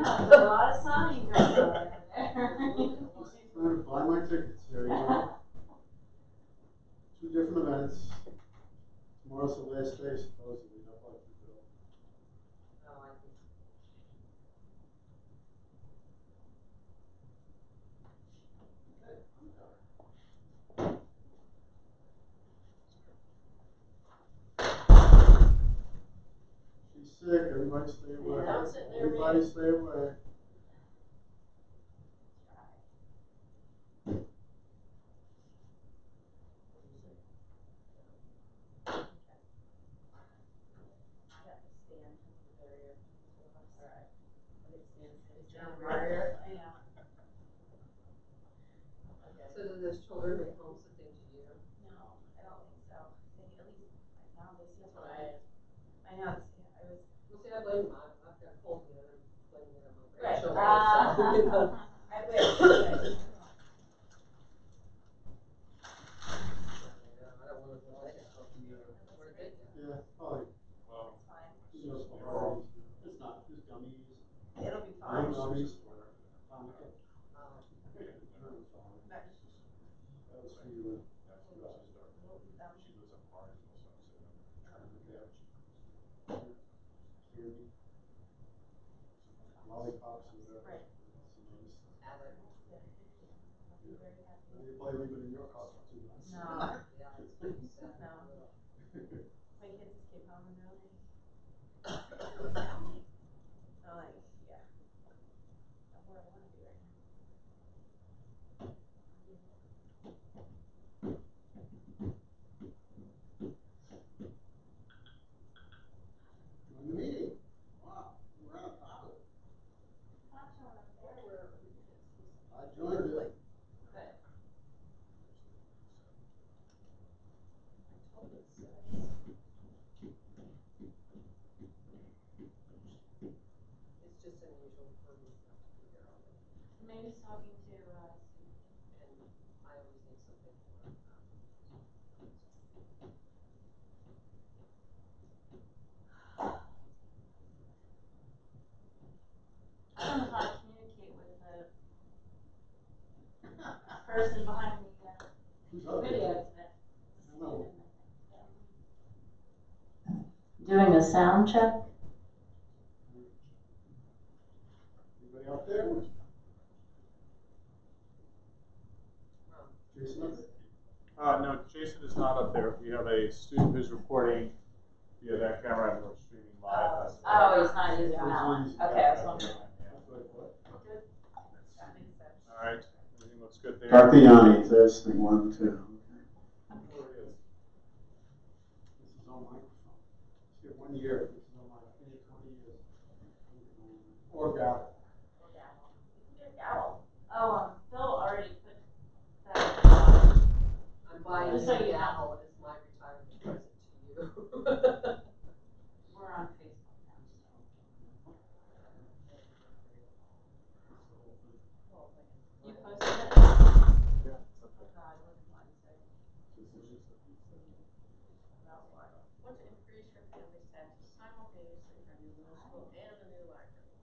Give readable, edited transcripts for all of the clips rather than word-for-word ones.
know, there's a lot of signing going on over there. Trying to buy my tickets. Here we go. 2 different events. Tomorrow's the last day, supposedly. That's like the bill. Oh, I think. She's sick. Everybody stay away. Yeah, don't sit there, Everybody baby. stay away. Barrier. Yeah. So do those children bring home something to you? No, I don't think so. They, at least now they see That's what what I know. I was. Well, see, I blame them. I've got cold again. I'm blaming it on my Right. grandchildren. So, you know. I wish. I don't want to like it. What did they get? Yeah, probably. Well, It's fine. Who knows what varieties. It's not. Just gummies. It'll be fine. Gummies. Oh. That was for you. she lives in Barnesville, so I'm sitting there trying to look at Candy. Lollipops or whatever. Right. Alan. I'll be very happy. You probably leave it in your car for 2 months. No. Yeah, that's what you said. No. My kids just came home and they're like, so like, yeah. That's where I want to be right now. Join the meeting. Wow, we're on top of it. I joined it. It's just unusual for me not to be here all day. Maybe talking to, And I always need something for I don't know how to communicate with the person behind the Who's up there? video today. Hello. Doing a sound check? Anybody out there? Jason up there? No, Jason is not up there. We have a student who's reporting via that camera and we're streaming live. Oh, he's not using that one. Okay, I was wondering. Good. That makes sense. All right, everything looks good there. Carpiani, testing 1, 2. There it is. This is on microphone. Let's get 1 year. This is on my, I think 20 years. Or gavel. Or gavel. You can get a gavel. Oh, Phil already put that. I'm buying Just so a you know. gavel as my retirement present to you. We're on Facebook now, so. You posted it? Yeah, it's up Oh there. God, what did mine say? About what? Want to increase your family's taxes simultaneously for a new middle school and a new library.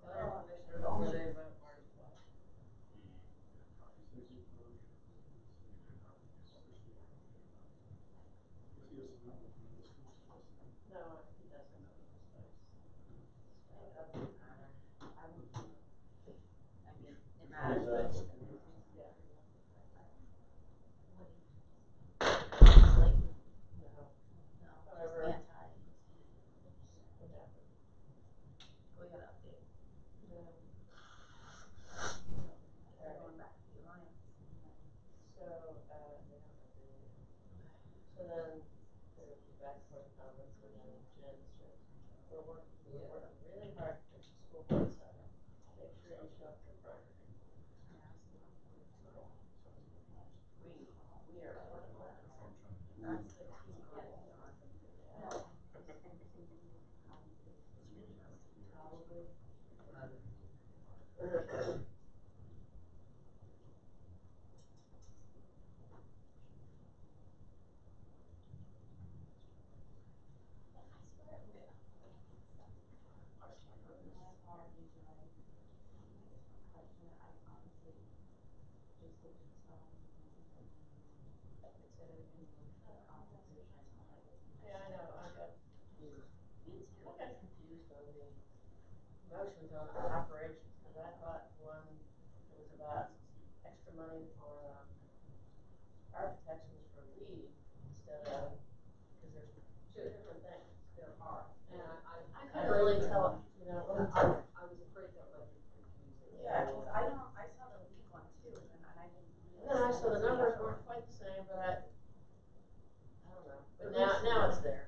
Other commissioners over there about March 12th. No, he doesn't know those folks. It doesn't matter. I mean, it matters, but. Yeah. Like, No. no, However. just anti. What happened? We gotta update. Yeah. They're going back to the alliance. So, they haven't updated. So then, there's the back and forth comments with Jen. We're working really hard to fix the school board setup. Make sure you show up for primary. We are working on it. That's the key. Yeah. Probably. Say that again. Yeah, I know, I got confused. I got confused on the motions on operations, cause I thought one, it was about extra money for, architects was for lead instead of, cause there's two different things. There are, and I couldn't really tell, you know, I was afraid that might be confusing. Yeah, cause I saw the lead one too, and I didn't and then I saw the numbers weren't quite the same, but I don't know, but now it's there.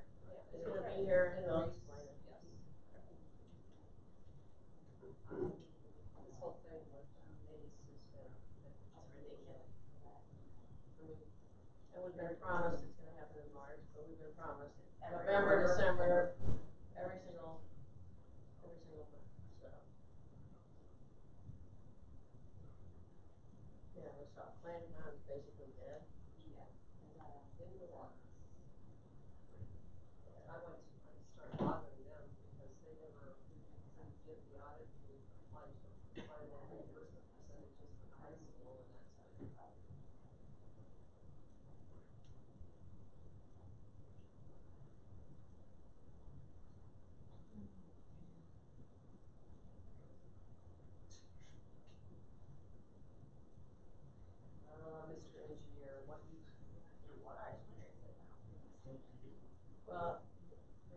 It's gonna be here and they'll explain it. Yes. This whole thing with ACE has been, it's ridiculous. I mean, And we've been promised it's gonna happen in March, but we've been promised November, December, every single month, so. Yeah, we saw Plan Con's basically dead. in the water. I started bothering them because they never, we did the audit, we applied to find out reimbursement percentages for the high school, and that's been. Mr. Engineer, what you. Well,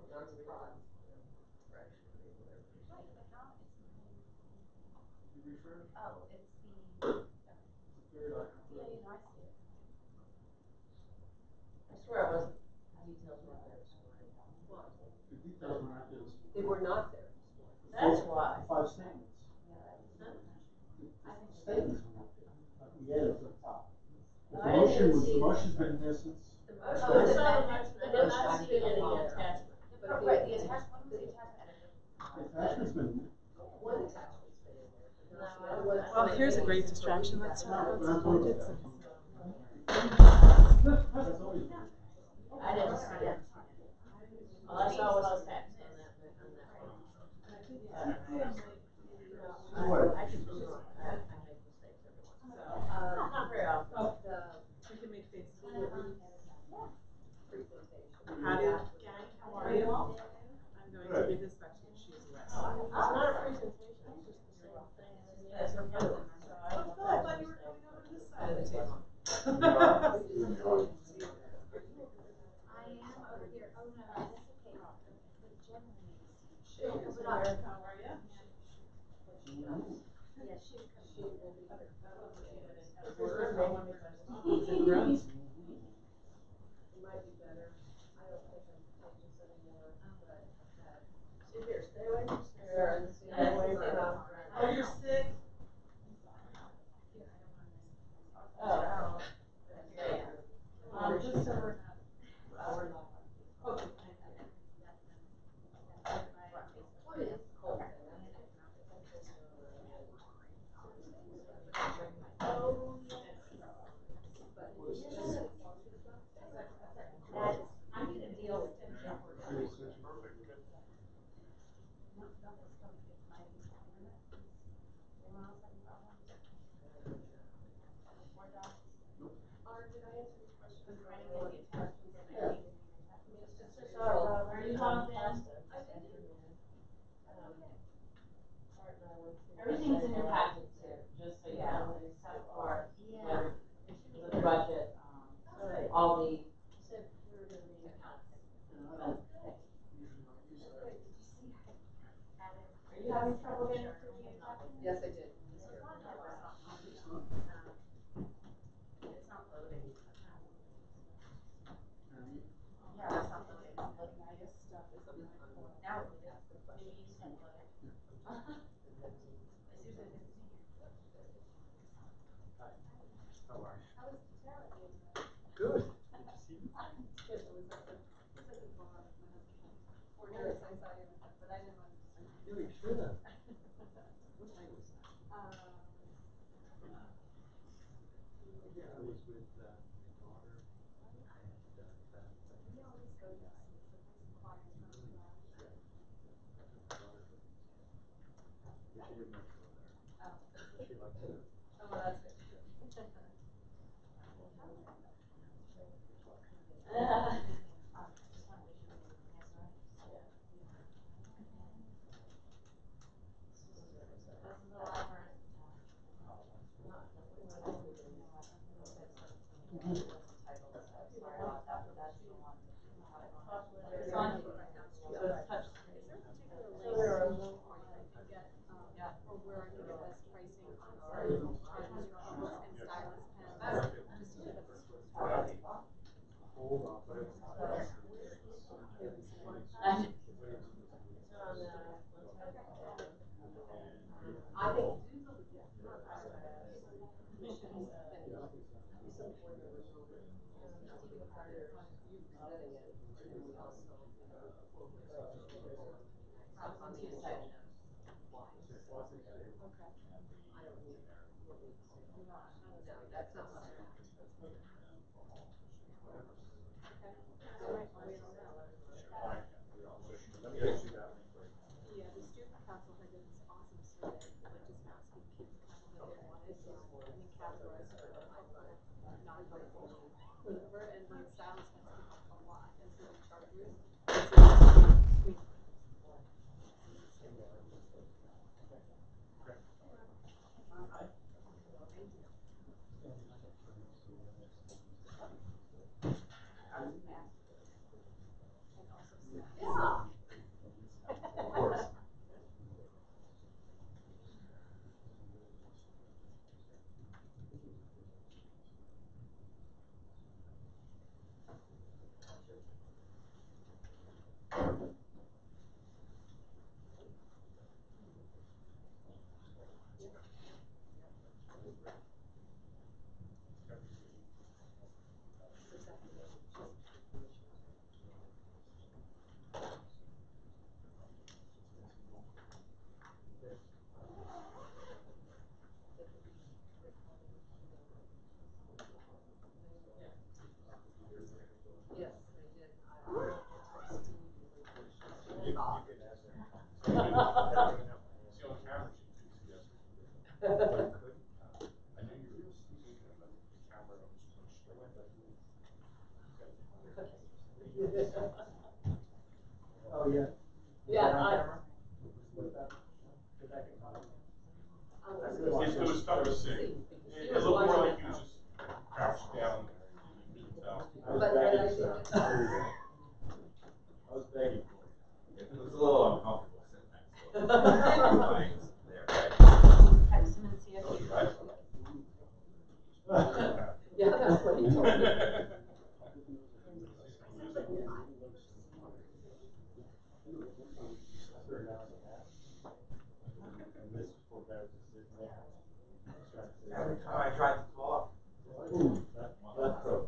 Not a problem. correction, whatever. Right, but how, it's You refresh? oh, it's the, The third icon. yeah, you know, I see it. I swear it wasn't, details weren't there this morning. What? The details were not there this morning. They were not there. That's why. 5 statements. Huh? The statements were not there, like we added to the top. But I didn't see the it. motion's been there since. The motion, I saw the motion, I did not see any attachment. But Oh, right, the attachment, when was the attachment edited? The attachment's been there. One attachment's been in there, but not the No, other one. well, here's a great distraction, let's But I'm let's talking budget about some. that. That's always been there. I didn't see it. All I saw was the text on that one. I can do wrong, I make mistakes every once in a while, not very often. We can make face. Presentation. How do, how are you? I'm going to give this back to you, she's away. It's not a presentation, it's just the same thing as in the other one, so I don't know if that's a mistake. Over to this side of the table. I am over here, oh no, that's okay, but generally, How are you? yeah, she's coming. She will be. Word, they want me to It's in rows. It might be better, I don't think I'm contagious anymore, but I've had. See here, stay away from Sarah and stay away from. Oh, you're sick? Oh. Just so we're not. We're not. Okay, thank you. Well, it's cold, and that's it. Oh, But. I'm gonna deal with it. Did I answer your question? I'm trying to get the attachments and I think It's just our, are you logged in? I did. Art and I went through. Everything's in your packets here, just so you know, except for the budget, all the. You said we were gonna be. And I don't usually don't use that. Are you having trouble getting through the attachment? Yes, I did. It's not loading. And Yeah, it's not loading. Nice stuff is a Now it is. Maybe you just didn't load it. As soon as it's in here. How are you? How was Sarah doing? Good. Did you see me? Yes, it was at the, bar, my husband had 4 years, I saw you, but I didn't want to. You should have. What night was that? Yeah, I was with my daughter and Beth. We always go to clients. Really? Yeah. I took my daughter to the museum. But she didn't want to go there. Oh. She liked it. Oh, well, that's good. Hold on, but I think. let me get you that link right now. Yeah, the student council had done this awesome survey, like just asking people kind of what they wanted, and then categorized it by helpful, not helpful, whatever, and like stylus pens came up a lot, and so the charters, it's screen. Of course. Yes, they did. You can ask them. See on camera, she could see us. I knew you were thinking about the camera was pushed straight back. Oh, yeah. Yeah, It was tough to see. It looked more like he was just crouched down there. You couldn't tell. I was begging for it. It was a little uncomfortable sitting next to him. There, right? Text him and see if he. Right? yeah, that's what he told me. Every time I tried to talk. Left hook.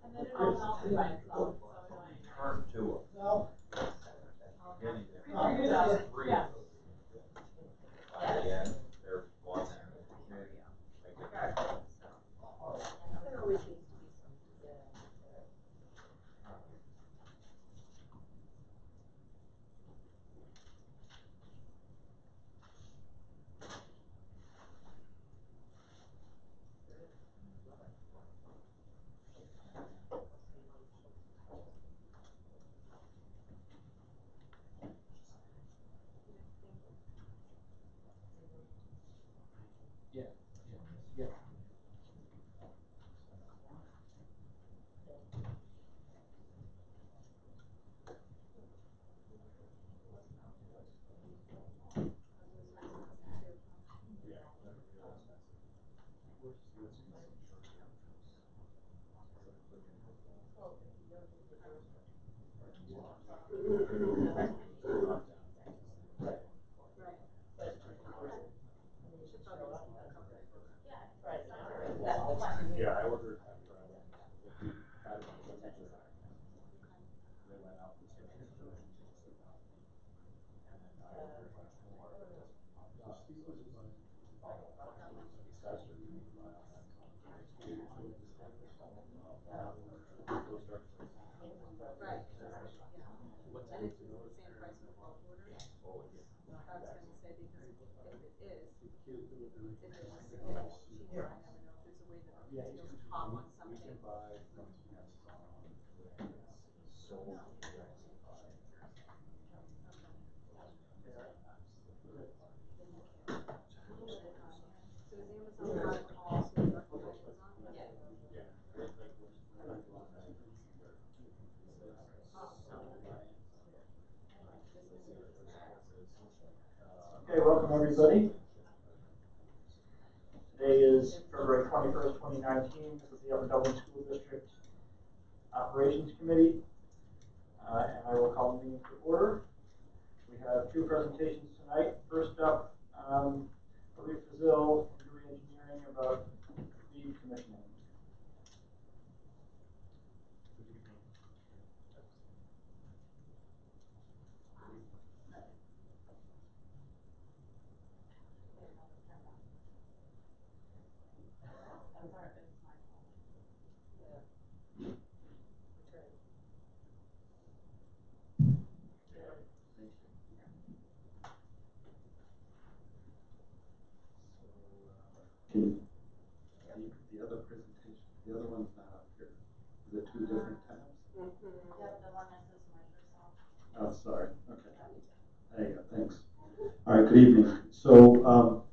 And then it all melted by itself, so annoying. Turn two of them. No. Getting there. Yeah. Three Yeah. of those. By the end, there's one there. Make it back. There always needs to be something. Yeah, yeah. Yeah, I ordered after I went. Had it on the refrigerator. They went out and said, and then I ordered much more. Right, yeah. And it's the same price for bulk order. Oh, yeah. I was gonna say, because if it is, if it was, she never, I never know if there's a way that Yeah, kids he's feel calm on we something. can buy from Amazon, it's sold directly by. So is Amazon product also directly by Amazon? Yeah. Yeah. Okay, welcome everybody. Today is February 21st, 2019. This is the Upper Dublin School District Operations Committee. And I will call the meeting to order. We have two presentations tonight. First up, Marie Fazil from Dewey Engineering about lead commissioning. The other presentation, the other one's not up here. Is it two different tabs? Yep, the one that says Microsoft. Oh, sorry, okay. There you go, thanks. All right, good evening. So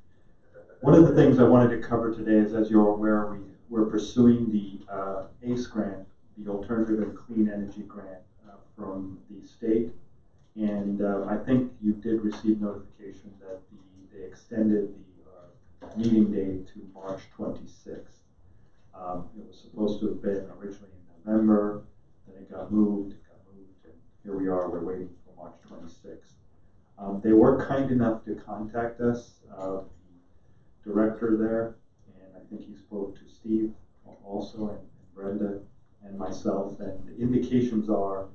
one of the things I wanted to cover today is, as you're aware, we're pursuing the ACE grant, the Alternative and Clean Energy Grant from the state. And I think you did receive notification that they extended the meeting date to March 26th. It was supposed to have been originally in November, then it got moved, and here we are, we're waiting for March 26th. They were kind enough to contact us, the director there, and I think he spoke to Steve also, and Brenda, and myself, and the indications are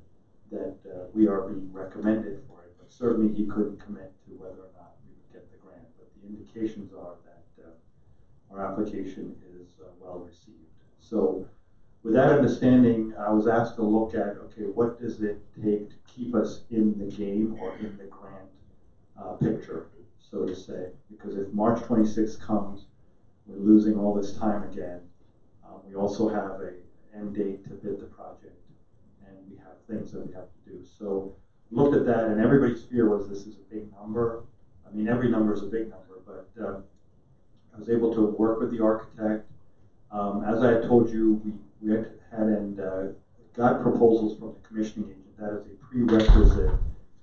that we are being recommended for it, but certainly he couldn't commit to whether or not we would get the grant, but the indications are that our application is well received. So with that understanding, I was asked to look at, okay, what does it take to keep us in the game or in the grant picture, so to say, because if March 26th comes, we're losing all this time again. We also have a end date to bid the project, and we have things that we have to do. So looked at that, and everybody's fear was this is a big number. I mean, every number is a big number, but I was able to work with the architect. As I had told you, we had and got proposals from the commissioning agent. That is a prerequisite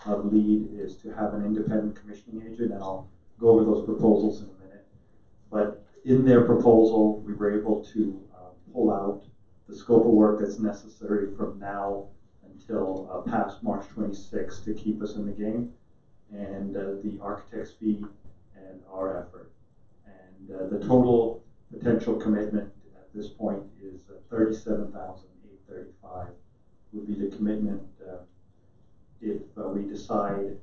of LEED, is to have an independent commissioning agent, and I'll go over those proposals in a minute. But in their proposal, we were able to pull out the scope of work that's necessary from now until past March 26th to keep us in the game, and the architect's fee and our effort. And the total potential commitment at this point is $37,835 would be the commitment if we decide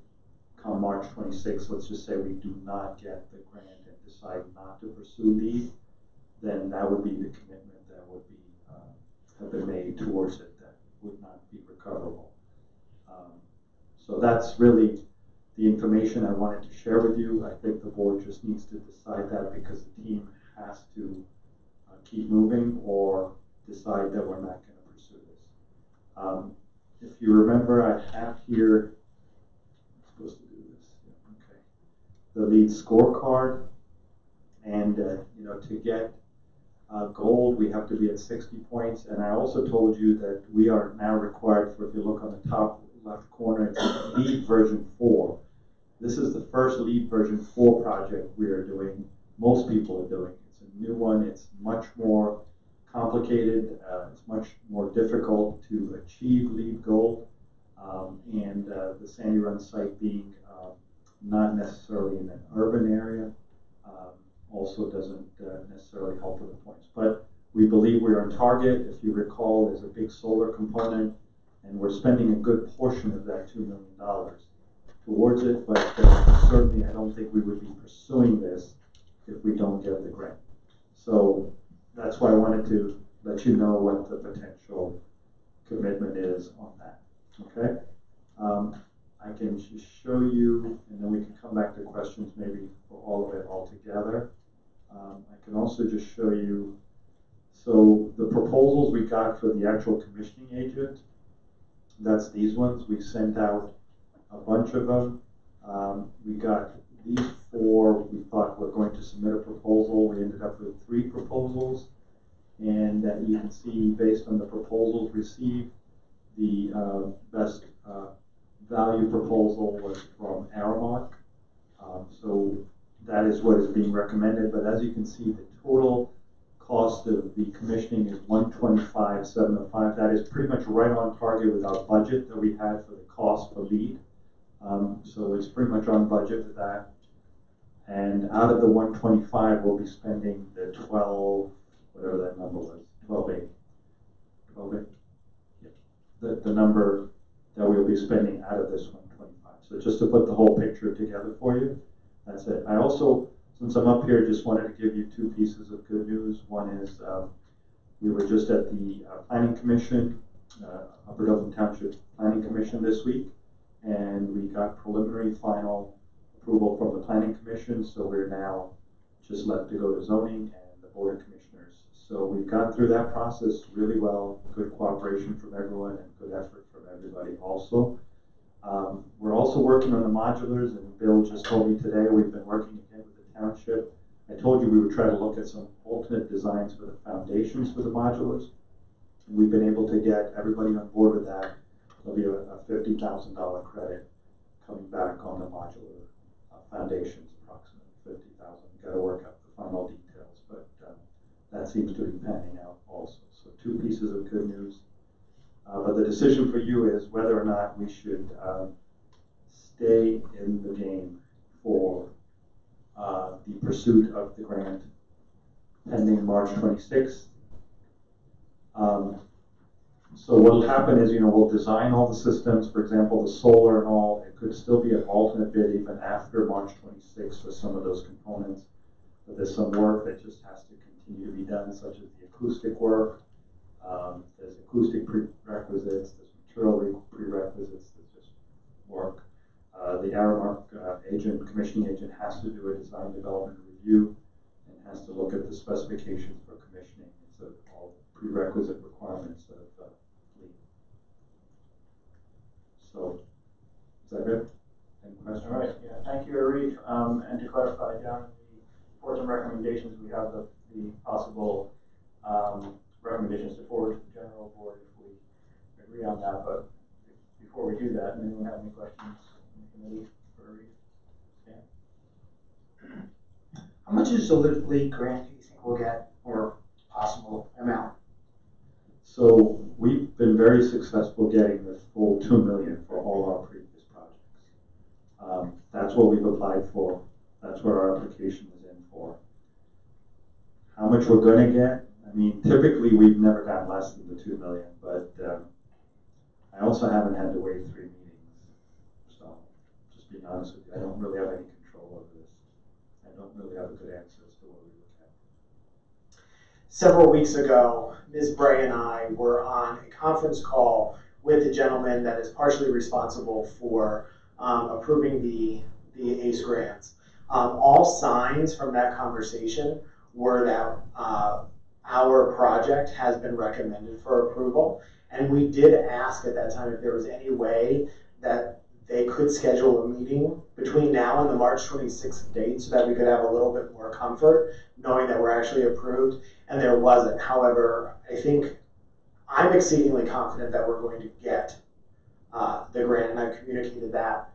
come March 26th, let's just say we do not get the grant and decide not to pursue LEED, then that would be the commitment that would be have been made towards it that would not be recoverable. So that's really the information I wanted to share with you. I think the board just needs to decide that, because the team has to keep moving or decide that we're not going to pursue this. If you remember, I have here, I'm supposed to do this, yeah, okay, the LEED scorecard, and you know, to get gold, we have to be at 60 points, and I also told you that we are now required for, if you look on the top left corner, it's LEED version 4. This is the first LEED version 4 project we are doing. Most people are doing. It's a new one. It's much more complicated. It's much more difficult to achieve LEED gold. And the Sandy Run site being not necessarily in an urban area also doesn't necessarily help with the points. But we believe we're on target. If you recall, there's a big solar component, and we're spending a good portion of that $2 million towards it, but certainly I don't think we would be pursuing this if we don't get the grant. So that's why I wanted to let you know what the potential commitment is on that, okay? I can just show you, and then we can come back to questions maybe for all of it all together. I can also just show you, so the proposals we got for the actual commissioning agent, that's these ones. We sent out a bunch of them. We got these 4, we thought were going to submit a proposal. We ended up with 3 proposals. And you can see, based on the proposals received, the best value proposal was from Aramark. So that is what is being recommended. But as you can see, the total cost of the commissioning is $125,705. That is pretty much right on target with our budget that we had for the cost per lead. So it's pretty much on budget with that. And out of the 125, we'll be spending the 12, whatever that number was, 12.8. 12.8. Yeah. The number that we'll be spending out of this 125. So just to put the whole picture together for you, that's it. I also, since I'm up here, just wanted to give you 2 pieces of good news. One is we were just at the Planning Commission, Upper Dublin Township Planning Commission this week, and we got preliminary final approval from the Planning Commission, so we're now just left to go to zoning and the Board of Commissioners. So we've gone through that process really well, good cooperation from everyone and good effort from everybody also. We're also working on the modulars, and Bill just told me today we've been working again with the township. I told you we would try to look at some alternate designs for the foundations for the modulars. And we've been able to get everybody on board with that. There'll be a $50,000 credit coming back on the modular foundations, approximately $50,000. We've got to work out the final details, but that seems to be panning out also. So 2 pieces of good news. But the decision for you is whether or not we should stay in the game for the pursuit of the grant pending March 26th. So what will happen is, we'll design all the systems, for example, the solar and all. It could still be an alternate bid even after March 26th for some of those components. But there's some work that just has to continue to be done, such as the acoustic work. There's acoustic prerequisites, there's material prerequisites, there's just work. The Aramark commissioning agent has to do a design development review and has to look at the specifications for commissioning. It's all prerequisite requirements of LEED. So, is that good? Any questions? All right, yeah, thank you, Arif. And to clarify, down in the reports and recommendations, we have the possible recommendations to forward to the general board if we agree on that. But before we do that, anyone have any questions in the committee for Arif? Stan? How much is the LEED grant do you think we'll get, or possible amount? So we've been very successful getting the full $2 million for all our previous projects. That's what we've applied for. That's what our application is in for. How much we're going to get? I mean, typically we've never gotten less than the $2 million, but I also haven't had to wait 3 meetings. So, just being honest with you, I don't really have any control over this. I don't really have a good answer as to what we look at. Several weeks ago, Ms. Bray and I were on a conference call with the gentleman that is partially responsible for approving the ACE grants. All signs from that conversation were that our project has been recommended for approval. And we did ask at that time if there was any way that they could schedule a meeting between now and the March 26th date so that we could have a little bit more comfort knowing that we're actually approved, and there wasn't. However, I think I'm exceedingly confident that we're going to get the grant, and I've communicated that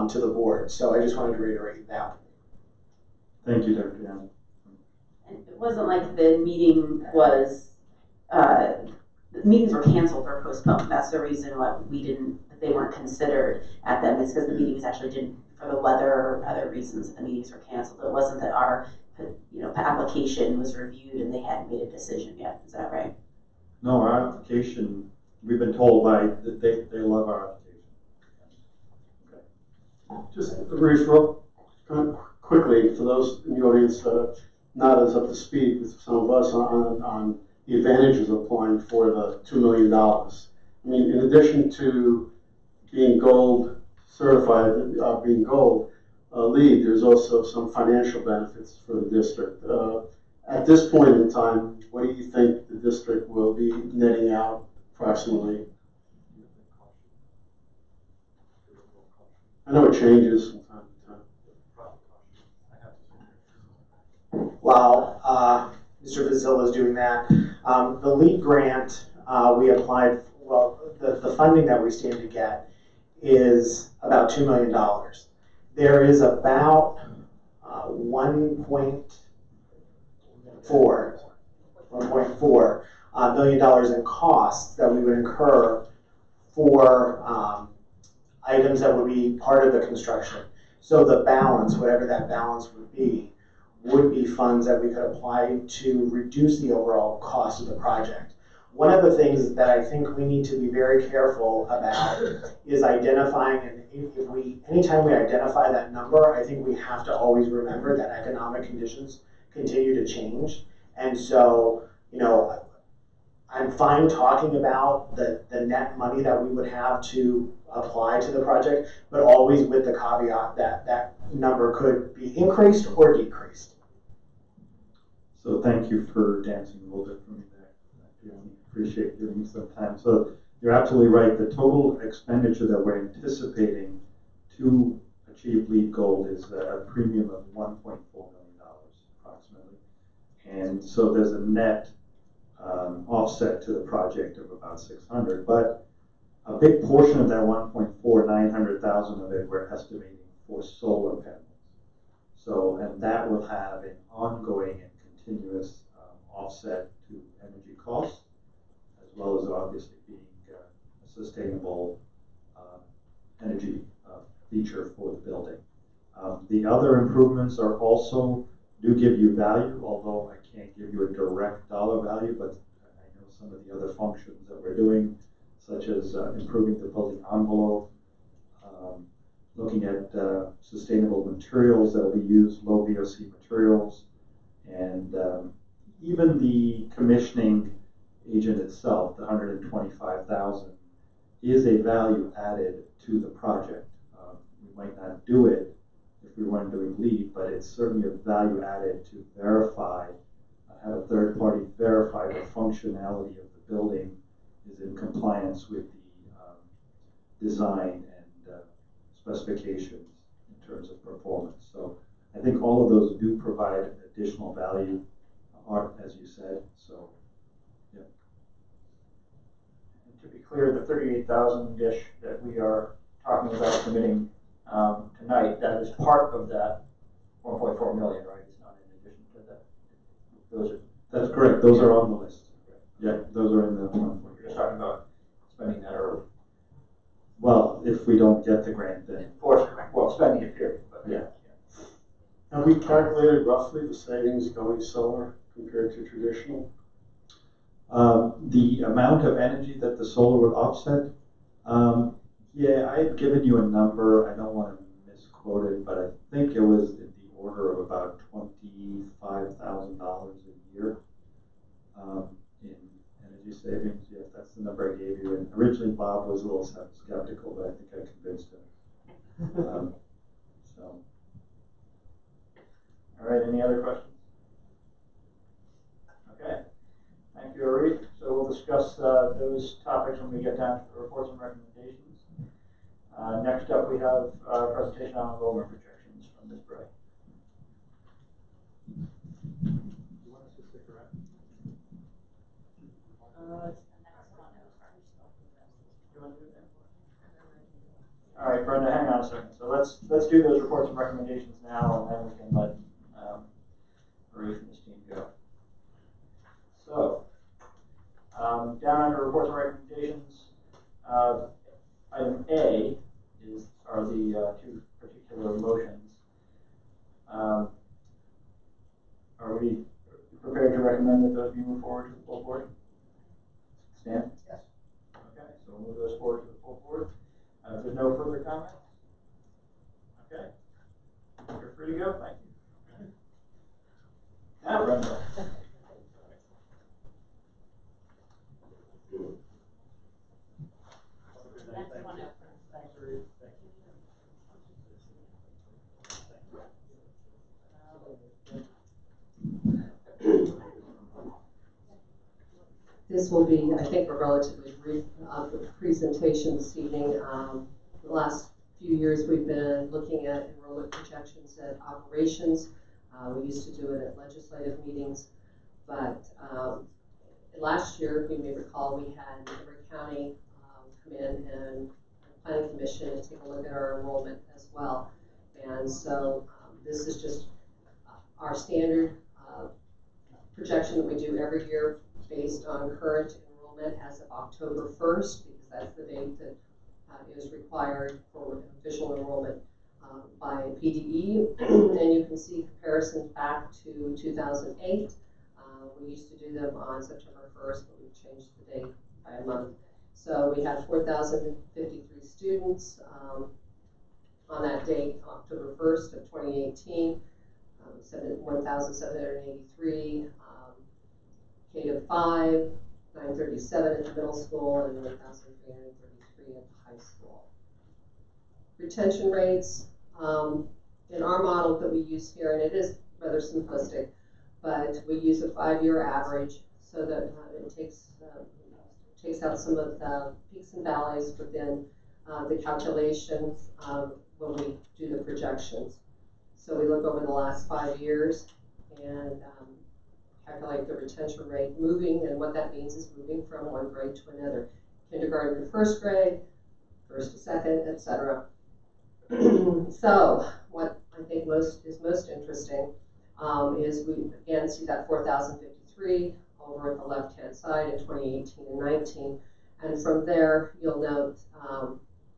to the board. So I just wanted to reiterate that. Thank you, Dr. Young. And it wasn't like the meeting was, the meetings were canceled or postponed. That's the reason why they weren't considered at them. It's because the meetings actually didn't, for the weather or other reasons, the meetings were canceled. It wasn't that our application was reviewed and they hadn't made a decision yet. Is that right? No, our application, we've been told they love our application. Okay. Just real quickly, for those in the audience not as up to speed with some of us on the advantages of applying for the $2 million. I mean, in addition to being gold certified being gold LEED, there's also some financial benefits for the district. At this point in time, what do you think the district will be netting out approximately? I know it changes from time to time. While Mr. Vazilla is doing that, the LEED grant we applied, the funding that we stand to get is about $2 million. There is about $1.4 million in costs that we would incur for items that would be part of the construction. So the balance, whatever that balance would be funds that we could apply to reduce the overall cost of the project. One of the things that I think we need to be very careful about is identifying, and anytime we identify that number, I think we have to always remember that economic conditions continue to change. And so, you know, I'm fine talking about the net money that we would have to apply to the project, but always with the caveat that that number could be increased or decreased. So thank you for dancing a little bit for me there. I appreciate giving me some time. So you're absolutely right. The total expenditure that we're anticipating to achieve LEED Gold is a premium of $1.4 million approximately. And so there's a net offset to the project of about 600, but a big portion of that 1.4, 900,000 of it we're estimating for solar panels. So, and that will have an ongoing and continuous offset to energy costs, as well as obviously being a sustainable energy feature for the building. The other improvements are also do give you value, although I can't give you a direct dollar value, but I know some of the other functions that we're doing, such as improving the building envelope, looking at sustainable materials that will be used, low VOC materials, and even the commissioning agent itself, the 125,000, is a value added to the project. We might not do it if we weren't doing LEED, but it's certainly a value added to verify, have a third party verify the functionality of the building is in compliance with the design and specifications in terms of performance. So I think all of those do provide additional value, as you said. So, yeah. And to be clear, the 38,000-ish that we are talking about committing tonight, that is part of that 1.4 million, right? It's not in addition to that. Those are. That's correct. Those are on the list. Yeah, those are in the one. You're just talking about spending that early. Well, if we don't get the grant, then. Or, well, spending it period, but yeah. Have we calculated roughly the savings going solar compared to traditional? The amount of energy that the solar would offset, yeah, I had given you a number. I don't want to misquote it, but I think it was in the order of about $25,000 a year in energy savings. Yeah, that's the number I gave you. And originally Bob was a little skeptical, but I think I convinced him. So. All right, any other questions? Okay, thank you, Arif. So we'll discuss those topics when we get down to the reports and recommendations. Next up, we have a presentation on enrollment projections from Ms. Bray. You want us to stick around? You want to do that? All right, Brenda, hang on a second. So let's do those reports and recommendations now, and then we can let Arif and his team go. So, down under reports and recommendations, item A are the two particular motions. Are we prepared to recommend that those be moved forward to the full board? Stan? Yes. Okay, so we'll move those forward to the full board. If there's no further comments, okay, you're free to go. Thank you. Now, Brenda. Next one up. Thanks, Arif. Thank you. This will be, I think, a relatively brief presentation this evening. The last few years we've been looking at enrollment projections at operations. We used to do it at legislative meetings, but last year, you may recall, we had Emory County come in and Planning Commission to take a look at our enrollment as well. And so this is just our standard projection that we do every year based on current enrollment as of October 1st, because that's the date that is required for official enrollment by PDE. And you can see comparisons back to 2008. We used to do them on September 1st, but we've changed the date by a month. So we had 4,053 students on that date, October 1st of 2018, 1,783 K-5, 937 at the middle school, and 1,333 at the high school. Retention rates, in our model that we use here, and it is rather simplistic, but we use a 5-year average so that it takes out some of the peaks and valleys within the calculations when we do the projections. So we look over the last 5 years and calculate the retention rate moving, and what that means is moving from one grade to another. Kindergarten to first grade, first to second, etc. So what I think is most interesting is we again see that 4,053 over at the left-hand side in 2018 and 19. And from there, you'll note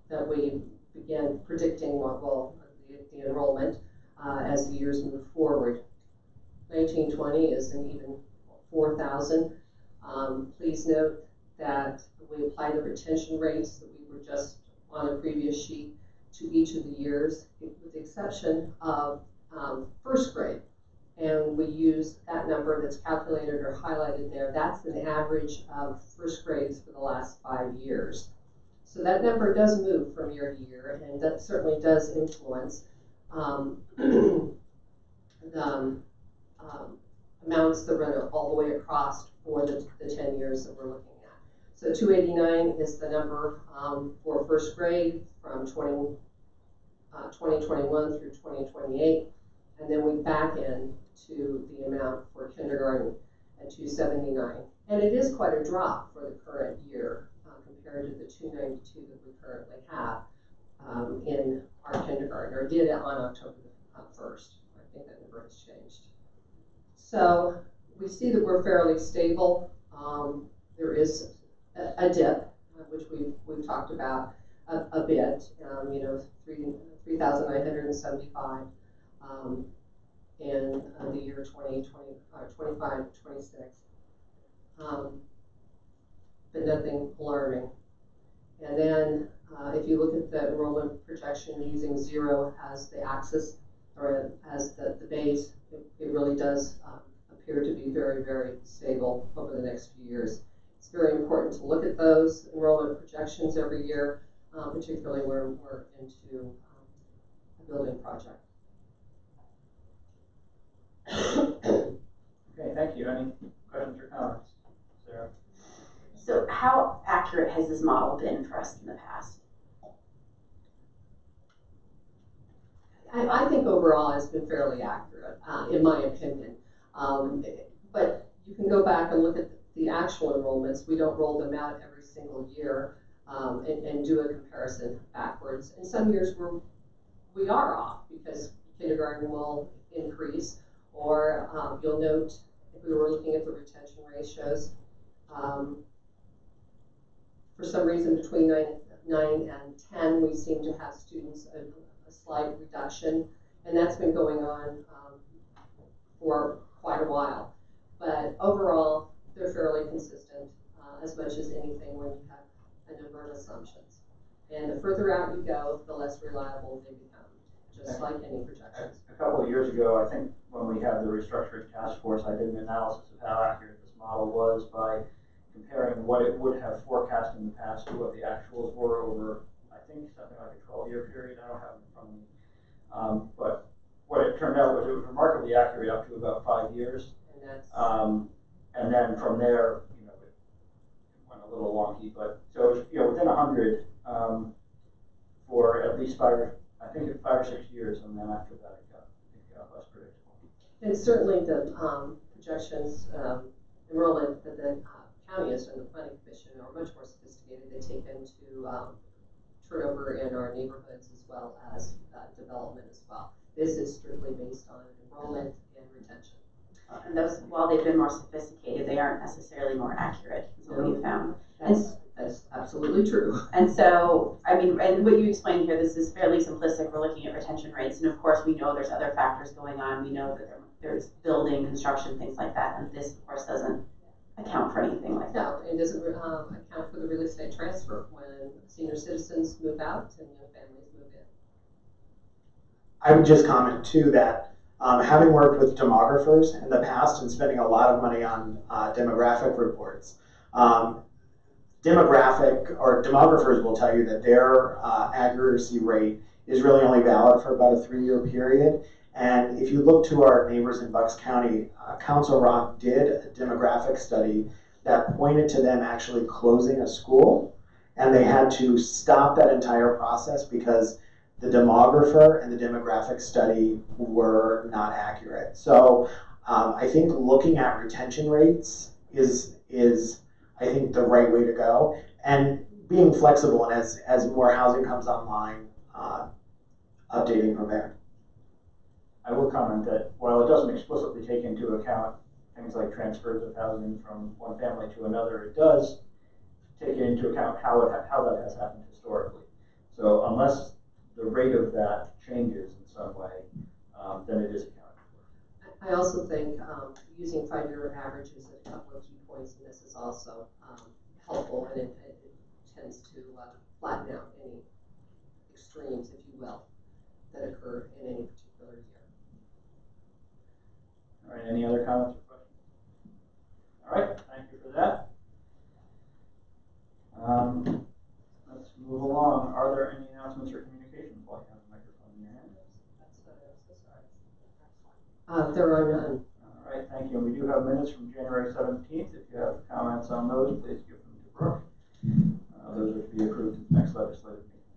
that we begin predicting the enrollment as the years move forward. 1920 is an even 4,000. Please note that we apply the retention rates that we were just on the previous sheet to each of the years, with the exception of first grade. And we use that number that's calculated or highlighted there. That's an average of first grades for the last 5 years. So that number does move from year to year, and that certainly does influence the amounts that run all the way across for the 10 years that we're looking at. So 289 is the number for first grade from 2021 through 2028. And then we back in to the amount for kindergarten at 279. And it is quite a drop for the current year compared to the 292 that we currently have in our kindergarten, or did on October 1st. I think that number has changed. So we see that we're fairly stable. There is a dip, which we've talked about a bit, 3,975 in the year 25, 26. But nothing alarming. And then if you look at the enrollment projection using 0 as the axis or as the base, it really does appear to be very, very stable over the next few years. It's very important to look at those enrollment projections every year, particularly when we're into a building project. Okay, thank you. Any questions or comments? Sarah? So how accurate has this model been for us in the past? I think overall it's been fairly accurate, in my opinion. But you can go back and look at the actual enrollments. We don't roll them out every single year and do a comparison backwards. And some years we are off because kindergarten will increase, or you'll note if we were looking at the retention ratios, for some reason between 9 and 10, we seem to have students a slight reduction, and that's been going on for quite a while. But overall, they're fairly consistent as much as anything when you have a number of assumptions. And the further out you go, the less reliable they become, just like any projections. A couple of years ago, I think when we had the restructuring task force, I did an analysis of how accurate this model was by comparing what it would have forecast in the past to what the actuals were over, I think, something like a 12-year period. I don't have it in front of me. But what it turned out was it was remarkably accurate up to about 5 years. And that's And then from there, went a little wonky, but, so, you know, within 100, for at least 5 or 6 years, and then after that it got less predictable. And certainly the projections, enrollment that the county is and the planning commission are much more sophisticated. They take into turnover in our neighborhoods as well as development as well. This is strictly based on enrollment and retention. And those, while they've been more sophisticated, they aren't necessarily more accurate, is what we found. That's absolutely true. And so, I mean, and what you explained here, this is fairly simplistic. We're looking at retention rates, and of course, we know there's other factors going on. We know that there's building, construction, things like that, and this, of course, doesn't account for anything like that. No, it doesn't account for the real estate transfer when senior citizens move out and young families move in. I would just comment too that having worked with demographers in the past and spending a lot of money on demographic reports, demographers will tell you that their accuracy rate is really only valid for about a 3-year period. And if you look to our neighbors in Bucks County, Council Rock did a demographic study that pointed to them actually closing a school, and they had to stop that entire process because the demographer and the demographic study were not accurate. So I think looking at retention rates is I think the right way to go, and being flexible, and as more housing comes online, updating from there. I will comment that while it doesn't explicitly take into account things like transfers of housing from one family to another, it does take into account how that has happened historically. So unless the rate of that changes in some way, then it is accounted for. I also think using 5-year averages at a couple of key points in this is also helpful, and it tends to flatten out any extremes, if you will, that occur in any particular year. All right, any other comments or questions? All right, thank you for that. Let's move along. Are there any announcements or communications while you have the microphone in your hand? That's what I was so sorry. There are none. All right, thank you. And we do have minutes from January 17th. If you have comments on those, please give them to Brooke. Those are to be approved at the next legislative meeting.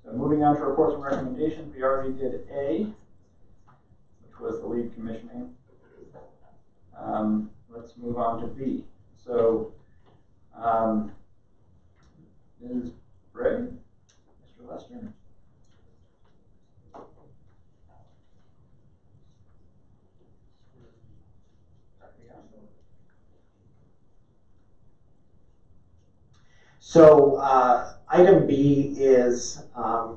So moving on to reports and recommendations, we already did A, which was the lead commissioning. Let's move on to B. So, Ms. Bray, Mr. Lester. So item B is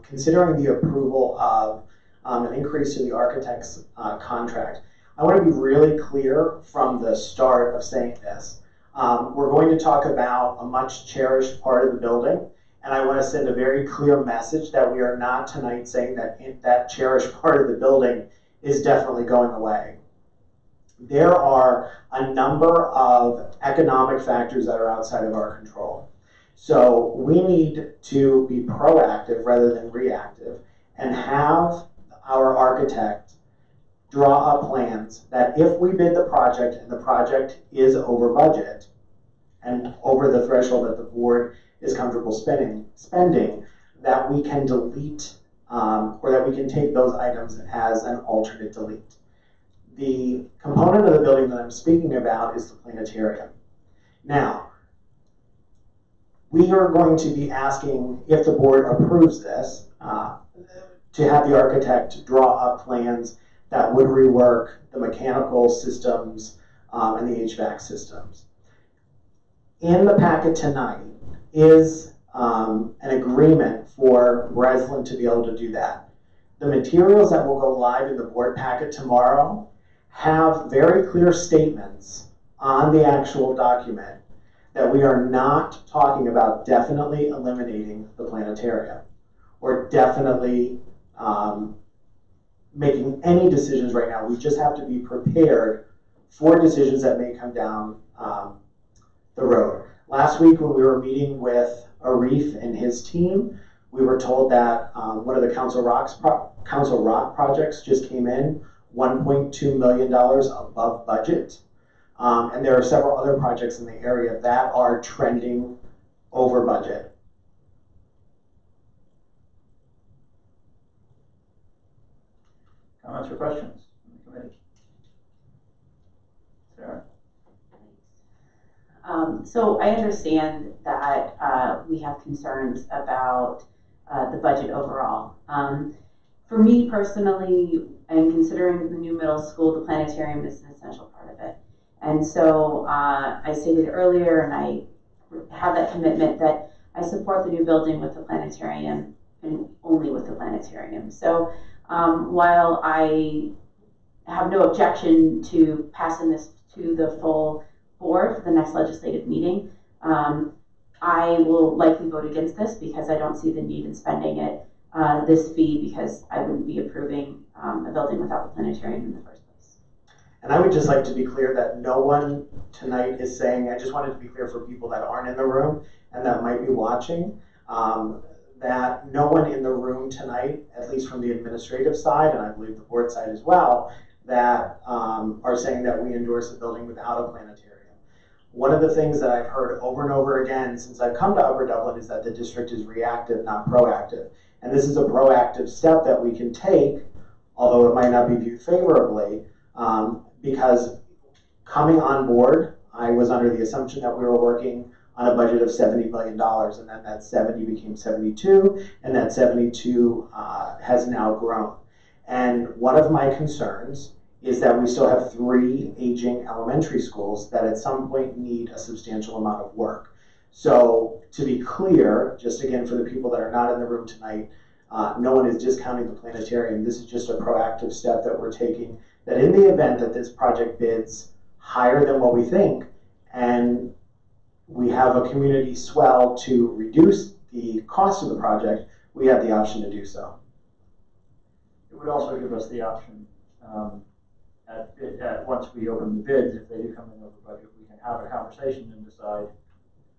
considering the approval of an increase to the architect's contract. I want to be really clear from the start of saying this. We're going to talk about a much cherished part of the building, and I want to send a very clear message that we are not tonight saying that that cherished part of the building is definitely going away. There are a number of economic factors that are outside of our control. So we need to be proactive rather than reactive and have our architect draw up plans that if we bid the project and the project is over budget and over the threshold that the board is comfortable spending, that we can delete or that we can take those items as an alternate delete. The component of the building that I'm speaking about is the planetarium. Now, we are going to be asking, if the board approves this, to have the architect draw up plans that would rework the mechanical systems and the HVAC systems. In the packet tonight is an agreement for Breslin to be able to do that. The materials that will go live in the board packet tomorrow have very clear statements on the actual document that we are not talking about definitely eliminating the planetarium or definitely making any decisions right now. We just have to be prepared for decisions that may come down the road. Last week when we were meeting with Arif and his team, we were told that one of the Council Rock projects just came in $1.2 million above budget. And there are several other projects in the area that are trending over budget. Comments or questions from the committee? Sarah? So I understand that we have concerns about the budget overall. For me personally, and considering the new middle school, the planetarium is an essential part of it. And so I stated earlier, and I have that commitment that I support the new building with the planetarium and only with the planetarium. So while I have no objection to passing this to the full board for the next legislative meeting, I will likely vote against this because I don't see the need in spending it this fee, because I wouldn't be approving a building without the planetarium in the first place. And I would just like to be clear that no one tonight is saying, I just wanted to be clear for people that aren't in the room and that might be watching, that no one in the room tonight, at least from the administrative side, and I believe the board side as well, that are saying that we endorse a building without a planetarium. One of the things that I've heard over and over again since I've come to Upper Dublin is that the district is reactive, not proactive. And this is a proactive step that we can take, although it might not be viewed favorably, because coming on board, I was under the assumption that we were working on a budget of $70 million, and then that 70 became 72, and that 72 has now grown. And one of my concerns is that we still have 3 aging elementary schools that at some point need a substantial amount of work. So to be clear, just again for the people that are not in the room tonight, no one is discounting the planetarium. This is just a proactive step that we're taking, that in the event that this project bids higher than what we think, and we have a community swell to reduce the cost of the project, we have the option to do so. It would also give us the option, once we open the bids, if they do come in over budget, we can have a conversation and decide,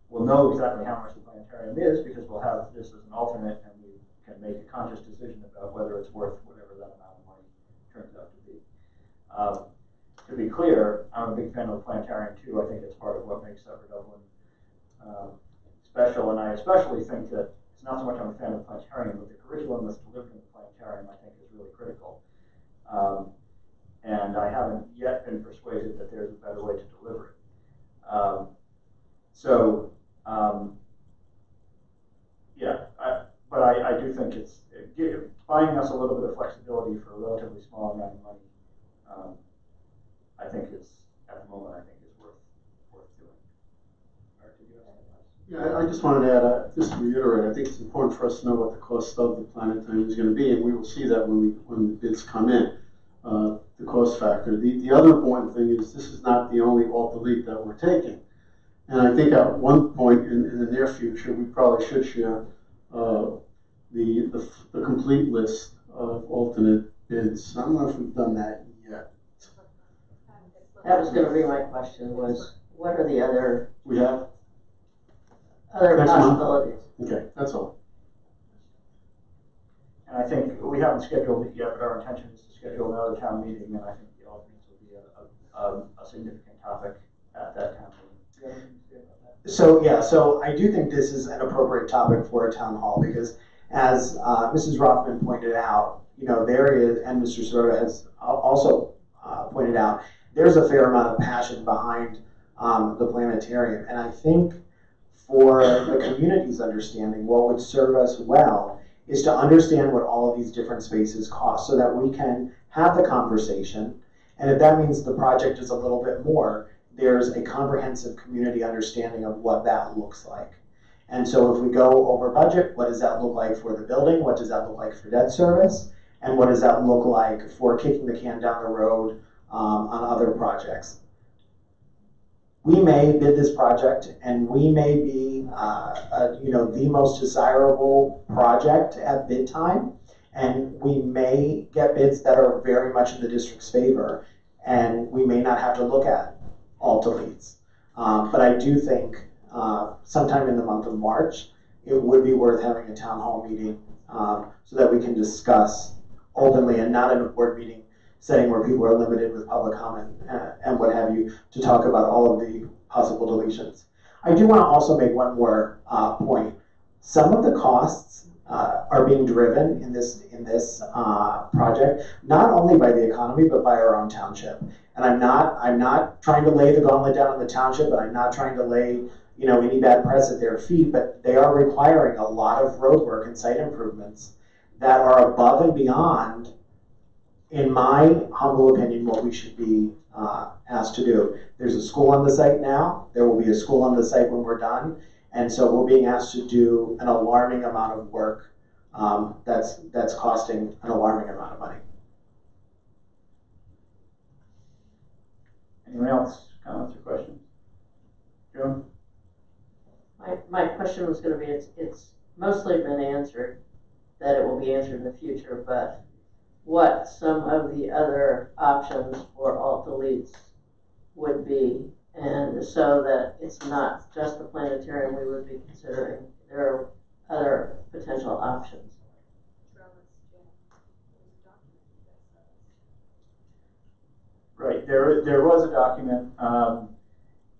we'll know exactly how much the planetarium is because we'll have this as an alternate, and we can make a conscious decision about whether it's worth whatever that amount of money turns out to be. To be clear, I'm a big fan of the planetarium too. I think it's part of what makes Upper Dublin special, and I especially think that it's not so much I'm a fan of the planetarium, but the curriculum that's delivered in the planetarium I think is really critical. And I haven't yet been persuaded that there's a better way to deliver it. But I do think it's buying us a little bit of flexibility for a relatively small amount of money. I think it's, at the moment, I think is worth doing. Yeah, I just wanted to add, just to reiterate, I think it's important for us to know what the cost of the planetarium is going to be, and we will see that when the bids come in, the cost factor. The other important thing is this is not the only alt delete that we're taking. And I think at one point in the near future, we probably should share the complete list of alternate bids. I don't know if we've done that yet. That was going to be my question, was what are the other We have? other possibilities? Okay, that's all. And I think we haven't scheduled it yet, but our intention is to schedule another town meeting, and I think the alternates will be a significant topic at that town meeting. So I do think this is an appropriate topic for a town hall because, as Mrs. Rothman pointed out, there is, and Mr. Sirota has also pointed out, there's a fair amount of passion behind the planetarium, and I think for the community's understanding, what would serve us well is to understand what all of these different spaces cost so that we can have the conversation, and if that means the project is a little bit more, there's a comprehensive community understanding of what that looks like. And so if we go over budget, what does that look like for the building? What does that look like for debt service? And what does that look like for kicking the can down the road on other projects? We may bid this project and we may be the most desirable project at bid time, and we may get bids that are very much in the district's favor, and we may not have to look at all deletes. But I do think sometime in the month of March, it would be worth having a town hall meeting so that we can discuss openly and not in a board meeting setting where people are limited with public comment and what have you to talk about all of the possible deletions. I do want to also make one more point. Some of the costs are being driven in this project not only by the economy but by our own township. And I'm not trying to lay the gauntlet down on the township, but I'm not trying to lay any bad press at their feet. But they are requiring a lot of road work and site improvements that are above and beyond, in my humble opinion, what we should be asked to do. There's a school on the site now. There will be a school on the site when we're done. And so we're being asked to do an alarming amount of work that's costing an alarming amount of money. Anyone else? Comments or questions? Joan? My question was gonna be, it's mostly been answered, that it will be answered in the future, but what some of the other options for alt deletes would be, and so that it's not just the planetarium we would be considering. There are other potential options. Right, there was a document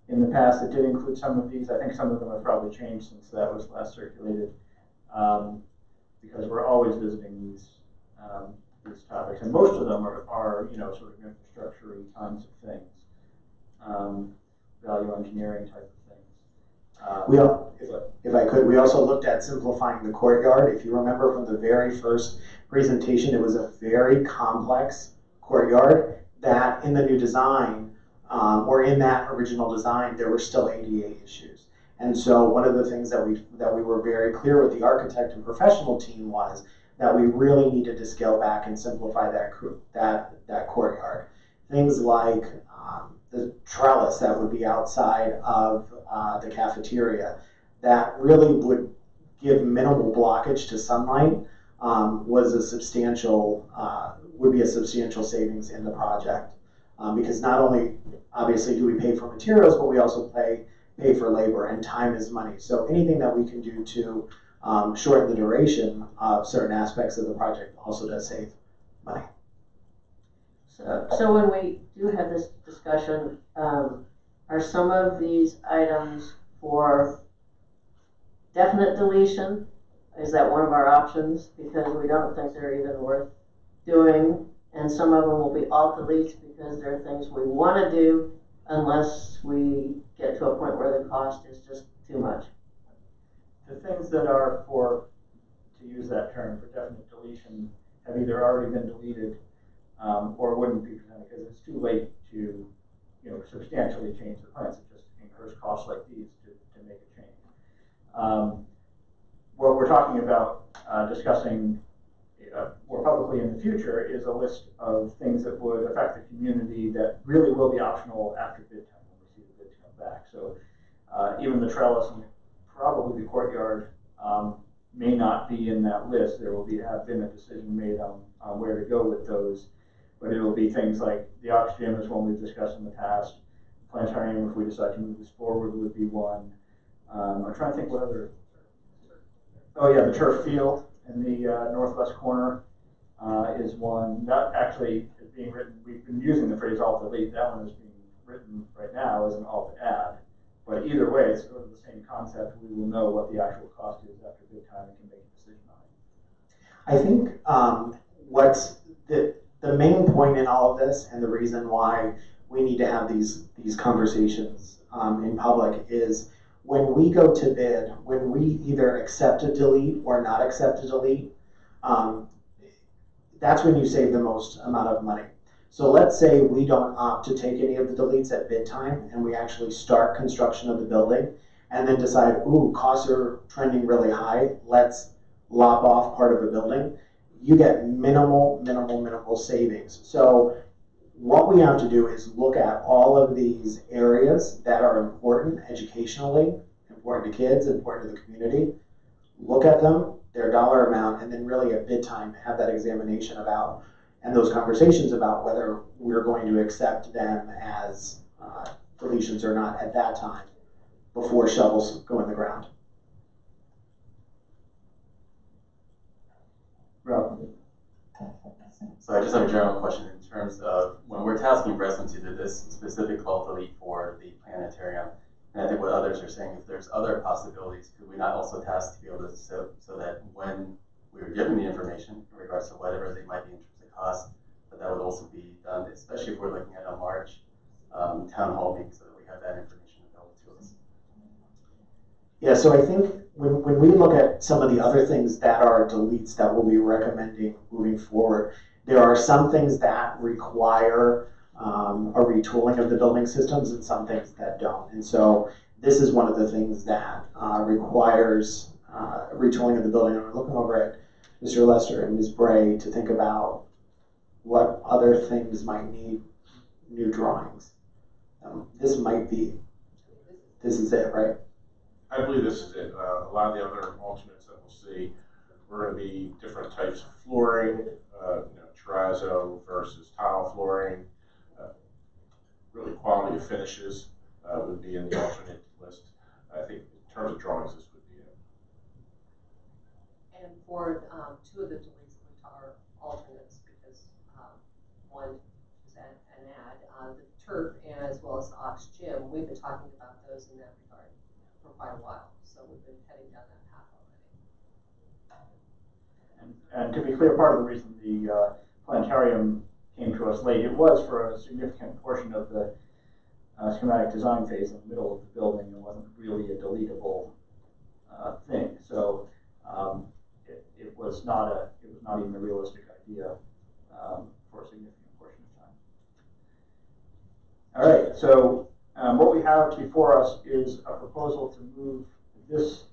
in the past that did include some of these. I think some of them have probably changed since that was last circulated, because we're always visiting these topics, and most of them are sort of infrastructure kinds of things, value engineering type of things. If I could, we also looked at simplifying the courtyard. If you remember from the very first presentation, it was a very complex courtyard that in the new design, or in that original design, there were still ADA issues. And so one of the things that we were very clear with the architect and professional team was that we really needed to scale back and simplify that courtyard. Things like the trellis that would be outside of the cafeteria that really would give minimal blockage to sunlight would be a substantial savings in the project. Because not only obviously do we pay for materials, but we also pay for labor, and time is money. So anything that we can do to shorten the duration of certain aspects of the project also does save money. So when we do have this discussion, are some of these items for definite deletion? Is that one of our options? Because we don't think they're even worth doing. And some of them will be alt deletes because they're things we want to do unless we get to a point where the cost is just too much. The things that are for, to use that term, for definite deletion have either already been deleted or wouldn't be presented because it's too late to substantially change the plans. It just incurs costs like these to make a change. What we're talking about discussing more publicly in the future is a list of things that would affect the community that really will be optional after bid time when we see the bids come back. So even the trellis and probably the courtyard may not be in that list. There will have been a decision made on where to go with those, but it will be things like the Ox Gym is one we've discussed in the past. Planetarium, if we decide to move this forward, would be one. I'm trying to think what other. Oh yeah, the turf field in the northwest corner is one. That actually is being written. We've been using the phrase alt delete. That one is being written right now as an alt add. But either way, it's sort of the same concept. We will know what the actual cost is after bid time and can make a decision on it. I think what's the main point in all of this, and the reason why we need to have these conversations in public, is when we go to bid, when we either accept a delete or not accept a delete, that's when you save the most amount of money. So let's say we don't opt to take any of the deletes at bid time and we actually start construction of the building and then decide, ooh, costs are trending really high, let's lop off part of a building. You get minimal savings. So what we have to do is look at all of these areas that are important educationally, important to kids, important to the community, look at them, their dollar amount, and then really at bid time have that examination about and those conversations about whether we're going to accept them as deletions or not at that time before shovels go in the ground. Rob. So I just have a general question in terms of when we're tasking Breslin to do this specific call delete for the planetarium, and I think what others are saying, if there's other possibilities, could we not also task to be able to, so that when we were given the information in regards to whatever they might be in terms of cost, that would also be done, especially if we're looking at a March town hall meeting, so that we have that information available to us. Yeah, so I think when we look at some of the other things that are deletes that we'll be recommending moving forward, there are some things that require a retooling of the building systems and some things that don't. And so this is one of the things that requires retooling of the building. And we're looking over at Mr. Lester and Ms. Bray to think about what other things might need new drawings. This might be, this is it, right? I believe this is it. A lot of the other alternates that we'll see are going to be different types of flooring, terrazzo versus tile flooring. Really quality of finishes would be in the alternate list. I think in terms of drawings, this would be it. And for two of the deletes which are alternates, because one is an ad, the turf and as well as the Ox Gym, we've been talking about those in that regard for quite a while. So we've been heading down that path already. And to be clear, part of the reason the planetarium came to us late, it was for a significant portion of the schematic design phase in the middle of the building. It wasn't really a deletable thing. So it was not even a realistic idea for a significant portion of time. All right, so what we have before us is a proposal to move this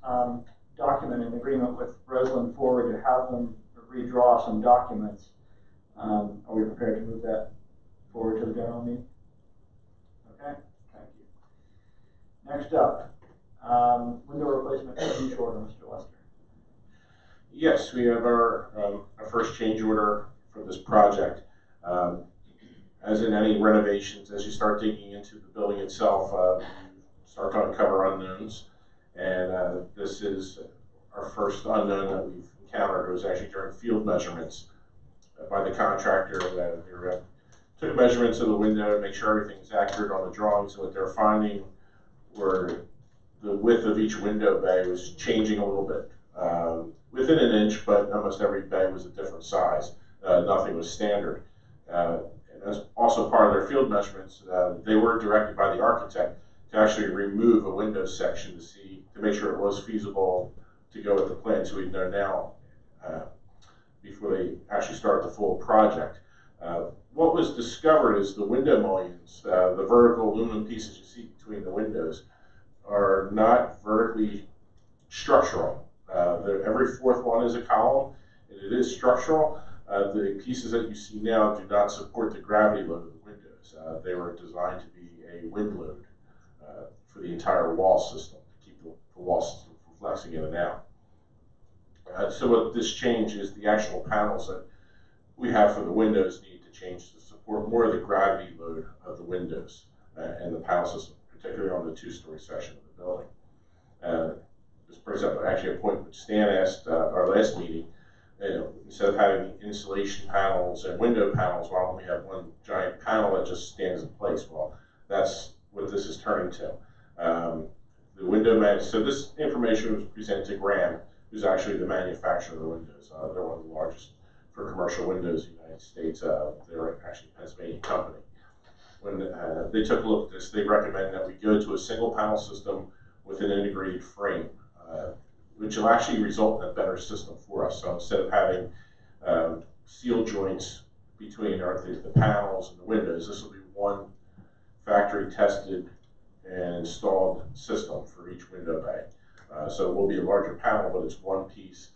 document in agreement with Breslin forward to have them redraw some documents. Are we prepared to move that forward to the general meeting? Okay, thank you. Next up, window replacement change order, Mr. Lester. Yes, we have our first change order for this project. As in any renovations, as you start digging into the building itself, you start to uncover unknowns. And this is our first unknown that we've encountered. It was actually during field measurements by the contractor that they took measurements of the window to make sure everything is accurate on the drawings. So what they're finding were the width of each window bay was changing a little bit, within an inch, but almost every bay was a different size. Nothing was standard. And as also part of their field measurements, they were directed by the architect to actually remove a window section to make sure it was feasible to go with the plan. So we know now, before they actually start the full project. What was discovered is the window mullions, the vertical aluminum pieces you see between the windows, are not vertically structural. Every fourth one is a column, and it is structural. The pieces that you see now do not support the gravity load of the windows. They were designed to be a wind load for the entire wall system, to keep the wall system from flexing in and out. So what this change is, the actual panels that we have for the windows need to change to support more of the gravity load of the windows and the panel system, particularly on the two-story section of the building. This brings up actually a point which Stan asked our last meeting. Instead of having insulation panels and window panels, why don't we have one giant panel that just stands in place? Well, that's what this is turning to. The window man. So this information was presented to Graham, who's actually the manufacturer of the windows. They're one of the largest for commercial windows in the United States. They're actually a Pennsylvania company. When they took a look at this, they recommend that we go to a single panel system with an integrated frame, which will actually result in a better system for us. So instead of having seal joints between the panels and the windows, this will be one factory tested and installed system for each window bay. So it will be a larger panel, but it's one piece,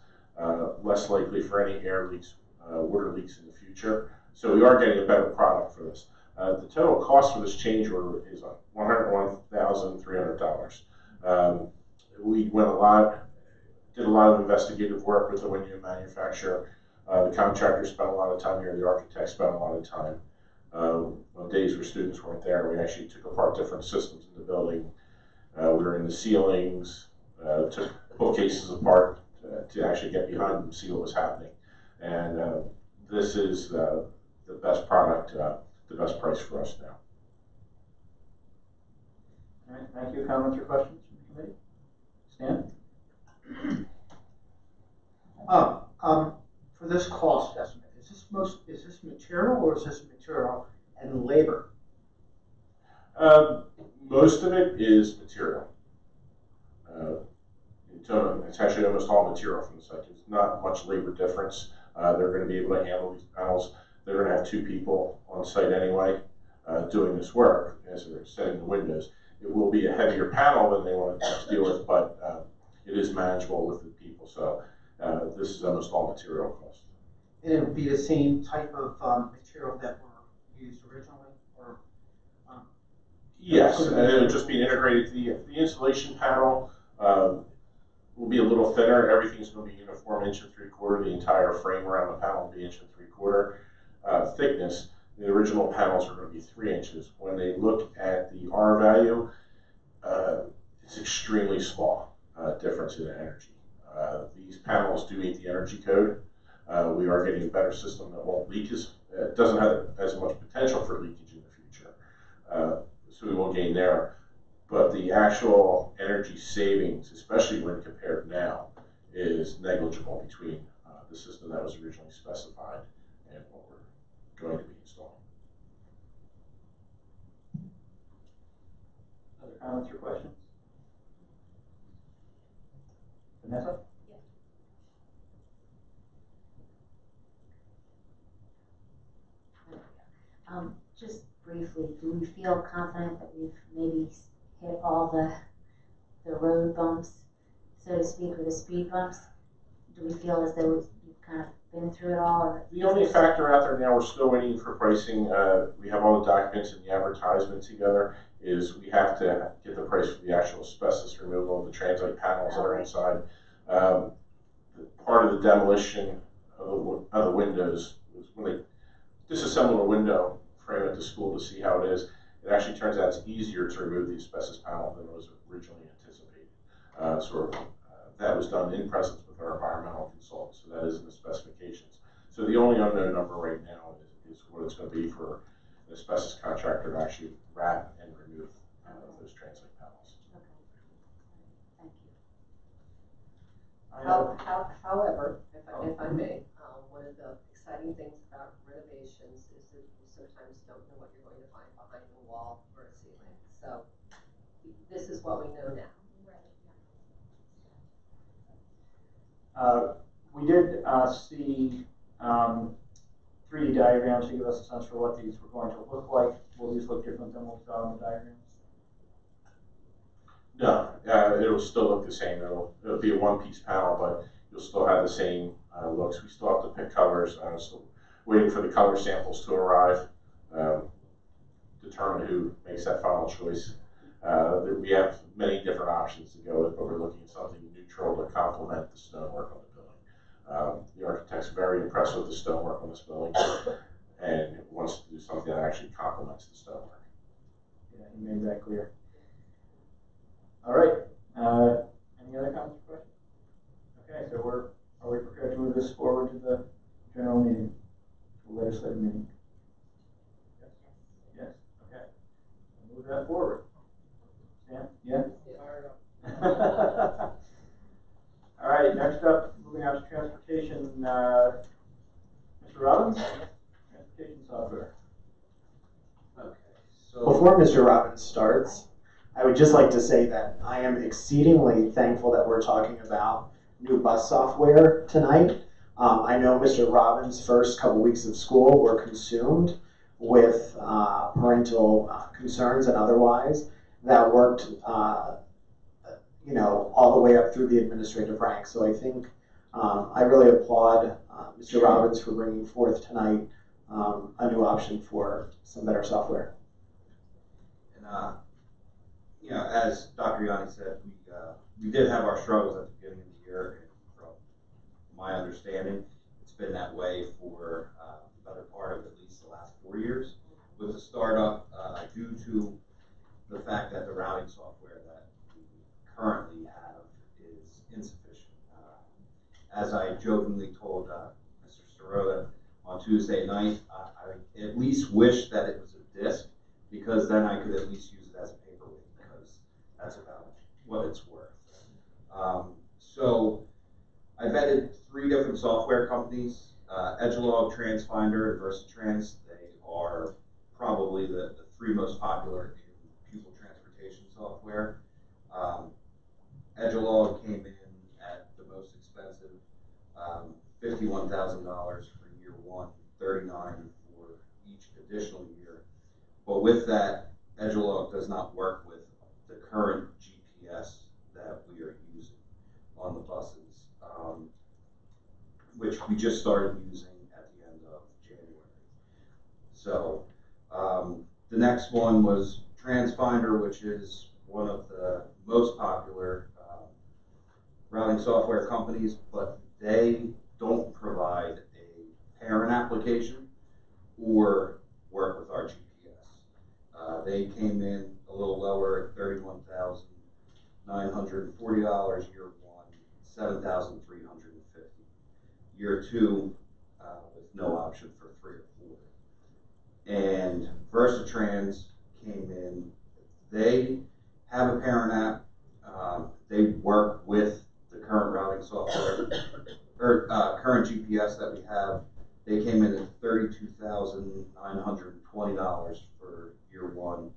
less likely for any air leaks, water leaks in the future. So we are getting a better product for this. The total cost for this change order is $101,300. We did a lot of investigative work with the window manufacturer. The contractor spent a lot of time here. The architect spent a lot of time. On days where students weren't there, we actually took apart different systems in the building. We were in the ceilings, took bookcases apart to actually get behind them, see what was happening. And this is the best product, the best price for us now. All right, thank you. Comments or questions from the committee? Stan? For this cost estimate, is this material or is this material and labor? Most of it is material. It's actually almost all material from the site. There's not much labor difference. They're going to be able to handle these panels. They're going to have 2 people on site anyway doing this work as they're setting the windows. It will be a heavier panel than they want to deal with, but it is manageable with the people. So this is almost all material cost. And it'll be the same type of material that were used originally, or? Yes, and it would just be integrated. The insulation panel will be a little thinner. Everything's going to be uniform 1 3/4. The entire frame around the panel will be 1 3/4 thickness. The original panels are going to be 3 inches. When they look at the R value, it's extremely small difference in energy. These panels do meet the energy code. We are getting a better system that won't leak doesn't have as much potential for leakage in the future. So we will gain there. But the actual energy savings, especially when compared now, is negligible between the system that was originally specified and what we're going to be installing. Other comments or questions? Vanessa? Just briefly, do we feel confident that we've maybe hit all the road bumps, so to speak, or the speed bumps? Do we feel as though we've kind of been through it all? Or the only factor out there now, we're still waiting for pricing. We have all the documents and the advertisement together. Is we have to get the price for the actual asbestos removal of the translate panels that are inside. Part of the demolition of the windows was when they disassemble a window, frame it to school to see how it is. It actually turns out it's easier to remove the asbestos panel than was originally anticipated. That was done in presence with our environmental consultant, so that is in the specifications. So the only unknown number right now is what it's going to be for an asbestos contractor to actually wrap and remove those translate panels. Okay. Thank you. However, if I may, one of the exciting things about renovations is that you sometimes don't know what you're going to find behind a wall or a ceiling. So this is what we know now. We did see 3D diagrams to give us a sense for what these were going to look like. Will these look different than what we saw in the diagrams? No, it'll still look the same. It'll be a one-piece panel, but you'll still have the same looks. We still have to pick colors. Still waiting for the color samples to arrive, determine who makes that final choice. We have many different options to go with, but we're looking at something neutral to complement the stonework on the building. The architect's very impressed with the stonework on this building and wants to do something that actually complements the stonework. Yeah, he made that clear. All right. Any other comments or questions? Okay, so are we prepared to move this forward to the general meeting, to the legislative meeting? Yes. Yes. Okay. We'll move that forward. Stan? Yeah. All right. Next up, moving on to transportation. Mr. Robbins, transportation software. Okay. So before Mr. Robbins starts, I would just like to say that I am exceedingly thankful that we're talking about new bus software tonight. I know Mr. Robbins' first couple weeks of school were consumed with parental concerns and otherwise that worked, all the way up through the administrative ranks. So I think I really applaud Mr. Robbins for bringing forth tonight a new option for some better software. And as Dr. Yanni said, we did have our struggles at the beginning of the year, and from my understanding, it's been that way for the better part of at least the last 4 years with the startup, due to the fact that the routing software that we currently have is insufficient. As I jokingly told Mr. Sirota on Tuesday night, I at least wish that it was a disc, because then I could at least use it as a paperweight, because that's about what it's worth. So I vetted 3 different software companies, Edgelog, TransFinder, and VersaTrans. They are probably the 3 most popular in pupil transportation software. Edgelog came in at the most expensive, $51,000 for year 1, $39,000 for each additional year. But with that, Edgelog does not work with the current GPS that we are using on the buses, which we just started using at the end of January. So the next one was TransFinder, which is one of the most popular routing software companies, but they don't provide a parent application or work with our GPS. They came in a little lower at $31,940 year 1, $7,350. Year 2, with no option for 3 or 4. And VersaTrans came in. They have a parent app. They work with the current routing software or current GPS that we have. They came in at $32,920 for year 1,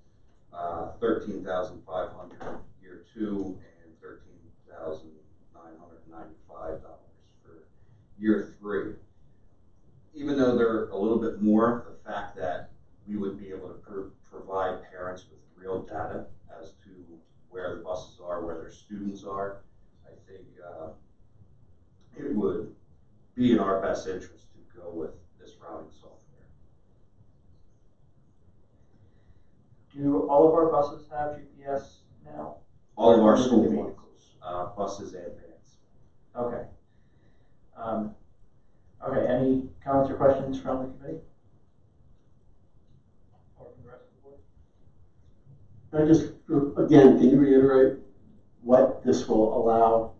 $13,500 year 2, and $13,995 for year 3. Even though they're a little bit more, the fact that we would be able to provide parents with real data as to where the buses are, where their students are, I think it would be in our best interest to go with this routing software. Do all of our buses have GPS now? All of our school vehicles, buses and vans. Okay. Okay, any comments or questions from the committee? Or from the rest of the board? I just, again, can you reiterate what this will allow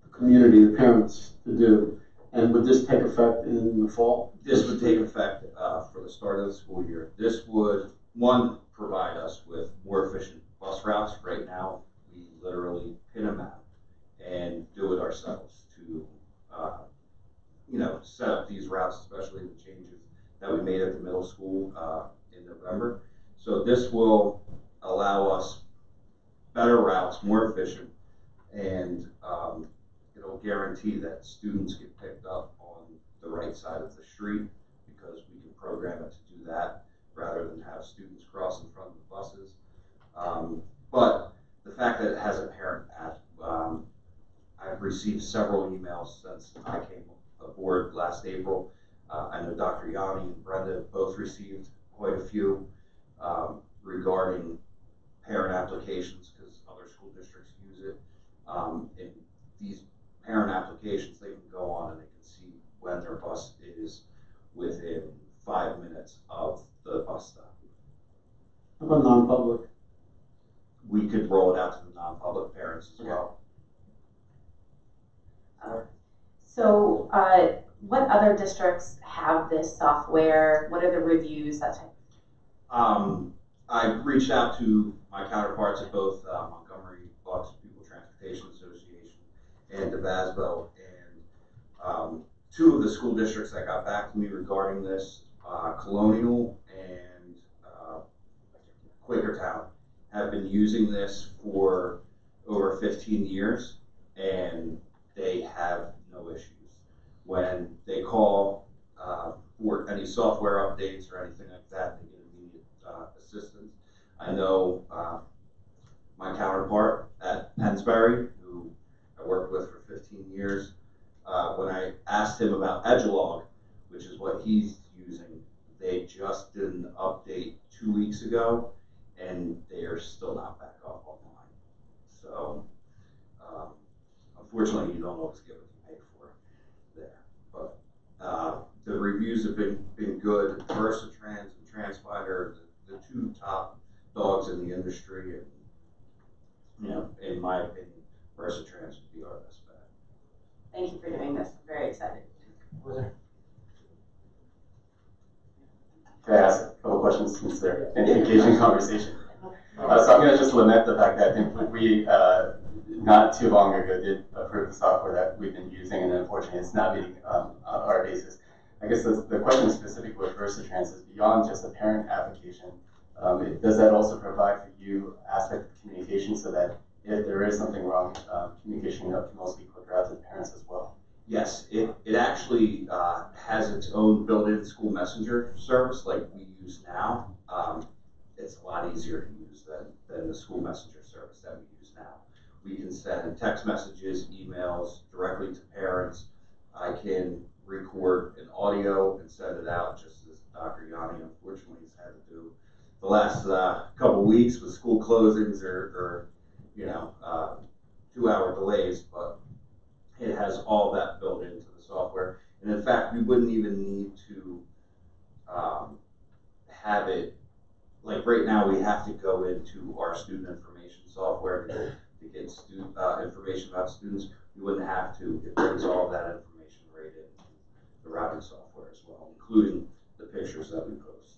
the community, the parents, to do? And would this take effect in the fall? This would take effect for the start of the school year. This would, 1, provide us with more efficient bus routes. Right now, we literally pin a map and do it ourselves to, set up these routes, especially the changes that we made at the middle school in November. So this will allow us better routes, more efficient, and it'll guarantee that students get picked up on the right side of the street, because we can program it to do that rather than have students cross in front of the buses. But the fact that it has a parent app, I've received several emails since I came aboard last April. I know Dr. Yanni and Brenda both received quite a few regarding parent applications, because other school districts use it. In these parent applications, they can go on and they can see when their bus is within 5 minutes of the bus stop. How about non-public? We could roll it out to the non-public parents as well. So what other districts have this software? What are the reviews, that type of I reached out to my counterparts at both Montgomery Bucks Pupil Transportation Association and DeVasbo, and 2 of the school districts that got back to me regarding this, Colonial and Quakertown, have been using this for over 15 years, and they have no issues. When they call for any software updates or anything like that, they get immediate assistance. I know my counterpart at Pennsbury, who I worked with for 15 years, when I asked him about Edgelog, which is what he's using, they just did an update 2 weeks ago, and they are still not back up online. So unfortunately, you don't always get what you pay for there. But the reviews have been good. VersaTrans and TransFinder, the 2 top dogs in the industry, and in my opinion, VersaTrans would be our best bet. Thank you for doing this. I'm very excited. Was there? Okay, questions since they're an engaging conversation. So I'm going to just lament the fact that I think we not too long ago did approve the software that we've been using, and unfortunately it's not meeting our basis. I guess the question specific with Versatrans is beyond just a parent application. Does that also provide for you aspect of communication so that if there is something wrong, communication can also be quicker out to the parents as well? Yes, it actually has its own built-in school messenger service like we use now. It's a lot easier to use than the school messenger service that we use now. We can send text messages, emails directly to parents. I can record an audio and send it out, just as Dr. Yanni unfortunately has had to do the last couple weeks with school closings or 2-hour delays, but it has all that built into the software. And in fact, we wouldn't even need to have it, like right now we have to go into our student information software to get student information about students. We wouldn't have to. It brings all that information right into the routing software as well, including the pictures that we post.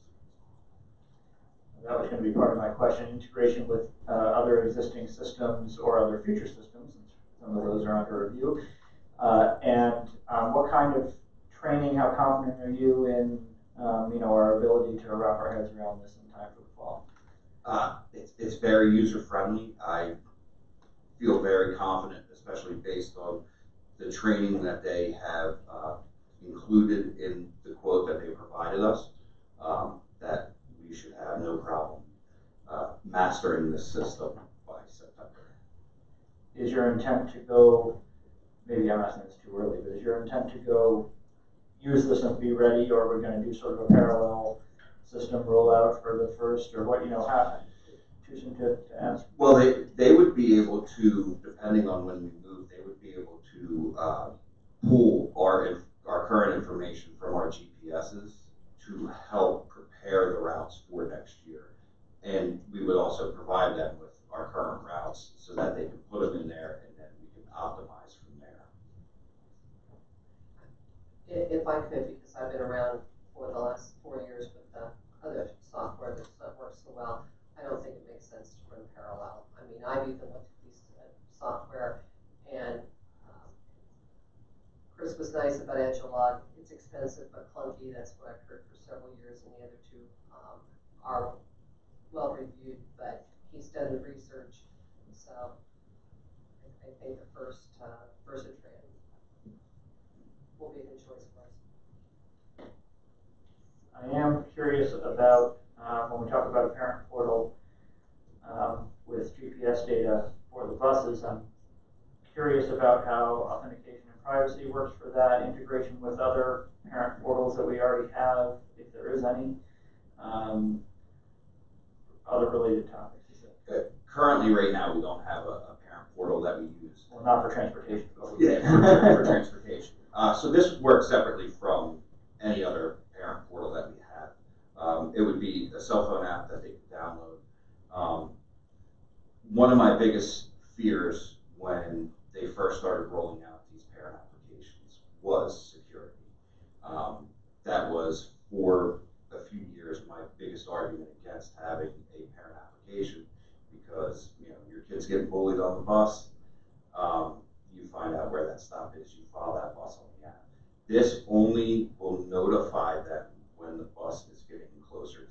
That was going to be part of my question, integration with other existing systems or other future systems, since some of those are under review. What kind of training, how confident are you in our ability to wrap our heads around this in time for the fall? It's very user-friendly. I feel very confident, especially based on the training that they have included in the quote that they provided us, that we should have no problem mastering this system by September. Is your intent to go, maybe I'm asking this too early, but is your intent to go use this and be ready, or we're going to do sort of a parallel system rollout for the first, or what, how, too soon to ask? Well, they would be able to, depending on when we move, they would be able to pull our current information from our GPSs to help prepare the routes for next year. And we would also provide them with our current routes so that they can put them in there and then we can optimize from there. If I could, because I've been around for the last 4 years with the other software that works so well, I don't think it makes sense to run parallel. I mean, I've even looked at these software, and Chris was nice about Edgelog. It's expensive but clunky. That's what I've heard for several years, and the other two are well reviewed, but he's done the research. So I think the first Versatrans will be a good choice for us. I am curious about when we talk about a parent portal with GPS data for the buses. I'm curious about how authentication and privacy works for that, integration with other parent portals that we already have, if there is any, other related topics. Currently, right now, we don't have a parent portal that we use. Well, not for transportation. Yeah, for transportation. So this would work separately from any other parent portal that we have. It would be a cell phone app that they could download. One of my biggest fears when they first started rolling out these parent applications was security. That was, for a few years, my biggest argument against having a parent application, because your kid's getting bullied on the bus. You find out where that stop is, you follow that bus on the app. This only will notify them when the bus is getting closer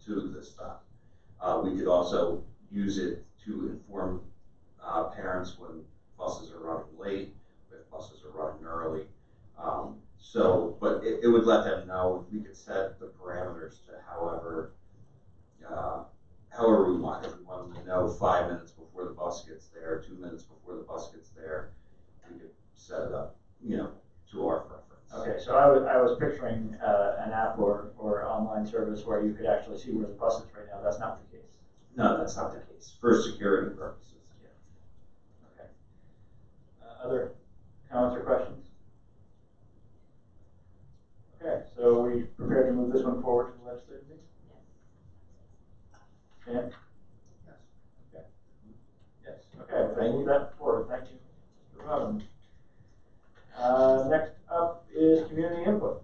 to the stop. We could also use it to inform parents when buses are running late, if buses are running early. But it would let them know. We could set the parameters to however we want. If we want them to know 5 minutes before the bus gets there, 2 minutes before the bus gets there, we could set it up, to our preference. Okay, so I was picturing an app or online service where you could actually see where the bus is right now. That's not the case. No, that's not the case. For security purposes, yeah. Okay. Other comments or questions? Okay, so are we prepared to move this one forward to the legislative meeting? Dan? Yes. Okay. Yes. Okay, we'll move that forward. Thank you, Mr. Robbins. Next up is community input.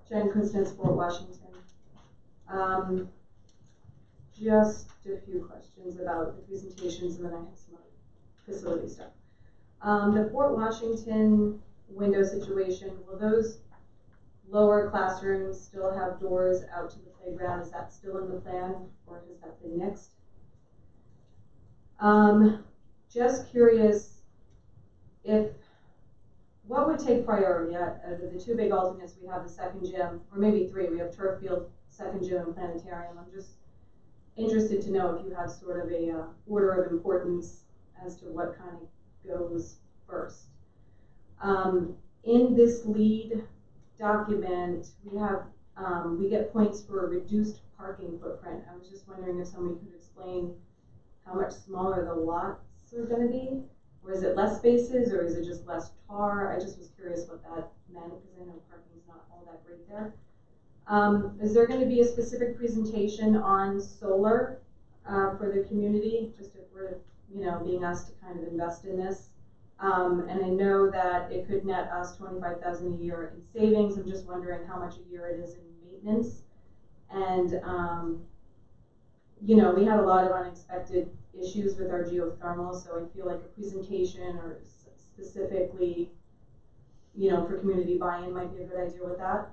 Jen Kuznets, Fort Washington. Just a few questions about the presentations, and then I have some other facility stuff. The Fort Washington window situation, will those lower classrooms still have doors out to the playground? Is that still in the plan, or has that been nixed? Just curious what would take priority out of the two big alternates? We have the second gym, or maybe three. We have turf field, second gym, and planetarium. I'm just interested to know if you have sort of a order of importance as to what kind of goes first. In this lead document, we get points for a reduced parking footprint. I was just wondering if somebody could explain how much smaller the lots are going to be, or is it less spaces, or is it just less tar? I just was curious what that meant, because I know parking's not all that great there. Is there going to be a specific presentation on solar for the community, just if we're, being asked to kind of invest in this? And I know that it could net us $25,000 a year in savings. I'm just wondering how much a year it is in maintenance. And we had a lot of unexpected issues with our geothermal, so I feel like a presentation or specifically, for community buy-in might be a good idea with that.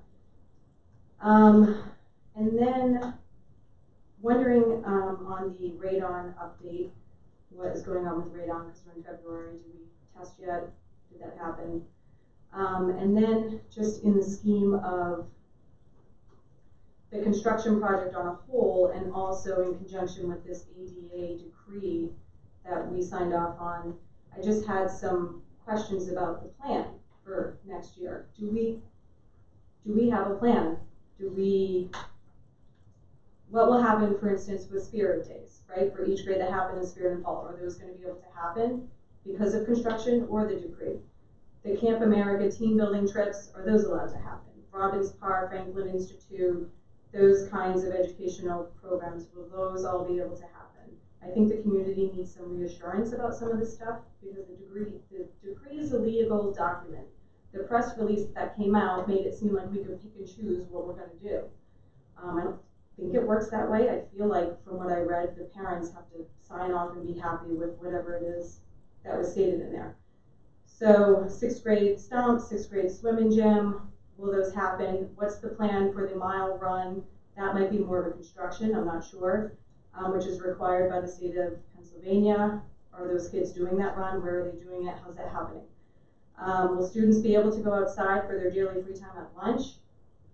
And then wondering on the radon update, what is going on with radon, because we're in February. Did we test yet? Did that happen? And then just in the scheme of the construction project on a whole, and also in conjunction with this ADA decree that we signed off on, I just had some questions about the plan for next year. Do we have a plan? What will happen, for instance, with Spirit Days, right? For each grade that happened in Spirit and Fall, are those going to be able to happen because of construction or the decree? The Camp America team building trips, are those allowed to happen? Robbins Park, Franklin Institute, those kinds of educational programs, will those all be able to happen? I think the community needs some reassurance about some of this stuff, because the decree is a legal document. The press release that came out made it seem like we could pick and choose what we're going to do. I don't think it works that way. I feel like from what I read, the parents have to sign off and be happy with whatever it is that was stated in there. So 6th grade stomp, 6th grade swim and gym, will those happen? What's the plan for the mile run? That might be more of a construction, I'm not sure, which is required by the state of Pennsylvania. Are those kids doing that run? Where are they doing it? How's that happening? Will students be able to go outside for their daily free time at lunch?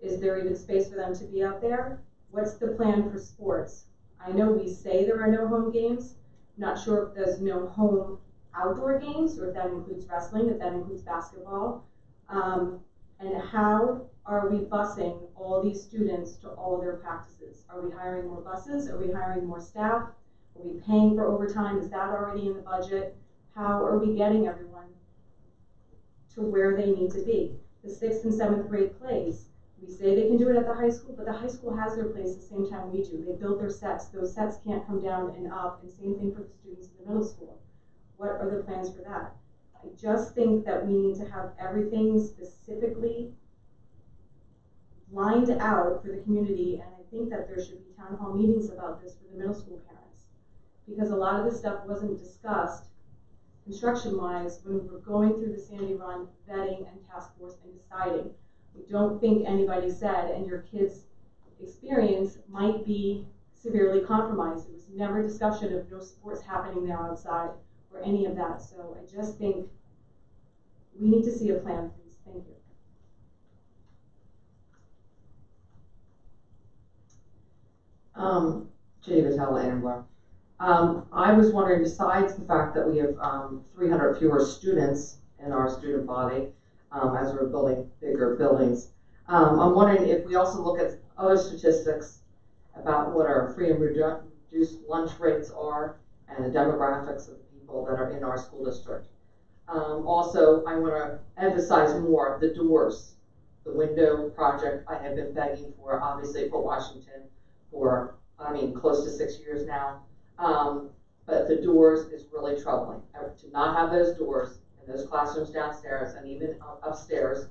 Is there even space for them to be out there? What's the plan for sports? I know we say there are no home games. Not sure if there's no home outdoor games, or if that includes wrestling, if that includes basketball. And how are we busing all these students to all their practices? Are we hiring more buses? Are we hiring more staff? Are we paying for overtime? Is that already in the budget? How are we getting everyone to where they need to be? The 6th and 7th grade plays, we say they can do it at the high school, but the high school has their plays the same time we do. They build their sets. Those sets can't come down and up, and same thing for the students in the middle school. What are the plans for that? I just think that we need to have everything specifically lined out for the community, and I think that there should be town hall meetings about this for the middle school parents, because a lot of this stuff wasn't discussed construction-wise when we were going through the Sandy Run vetting and task force and deciding. We don't think anybody said, and your kid's experience might be severely compromised. There was never discussion of no sports happening there outside or any of that. So I just think we need to see a plan, please. Thank you. Jenny Vitale, Ambler. I was wondering, besides the fact that we have 300 fewer students in our student body as we're building bigger buildings, I'm wondering if we also look at other statistics about what our free and reduced lunch rates are and the demographics of the people that are in our school district. Also, I want to emphasize more the doors, the window project I have been begging for, obviously for Washington, for, close to 6 years now. But the doors is really troubling. To not have those doors in those classrooms downstairs and even upstairs,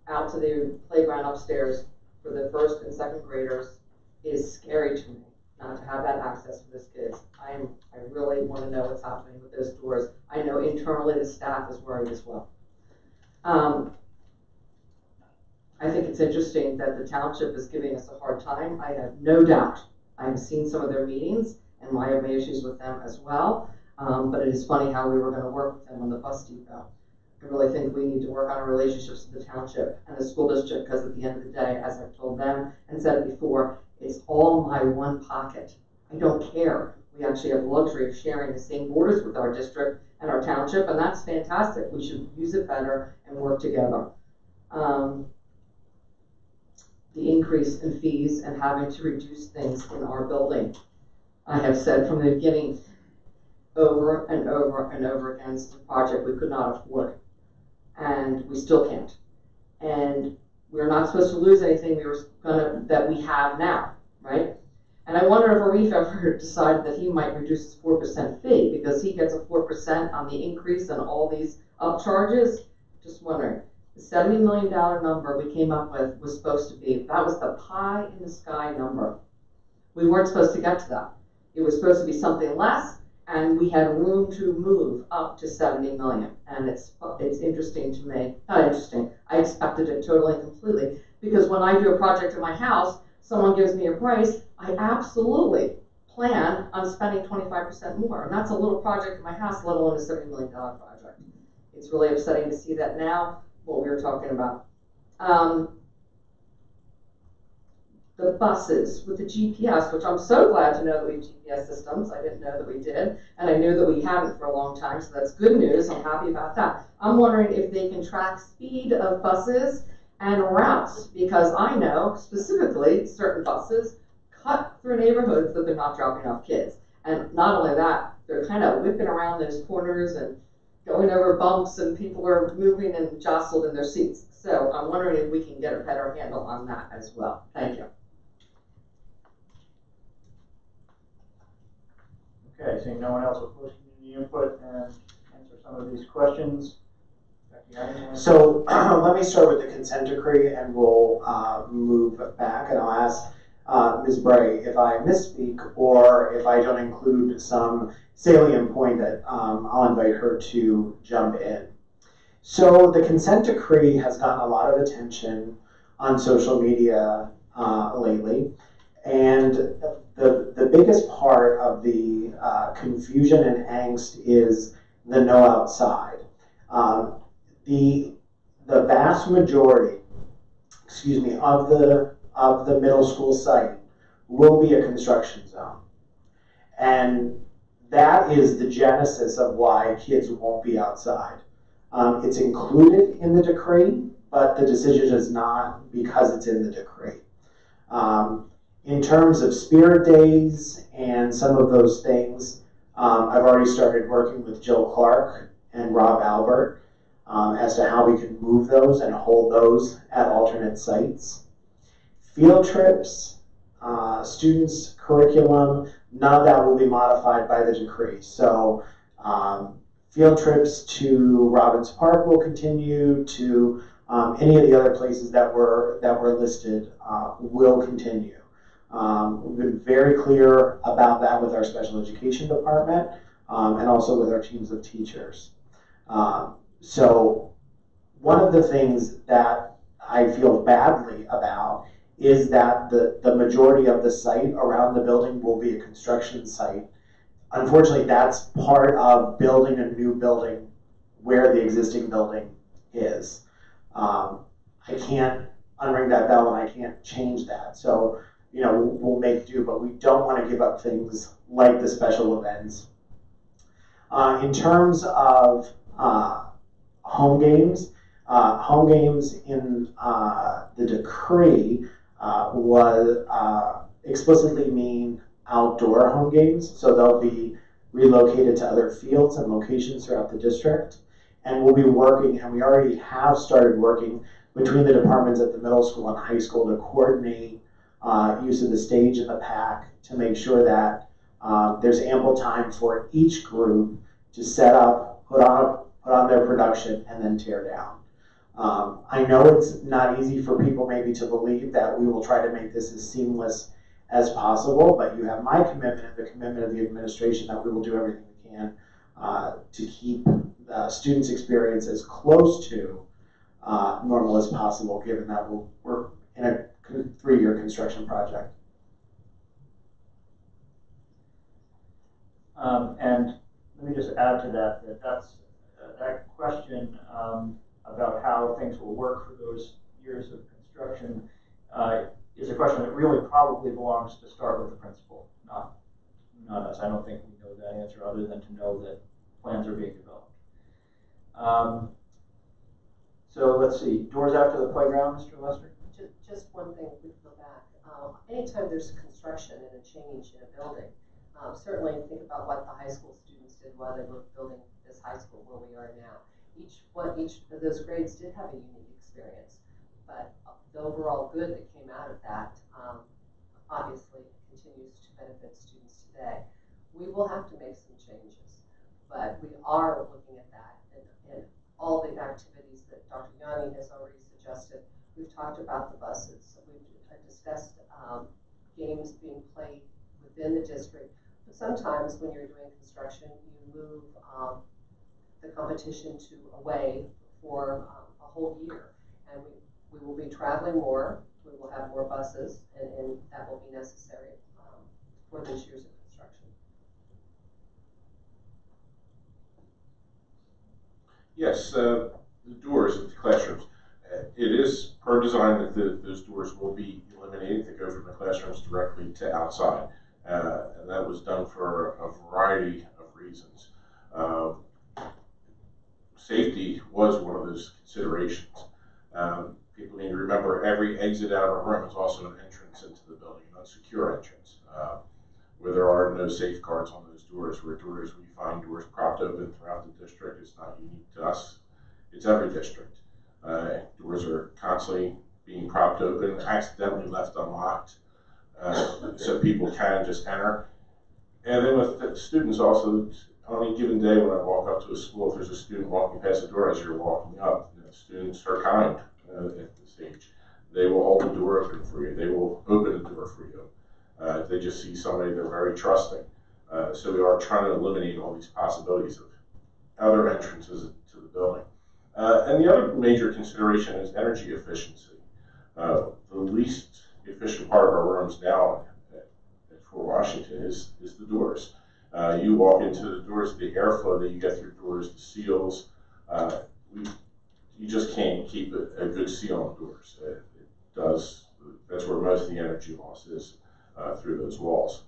out to the playground upstairs, for the first and second graders is scary to me, not to have that access for those kids. I really want to know what's happening with those doors. I know internally the staff is worried as well. I think it's interesting that the township is giving us a hard time. I have no doubt. I have seen some of their meetings, and I have issues with them as well. But it is funny how we were going to work with them on the bus depot. I really think we need to work on our relationships with the township and the school district, because at the end of the day, as I've told them and said before, it's all my one pocket. I don't care. We actually have the luxury of sharing the same borders with our district and our township, and that's fantastic. We should use it better and work together. The increase in fees and having to reduce things in our building. I have said from the beginning, over and over and over again, it's a project we could not afford, and we still can't. And we're not supposed to lose anything that we have now, right? And I wonder if Arif ever decided that he might reduce his 4% fee, because he gets a 4% on the increase and all these upcharges. Just wondering. The $70 million number we came up with was supposed to be, that was the pie in the sky number. We weren't supposed to get to that. It was supposed to be something less, and we had room to move up to 70 million. And it's interesting to me, not interesting, I expected it totally and completely, because when I do a project in my house, someone gives me a price, I absolutely plan on spending 25% more. And that's a little project in my house, let alone a $70 million project. It's really upsetting to see that now, what we were talking about. The buses with the GPS, which I'm so glad to know that we have GPS systems. I didn't know that we did, and I knew that we hadn't for a long time, so that's good news. I'm happy about that. I'm wondering if they can track speed of buses and routes, because I know specifically certain buses cut through neighborhoods that they're not dropping off kids. And not only that, they're kind of whipping around those corners and going over bumps, and people are moving and jostled in their seats. So I'm wondering if we can get a better handle on that as well. Thank you. Okay, seeing no one else with post community input and answer some of these questions. So let me start with the consent decree, and we'll move back, and I'll ask Ms. Bray if I misspeak or if I don't include some salient point that I'll invite her to jump in. So the consent decree has gotten a lot of attention on social media lately, and the biggest part of the confusion and angst is the no outside. The vast majority, of the middle school site will be a construction zone. And that is the genesis of why kids won't be outside. It's included in the decree, but the decision is not because it's in the decree. In terms of spirit days and some of those things, I've already started working with Jill Clark and Rob Albert as to how we can move those and hold those at alternate sites. Field trips, students' curriculum, none of that will be modified by the decree. So field trips to Robbins Park will continue, to any of the other places that were listed will continue. We've been very clear about that with our special education department and also with our teams of teachers. So one of the things that I feel badly about is that the majority of the site around the building will be a construction site. Unfortunately, that's part of building a new building where the existing building is. I can't unring that bell, and I can't change that. So, we'll make do, but we don't want to give up things like the special events. In terms of home games in the decree was explicitly mean outdoor home games, so they'll be relocated to other fields and locations throughout the district. And we'll be working, and we already have started working between the departments at the middle school and high school to coordinate use of the stage and the PAC to make sure that there's ample time for each group to set up, put on their production, and then tear down. I know it's not easy for people maybe to believe that we will try to make this as seamless as possible, but you have my commitment and the commitment of the administration that we will do everything we can to keep the students' experience as close to normal as possible, given that we're in a 3-year construction project. And let me just add to that's that question about how things will work for those years of construction is a question that really probably belongs to start with the principal, not us. I don't think we know that answer other than to know that plans are being developed. So let's see, doors out to the playground, Mr. Lester? Just one thing, we go back. Anytime there's construction and a change in a building, certainly think about what the high school students did while they were building this high school where we are now. Each of those grades did have a unique experience, but the overall good that came out of that obviously continues to benefit students today. We will have to make some changes, but we are looking at that and all the activities that Dr. Yanni has already suggested. We've talked about the buses. We've discussed games being played within the district. But sometimes when you're doing construction, you move the competition to away for a whole year. And we will be traveling more. We will have more buses, and that will be necessary for this year's of construction. Yes, the doors at the classrooms. It is per design that those doors will be eliminated to go from the classrooms directly to outside. And that was done for a variety of reasons. Safety was one of those considerations. People need to remember every exit out of a room is also an entrance into the building, an unsecure entrance, where there are no safeguards on those doors, we find doors propped open throughout the district. It's not unique to us, it's every district. Doors are constantly being propped open, accidentally left unlocked, so people can just enter. And then with the students also, on any given day when I walk up to a school, if there's a student walking past the door as you're walking up, students are kind at this age. They will hold the door open for you. They will open the door for you. If they just see somebody, they're very trusting. So we are trying to eliminate all these possibilities of other entrances to the building. And the other major consideration is energy efficiency. The least efficient part of our rooms now at Fort Washington is the doors. You walk into the doors, the airflow that you get through doors, the seals, you just can't keep a good seal on doors. It does, that's where most of the energy loss is through those walls.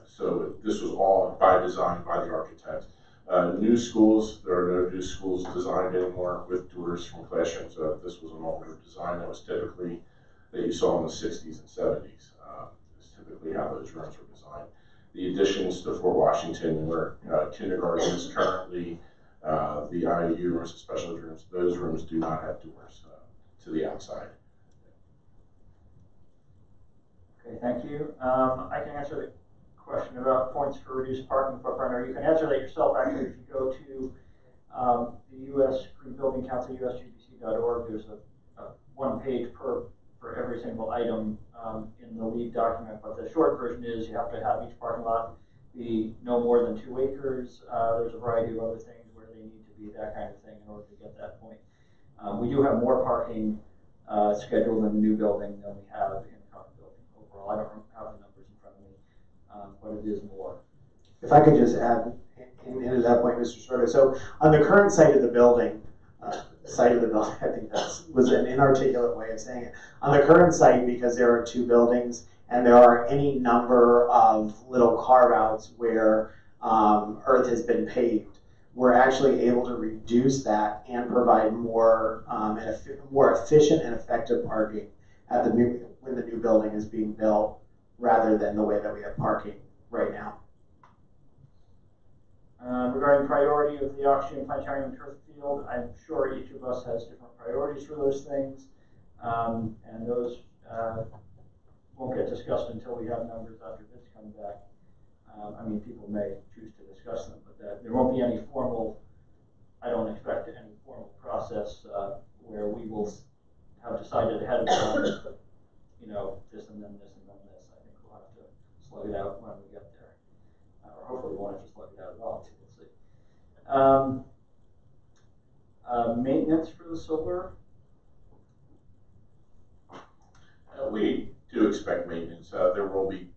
So this was all by design by the architect. New schools, there are no new schools designed anymore with doors from classrooms. This was an older design that was typically, that you saw in the 60s and 70s. It's typically how those rooms were designed. The additions to Fort Washington where kindergarten is currently, the IU rooms, the special ed rooms, those rooms do not have doors to the outside. Okay, thank you. I can answer the question about points for reduced parking footprint, or you can answer that yourself actually if you go to the U.S. Green Building Council, usgbc.org. There's a one page for every single item in the lead document, but the short version is you have to have each parking lot be no more than 2 acres. There's a variety of other things where they need to be, that kind of thing, in order to get that point. We do have more parking scheduled in the new building than we have in the current building overall. I don't have the numbers in front of me, but it is more. If I could just add into that point, Mr. Schroeder. So on the current site of the building, I think that was an inarticulate way of saying it. On the current site, because there are 2 buildings and there are any number of little carve-outs where earth has been paved, we're actually able to reduce that and provide more efficient and effective parking at when the new building is being built, rather than the way that we have parking right now. Regarding priority of the oxygen planetarium turf field, I'm sure each of us has different priorities for those things, and those won't get discussed until we have numbers after bids come back. I mean, people may choose to discuss them, but there won't be any formal, I don't expect any formal process see. Maintenance for the solar? We do expect maintenance. There will be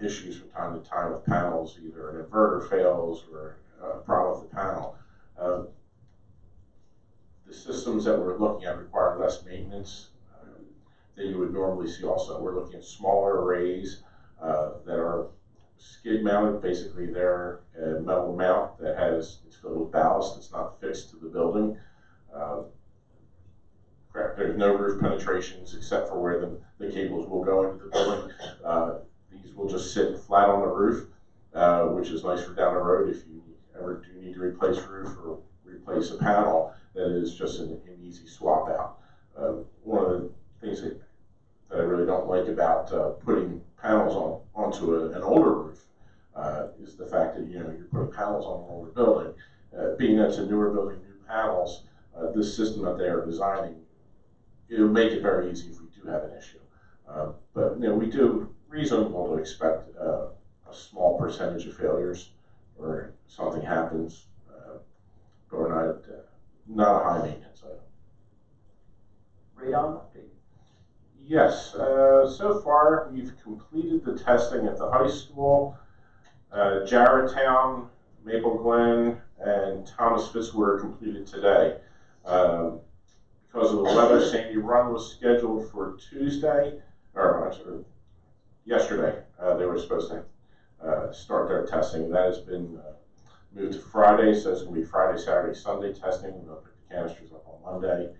issues from time to time with panels, either an inverter fails or a problem with the panel. The systems that we're looking at require less maintenance than you would normally see also. We're looking at smaller arrays that are skid mounted. Basically, they're a metal mount that it's filled with ballast. It's not fixed to the building. There's no roof penetrations except for where the cables will go into the building. These will just sit flat on the roof, which is nice for down the road if you ever do need to replace roof or replace a panel. That is just an easy swap out. One of the things that I really don't like about putting panels onto an older roof is the fact that you're putting panels on an older building. Being that it's a newer building, new panels, this system that they are designing, it'll make it very easy if we do have an issue. But we do reasonable to expect a small percentage of failures or something happens, but we're not a high maintenance item. Radon update? Yes, so far we've completed the testing at the high school, Jarretttown, Maple Glen, and Thomas Fitzwater completed today. Because of the weather, Sandy Run was scheduled for Tuesday, or actually yesterday. They were supposed to start their testing. That has been moved to Friday, so it's going to be Friday, Saturday, Sunday testing. We'll pick the canisters up on Monday.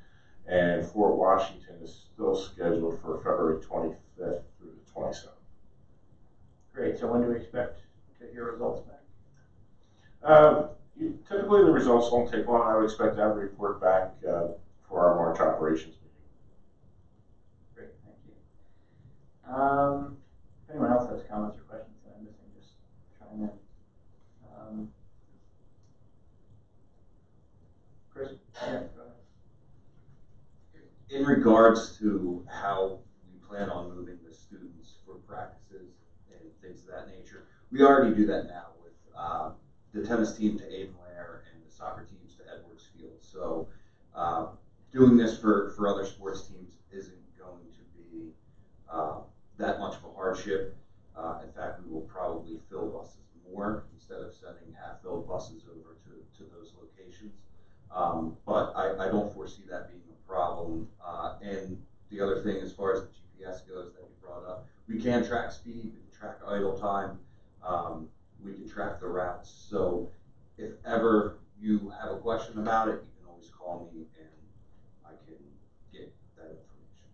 And Fort Washington is still scheduled for February 25th through the 27th. Great, so when do we expect to hear results back? Typically the results won't take long. I would expect to have a report back for our March operations meeting. Great, thank you. If anyone else has comments or questions that I'm missing, just chime in. Chris? Yeah, go ahead. In regards to how we plan on moving the students for practices and things of that nature, we already do that now with the tennis team to Avonlair and the soccer teams to Edwards Field. So doing this for other sports teams isn't going to be that much of a hardship. In fact, we will probably fill buses more instead of sending half-filled buses over to those locations. But I don't foresee that being a problem. And the other thing, as far as the GPS goes that you brought up, we can track speed, we can track idle time, we can track the routes. So if ever you have a question about it, you can always call me and I can get that information.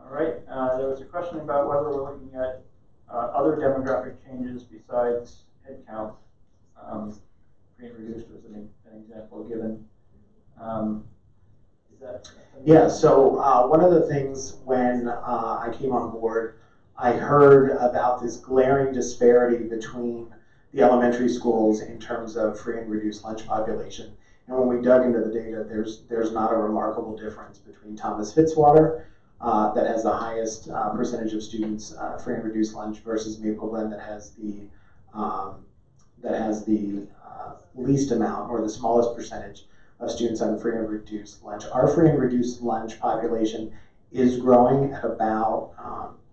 All right, there was a question about whether we're looking at other demographic changes besides headcount. Free and reduced was an example given. Is that? Yeah, so one of the things when I came on board, I heard about this glaring disparity between the elementary schools in terms of free and reduced lunch population. And when we dug into the data, there's not a remarkable difference between Thomas Fitzwater, that has the highest percentage of students free and reduced lunch, versus Maple Glen that has the least amount or the smallest percentage of students on free and reduced lunch. Our free and reduced lunch population is growing at about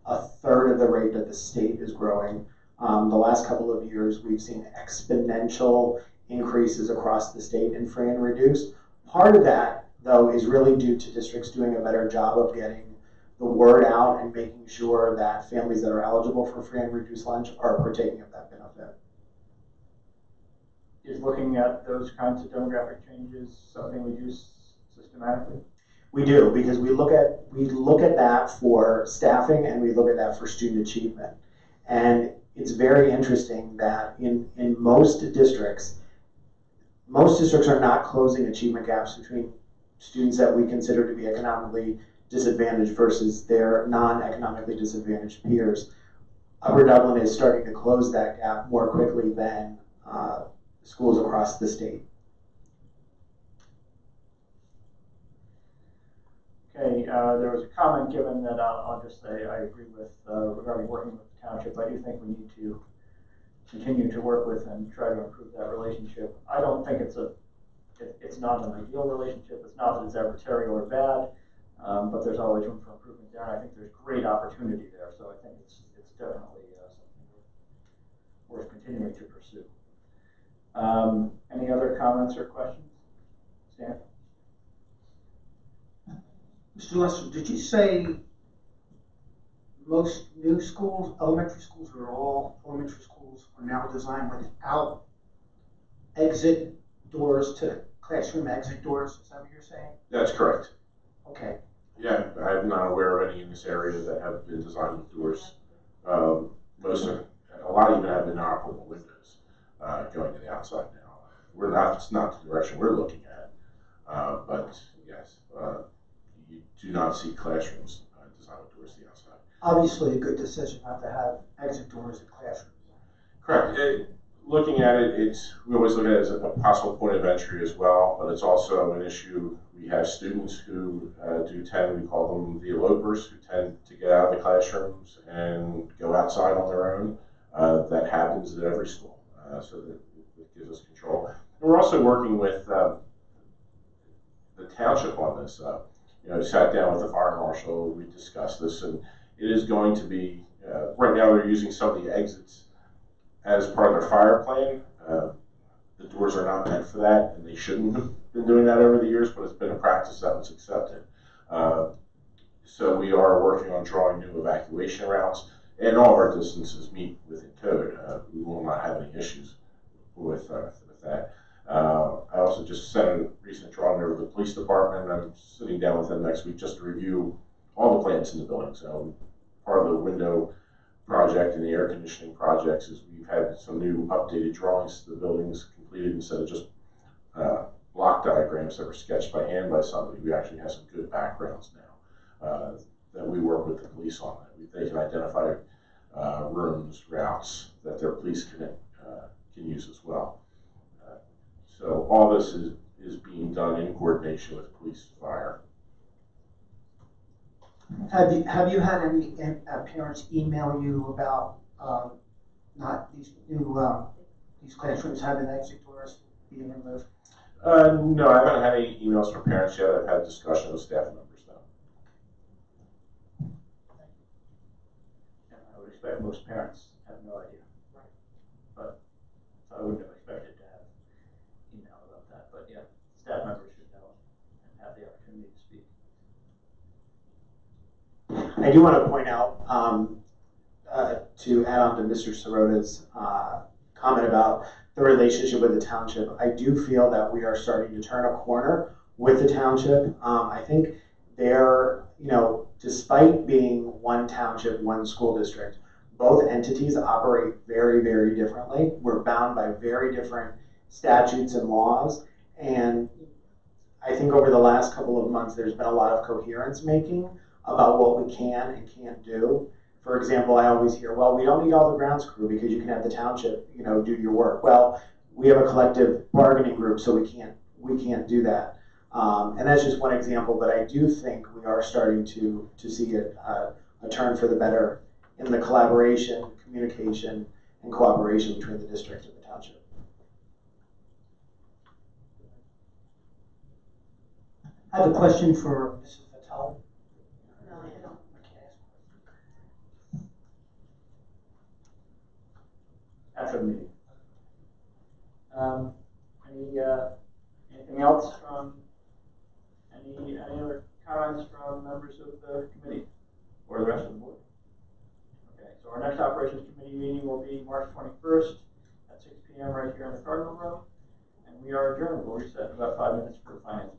a third of the rate that the state is growing. The last couple of years, we've seen exponential increases across the state in free and reduced. Part of that, though, is really due to districts doing a better job of getting the word out and making sure that families that are eligible for free and reduced lunch are partaking of that benefit. Is looking at those kinds of demographic changes something we do systematically? We do, because we look at that for staffing and we look at that for student achievement. And it's very interesting that in most districts are not closing achievement gaps between students that we consider to be economically disadvantaged versus their non-economically disadvantaged peers. Upper Dublin is starting to close that gap more quickly than schools across the state. Okay, there was a comment given that I'll just say I agree with regarding working with the township. I do think we need to continue to work with and try to improve that relationship. I don't think it's not an ideal relationship. It's not that it's adversarial or bad, but there's always room for improvement there. And I think there's great opportunity there. So I think it's definitely something worth continuing to pursue. Any other comments or questions? Stan? Mr. Lester, did you say most new schools, elementary schools, or all elementary schools are now designed without exit doors to classroom exit doors? Is that what you're saying? That's correct. Okay. Yeah, I'm not aware of any in this area that have been designed with doors. A lot even have inoperable windows going to the outside now. It's not the direction we're looking at, but yes, you do not see classrooms designed with doors to the outside. Obviously, a good decision not to have exit doors in classrooms. Correct. Looking at it, we always look at it as a possible point of entry as well, but it's also an issue. We have students who we call them the elopers, who tend to get out of the classrooms and go outside on their own. That happens at every school, so that it gives us control. And we're also working with the township on this. Sat down with the fire marshal, we discussed this, and it is going to be, right now they're using some of the exits as part of their fire plan. The doors are not meant for that, and they shouldn't have been doing that over the years, but it's been a practice that was accepted. So we are working on drawing new evacuation routes, and all of our distances meet within code. We will not have any issues with that. I also just sent a recent drawing over to the police department. I'm sitting down with them next week just to review all the plans in the building. So part of the window project and the air conditioning projects is we've had some new updated drawings to the buildings completed instead of just block diagrams that were sketched by hand by somebody. We actually have some good backgrounds now that we work with the police on. They can identify rooms, routes that their police can use as well. So all this is being done in coordination with police and fire. Have you had any parents email you about not these new these classrooms having exit doors being removed? No, I haven't had any emails from parents yet. I've had discussion with staff members though. And I would expect most parents have no idea. Right. But so I wouldn't have expected to have email about that. But yeah, staff members should know and have the opportunity to speak. I do want to point out, to add on to Mr. Sirota's comment about the relationship with the township, I do feel that we are starting to turn a corner with the township. I think they're, despite being one township, one school district, both entities operate very, very differently. We're bound by very different statutes and laws. And I think over the last couple of months, there's been a lot of coherence making about what we can and can't do. For example, I always hear, well, we don't need all the grounds crew because you can have the township, do your work. Well, we have a collective bargaining group, so we can't do that. And that's just one example, but I do think we are starting to see a turn for the better in the collaboration, communication, and cooperation between the district and the township. I have a question for Mrs. Vitale. After the meeting. Anything else from any other comments from members of the committee or the rest of the board? Okay, so our next operations committee meeting will be March 21st at 6 p.m. right here in the Cardinal Room, and we are adjourned. We'll reset in about 5 minutes for finance.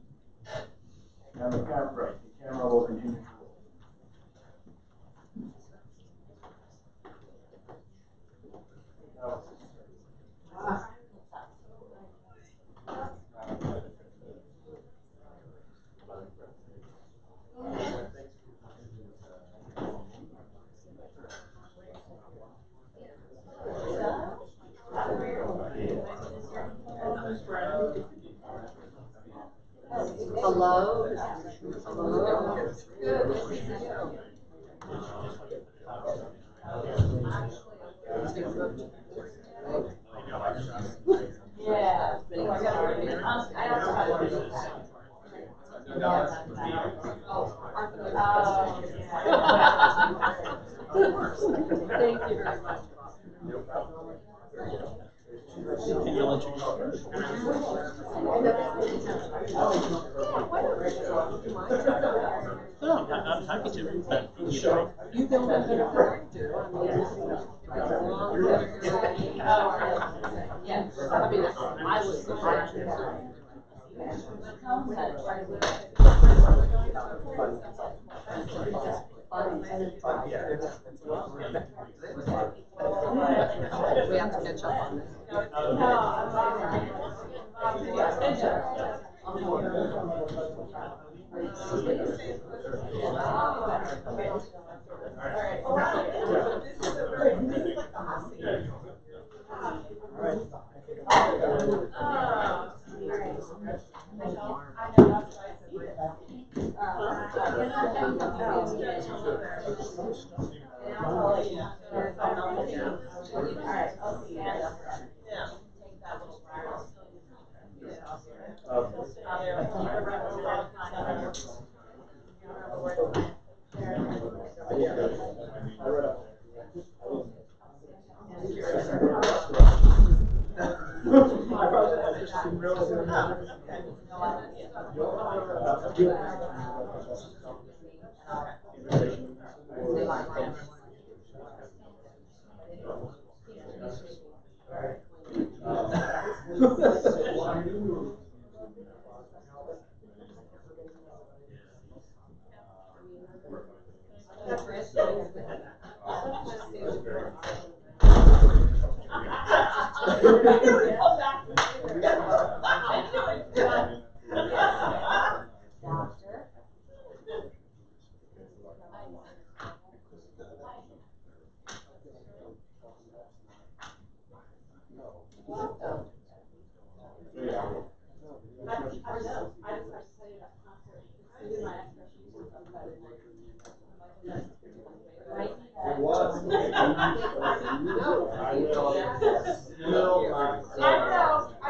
And the camera will continue to roll. Hello? Hello? Yeah. Thank you very much. And you'll introduce No, I'm happy to. But, sure. You know them better than I do. I mean, yes, I mean, I was surprised. We have to catch up on this. I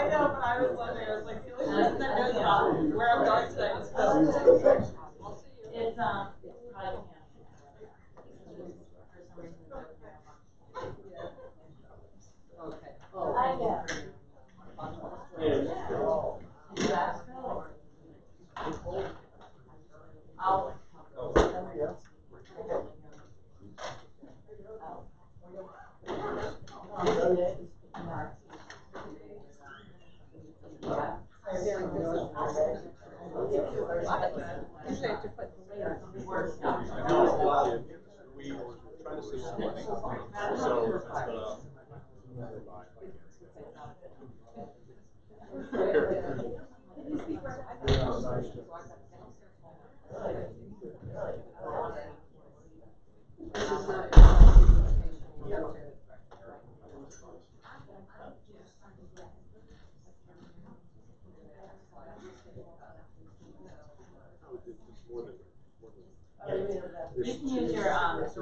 know, but I was wondering, I was like, the only person that knows about where I'm going tonight is Phil. It's probably Okay. I know. You can use your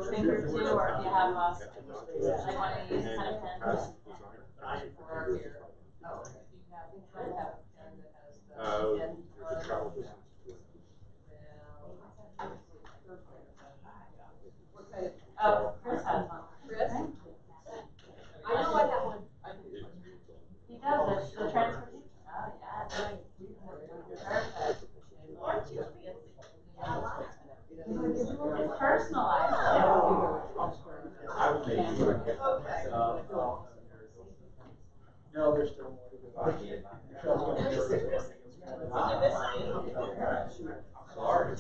finger too, or if you have like one of these kind of pens. Oh, Chris has one. Chris? I know I have one. He does the transportation. Oh, yeah. Perfect. It's personalized. I would make it. Okay. No, there's still more to go. Michelle's gonna do it. Sorry.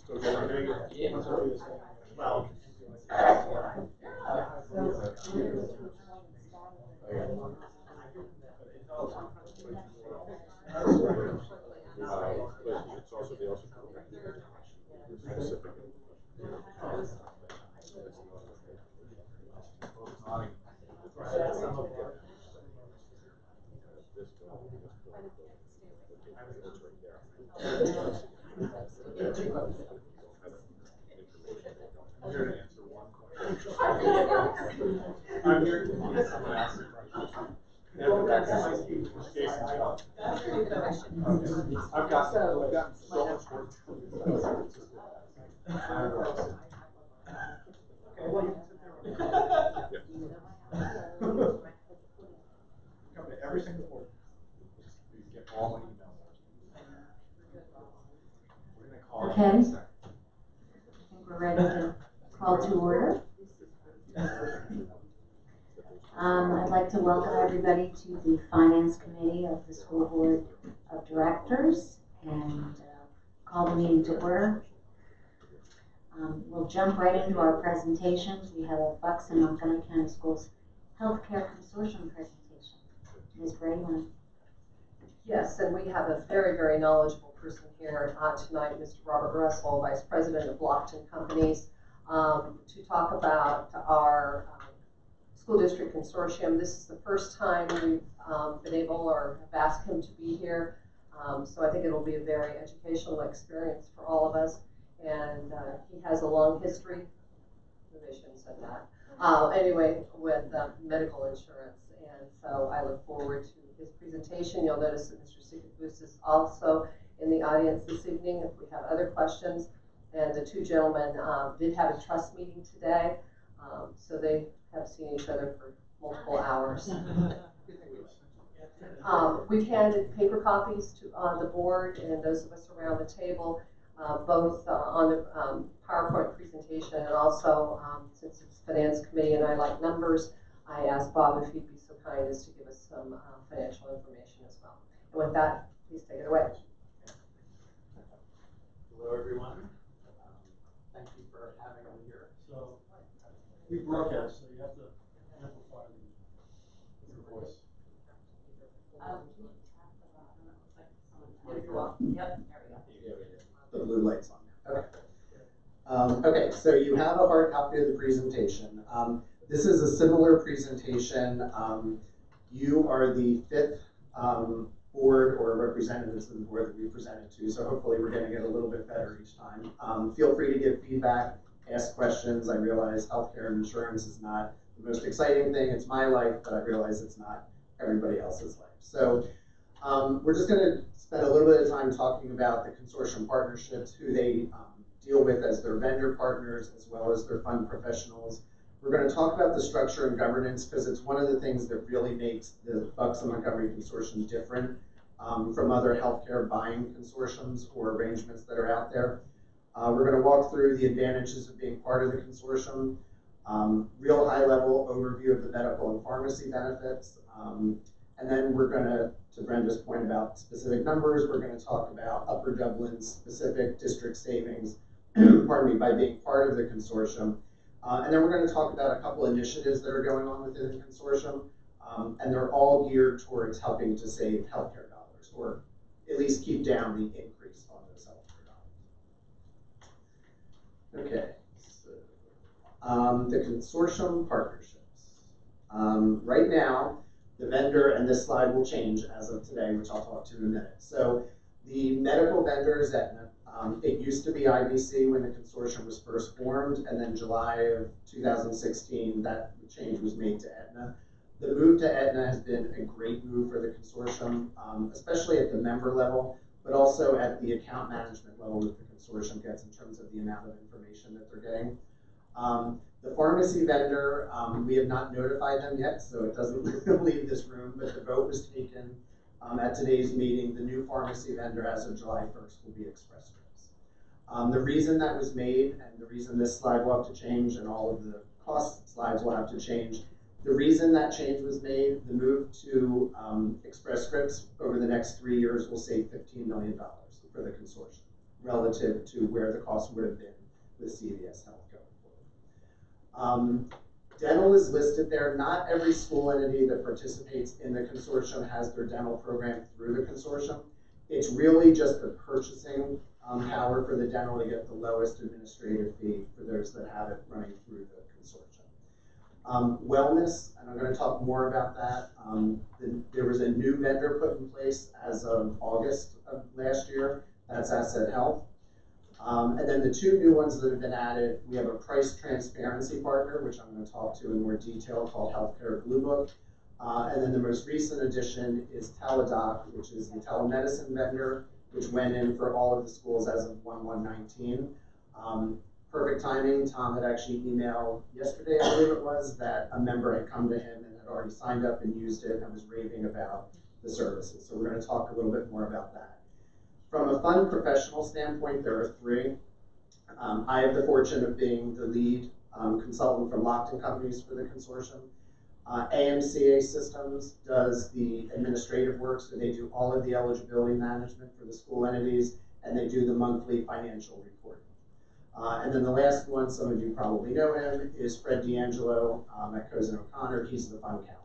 Well. I'm here to answer someone else's question. I've got so much work. Okay, well, you can sit there. Come to every single board. Please get all my emails. We're gonna call it Okay. in a second. I think we're ready to call to order. I'd like to welcome everybody to the Finance Committee of the School Board of Directors and call the meeting to order. We'll jump right into our presentations. We have a Bucks and Montgomery County Schools Healthcare Consortium presentation. Ms. Brady, you want Yes, and we have a very, very knowledgeable person here tonight, Mr. Robert Russell, Vice President of Blockton Companies, to talk about our school district consortium. This is the first time we've been able or have asked him to be here. So I think it'll be a very educational experience for all of us. And he has a long history, maybe I shouldn't have said that, anyway, with medical insurance. And so I look forward to his presentation. You'll notice that Mr. Sikabus is also in the audience this evening if we have other questions. And the two gentlemen did have a trust meeting today, so they have seen each other for multiple hours. We've handed paper copies to the board and those of us around the table, both on the PowerPoint presentation and also, since it's Finance Committee and I like numbers, I asked Bob if he'd be so kind as to give us some financial information as well. And with that, please take it away. Hello, everyone. Thank you for having me here. So we broadcast, so you have to amplify your voice. Yep, there we go. The blue light's on. Okay. Okay, so you have a hard copy of the presentation. This is a similar presentation. You are the fifth board or representatives of the board that we presented to, so hopefully we're going to get a little bit better each time. Feel free to give feedback, ask questions. I realize healthcare and insurance is not the most exciting thing. It's my life, but I realize it's not everybody else's life. So we're just going to spend a little bit of time talking about the consortium partnerships, who they deal with as their vendor partners, as well as their fund professionals. We're going to talk about the structure and governance because it's one of the things that really makes the Bucks and Montgomery Consortium different from other healthcare buying consortiums or arrangements that are out there. We're going to walk through the advantages of being part of the consortium, real high-level overview of the medical and pharmacy benefits, and then we're going to Brenda's point about specific numbers, we're going to talk about Upper Dublin's specific district savings, pardon me, by being part of the consortium. And then we're going to talk about a couple initiatives that are going on within the consortium, and they're all geared towards helping to save healthcare dollars, or at least keep down the increase on those healthcare dollars. Okay, so the consortium partnerships. Right now, the vendor, and this slide will change as of today, which I'll talk to in a minute. So the medical vendor is Aetna. It used to be IBC when the consortium was first formed, and then July of 2016, that change was made to Aetna. The move to Aetna has been a great move for the consortium, especially at the member level, but also at the account management level that the consortium gets in terms of the amount of information that they're getting. The pharmacy vendor, we have not notified them yet, so it doesn't leave this room, but the vote was taken at today's meeting. The new pharmacy vendor as of July 1st will be Express Scripts. The reason that was made, and the reason this slide will have to change, and all of the cost slides will have to change, the reason that change was made, the move to Express Scripts over the next 3 years will save $15 million for the consortium. relative to where the cost would have been with CVS Health going forward. Dental is listed there. Not every school entity that participates in the consortium has their dental program through the consortium. It's really just the purchasing power for the dental to get the lowest administrative fee for those that have it running through the consortium. Wellness, and I'm going to talk more about that. There was a new vendor put in place as of August of last year. That's Asset Health. And then the two new ones that have been added, we have a price transparency partner, which I'm going to talk to in more detail, called Healthcare Blue Book. And then the most recent addition is Teladoc, which is the telemedicine vendor, which went in for all of the schools as of 1/1/19. Perfect timing. Tom had actually emailed yesterday, I believe it was, that a member had come to him and had already signed up and used it and was raving about the services. So we're going to talk a little bit more about that. From a fund professional standpoint, there are three. I have the fortune of being the lead consultant from Lockton Companies for the consortium. AMCA Systems does the administrative work, so they do all of the eligibility management for the school entities, and they do the monthly financial reporting. And then the last one, some of you probably know him, is Fred D'Angelo at Cozen O'Connor. He's the fund counsel.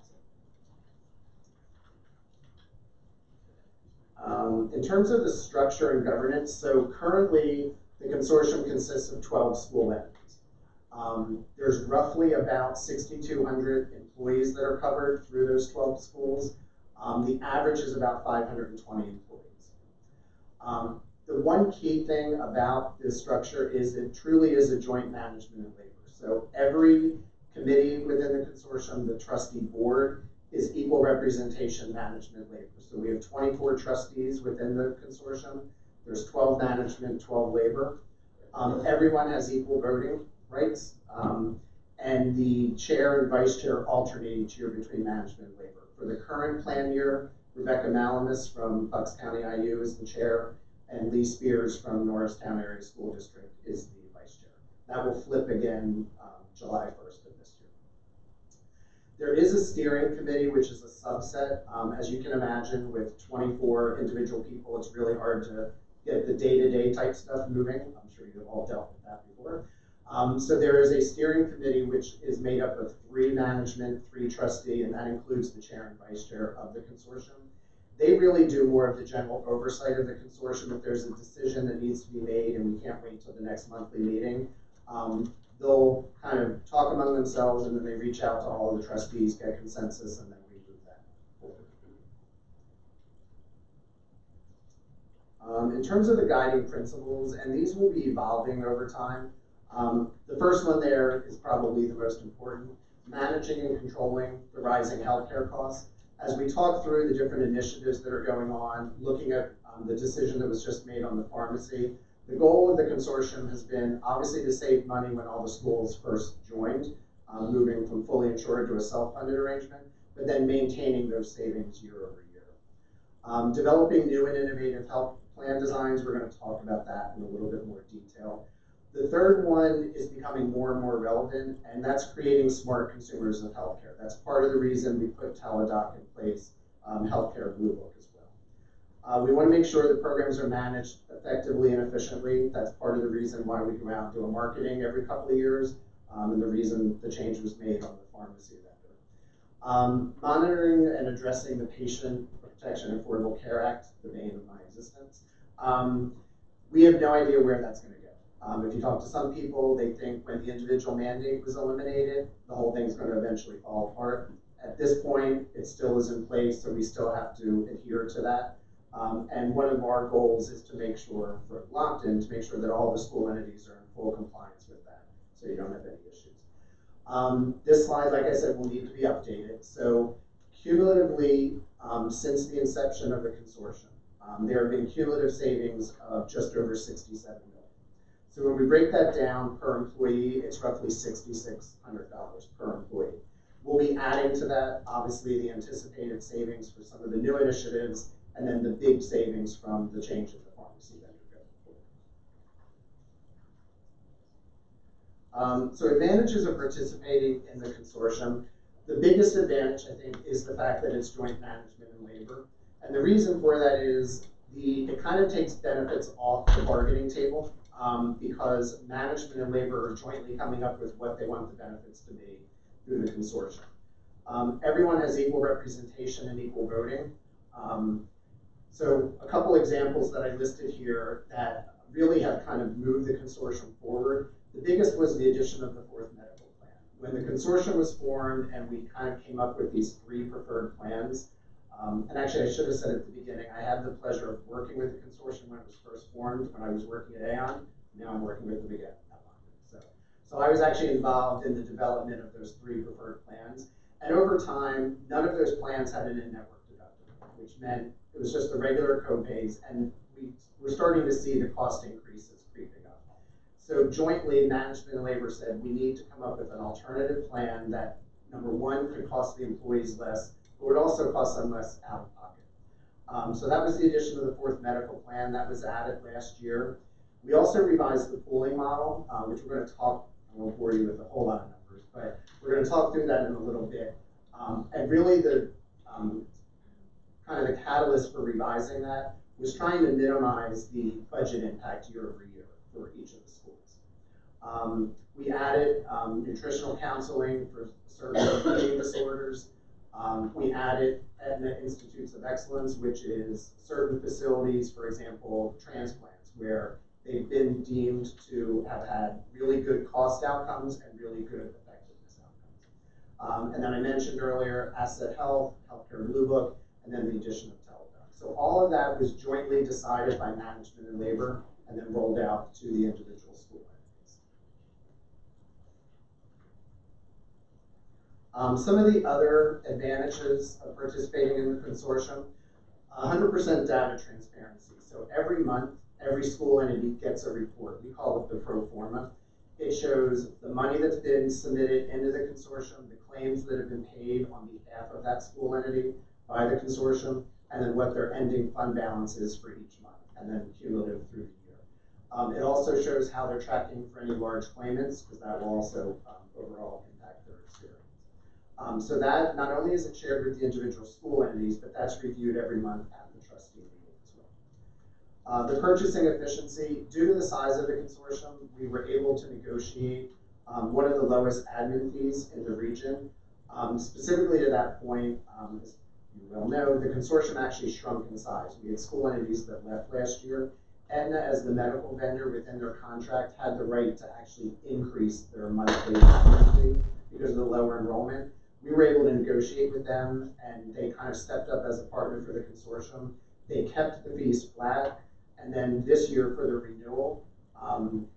In terms of the structure and governance, so currently the consortium consists of 12 school entities. There's roughly about 6,200 employees that are covered through those 12 schools. The average is about 520 employees. The one key thing about this structure is it truly is a joint management and labor. So every committee within the consortium, the trustee board, is equal representation management labor. So we have 24 trustees within the consortium. There's 12 management, 12 labor. Everyone has equal voting rights. And the chair and vice chair alternate each year between management and labor. For the current plan year, Rebecca Malamis from Bucks County IU is the chair, and Lee Spears from Norristown Area School District is the vice chair. That will flip again July 1st of this year. There is a steering committee, which is a subset. As you can imagine, with 24 individual people, it's really hard to get the day-to-day type stuff moving. I'm sure you've all dealt with that before. So there is a steering committee, which is made up of 3 management, 3 trustee, and that includes the chair and vice chair of the consortium. They really do more of the general oversight of the consortium. If there's a decision that needs to be made and we can't wait till the next monthly meeting, they'll kind of talk among themselves, and then they reach out to all of the trustees, get consensus, and then we move that forward. In terms of the guiding principles, and these will be evolving over time, the first one there is probably the most important: managing and controlling the rising healthcare costs. As we talk through the different initiatives that are going on, looking at the decision that was just made on the pharmacy, the goal of the consortium has been obviously to save money when all the schools first joined, moving from fully insured to a self-funded arrangement, but then maintaining those savings year over year. Developing new and innovative health plan designs, we're going to talk about that in a little bit more detail. The third one is becoming more and more relevant, and that's creating smart consumers of healthcare. That's part of the reason we put Teladoc in place, Healthcare Blue Book as well. We want to make sure that programs are managed effectively and efficiently. That's part of the reason why we go out and do a marketing every couple of years, and the reason the change was made on the pharmacy vendor. Monitoring and addressing the Patient Protection and Affordable Care Act, the bane of my existence. We have no idea where that's going to go. If you talk to some people, they think when the individual mandate was eliminated, the whole thing's going to eventually fall apart. At this point, it still is in place, so we still have to adhere to that. And one of our goals is to make sure, for Lockton, to make sure that all the school entities are in full compliance with that, so you don't have any issues. This slide, like I said, will need to be updated. So cumulatively, since the inception of the consortium, there have been cumulative savings of just over $67 million. So when we break that down per employee, it's roughly $6,600 per employee. We'll be adding to that, obviously, the anticipated savings for some of the new initiatives, and then the big savings from the change of the pharmacy vendor. So advantages of participating in the consortium. The biggest advantage, I think, is the fact that it's joint management and labor. And the reason for that is it kind of takes benefits off the bargaining table because management and labor are jointly coming up with what they want the benefits to be through the consortium. Everyone has equal representation and equal voting. So a couple examples that I listed here that really have kind of moved the consortium forward. The biggest was the addition of the fourth medical plan. When the consortium was formed and we kind of came up with these 3 preferred plans, and actually I should have said at the beginning, I had the pleasure of working with the consortium when it was first formed, when I was working at Aon. Now I'm working with them again. So I was actually involved in the development of those 3 preferred plans. And over time, none of those plans had an in-network deductible, which meant it was just the regular co-pays, and we're starting to see the cost increases creeping up. So jointly, management and labor said we need to come up with an alternative plan that, number one, could cost the employees less, but would also cost them less out of pocket. So that was the addition of the fourth medical plan that was added last year. We also revised the pooling model, which we're going to talk, I won't bore you with a whole lot of numbers, but we're going to talk through that in a little bit. And really the kind of the catalyst for revising that was trying to minimize the budget impact year over year for each of the schools. We added nutritional counseling for certain eating disorders. We added Aetna Institutes of Excellence, which is certain facilities, for example, transplants, where they've been deemed to have had really good cost outcomes and really good effectiveness outcomes. And then I mentioned earlier, Asset Health, Healthcare Blue Book, and then the addition of Teledoc. So all of that was jointly decided by management and labor and then rolled out to the individual school entities. Some of the other advantages of participating in the consortium, 100% data transparency. So every month, every school entity gets a report. We call it the pro forma. It shows the money that's been submitted into the consortium, the claims that have been paid on behalf of that school entity by the consortium, and then what their ending fund balance is for each month, and then cumulative through the year. It also shows how they're tracking for any large claimants, because that will also overall impact their experience. So that, not only is it shared with the individual school entities, but that's reviewed every month at the trustee meeting as well. The purchasing efficiency, due to the size of the consortium, we were able to negotiate one of the lowest admin fees in the region. Specifically to that point, as you well know, the consortium actually shrunk in size. We had school entities that left last year. Aetna, as the medical vendor within their contract, had the right to actually increase their monthly admin fee because of the lower enrollment. We were able to negotiate with them, and they kind of stepped up as a partner for the consortium. They kept the fees flat, and then this year for the renewal,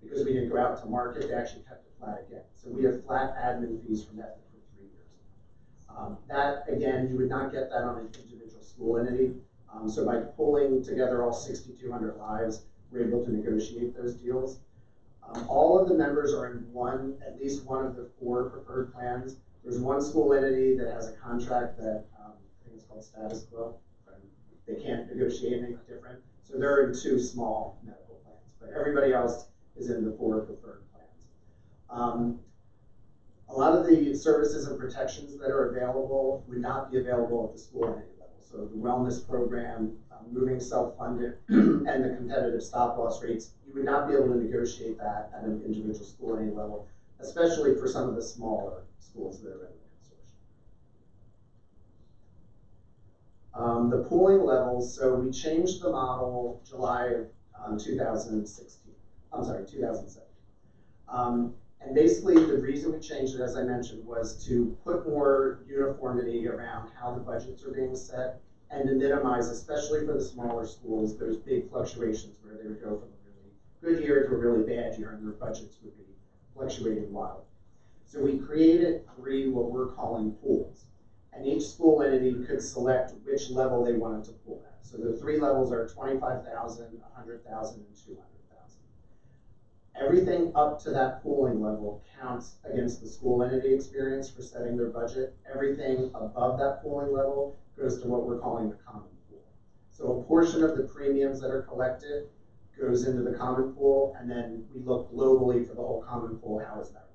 because we didn't go out to market, they actually kept it flat again. So we have flat admin fees from Aetna for 3 years. That, again, you would not get that on an individual school entity. So by pulling together all 6,200 lives, we're able to negotiate those deals. All of the members are in at least one of the 4 preferred plans. There's one school entity that has a contract that I think it's called status quo. They can't negotiate anything different. So they're in 2 small medical plans, but everybody else is in the 4 preferred plans. A lot of the services and protections that are available would not be available at the school entity level. So the wellness program, moving self-funded, and the competitive stop-loss rates, you would not be able to negotiate that at an individual school entity level, especially for some of the smaller schools that are in the consortium. The pooling levels, so we changed the model July of 2016. I'm sorry, 2007. And basically the reason we changed it, as I mentioned, was to put more uniformity around how the budgets are being set and to minimize, especially for the smaller schools, those big fluctuations where they would go from a really good year to a really bad year and their budgets would be fluctuating wildly. So we created 3 what we're calling pools. And each school entity could select which level they wanted to pool at. So the 3 levels are 25,000, 100,000, and 200,000. Everything up to that pooling level counts against the school entity experience for setting their budget. Everything above that pooling level goes to what we're calling the common pool. So a portion of the premiums that are collected goes into the common pool, and then we look globally for the whole common pool. How is that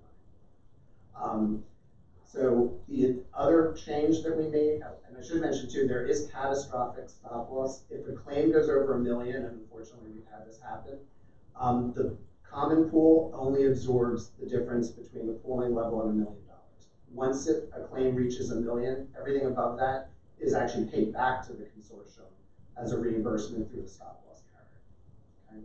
running? So the other change that we made, and I should mention too, there is catastrophic stop loss. If a claim goes over $1 million, and unfortunately we've had this happen, the common pool only absorbs the difference between the pooling level and $1 million. Once a claim reaches $1 million, everything above that is actually paid back to the consortium as a reimbursement through the stop loss carrier. Okay?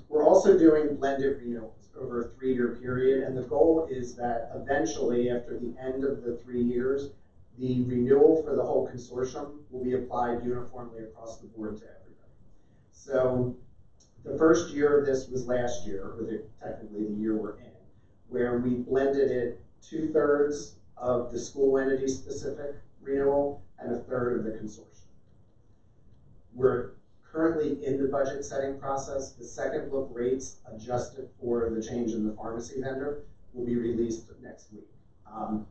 We're also doing blended renewals over a 3-year period, and the goal is that eventually, after the end of the 3 years, the renewal for the whole consortium will be applied uniformly across the board to everybody. So the first year of this was last year, or technically the year we're in, where we blended it 2/3 of the school entity specific renewal and 1/3 of the consortium. We're currently in the budget setting process. The second look rates adjusted for the change in the pharmacy vendor will be released next week.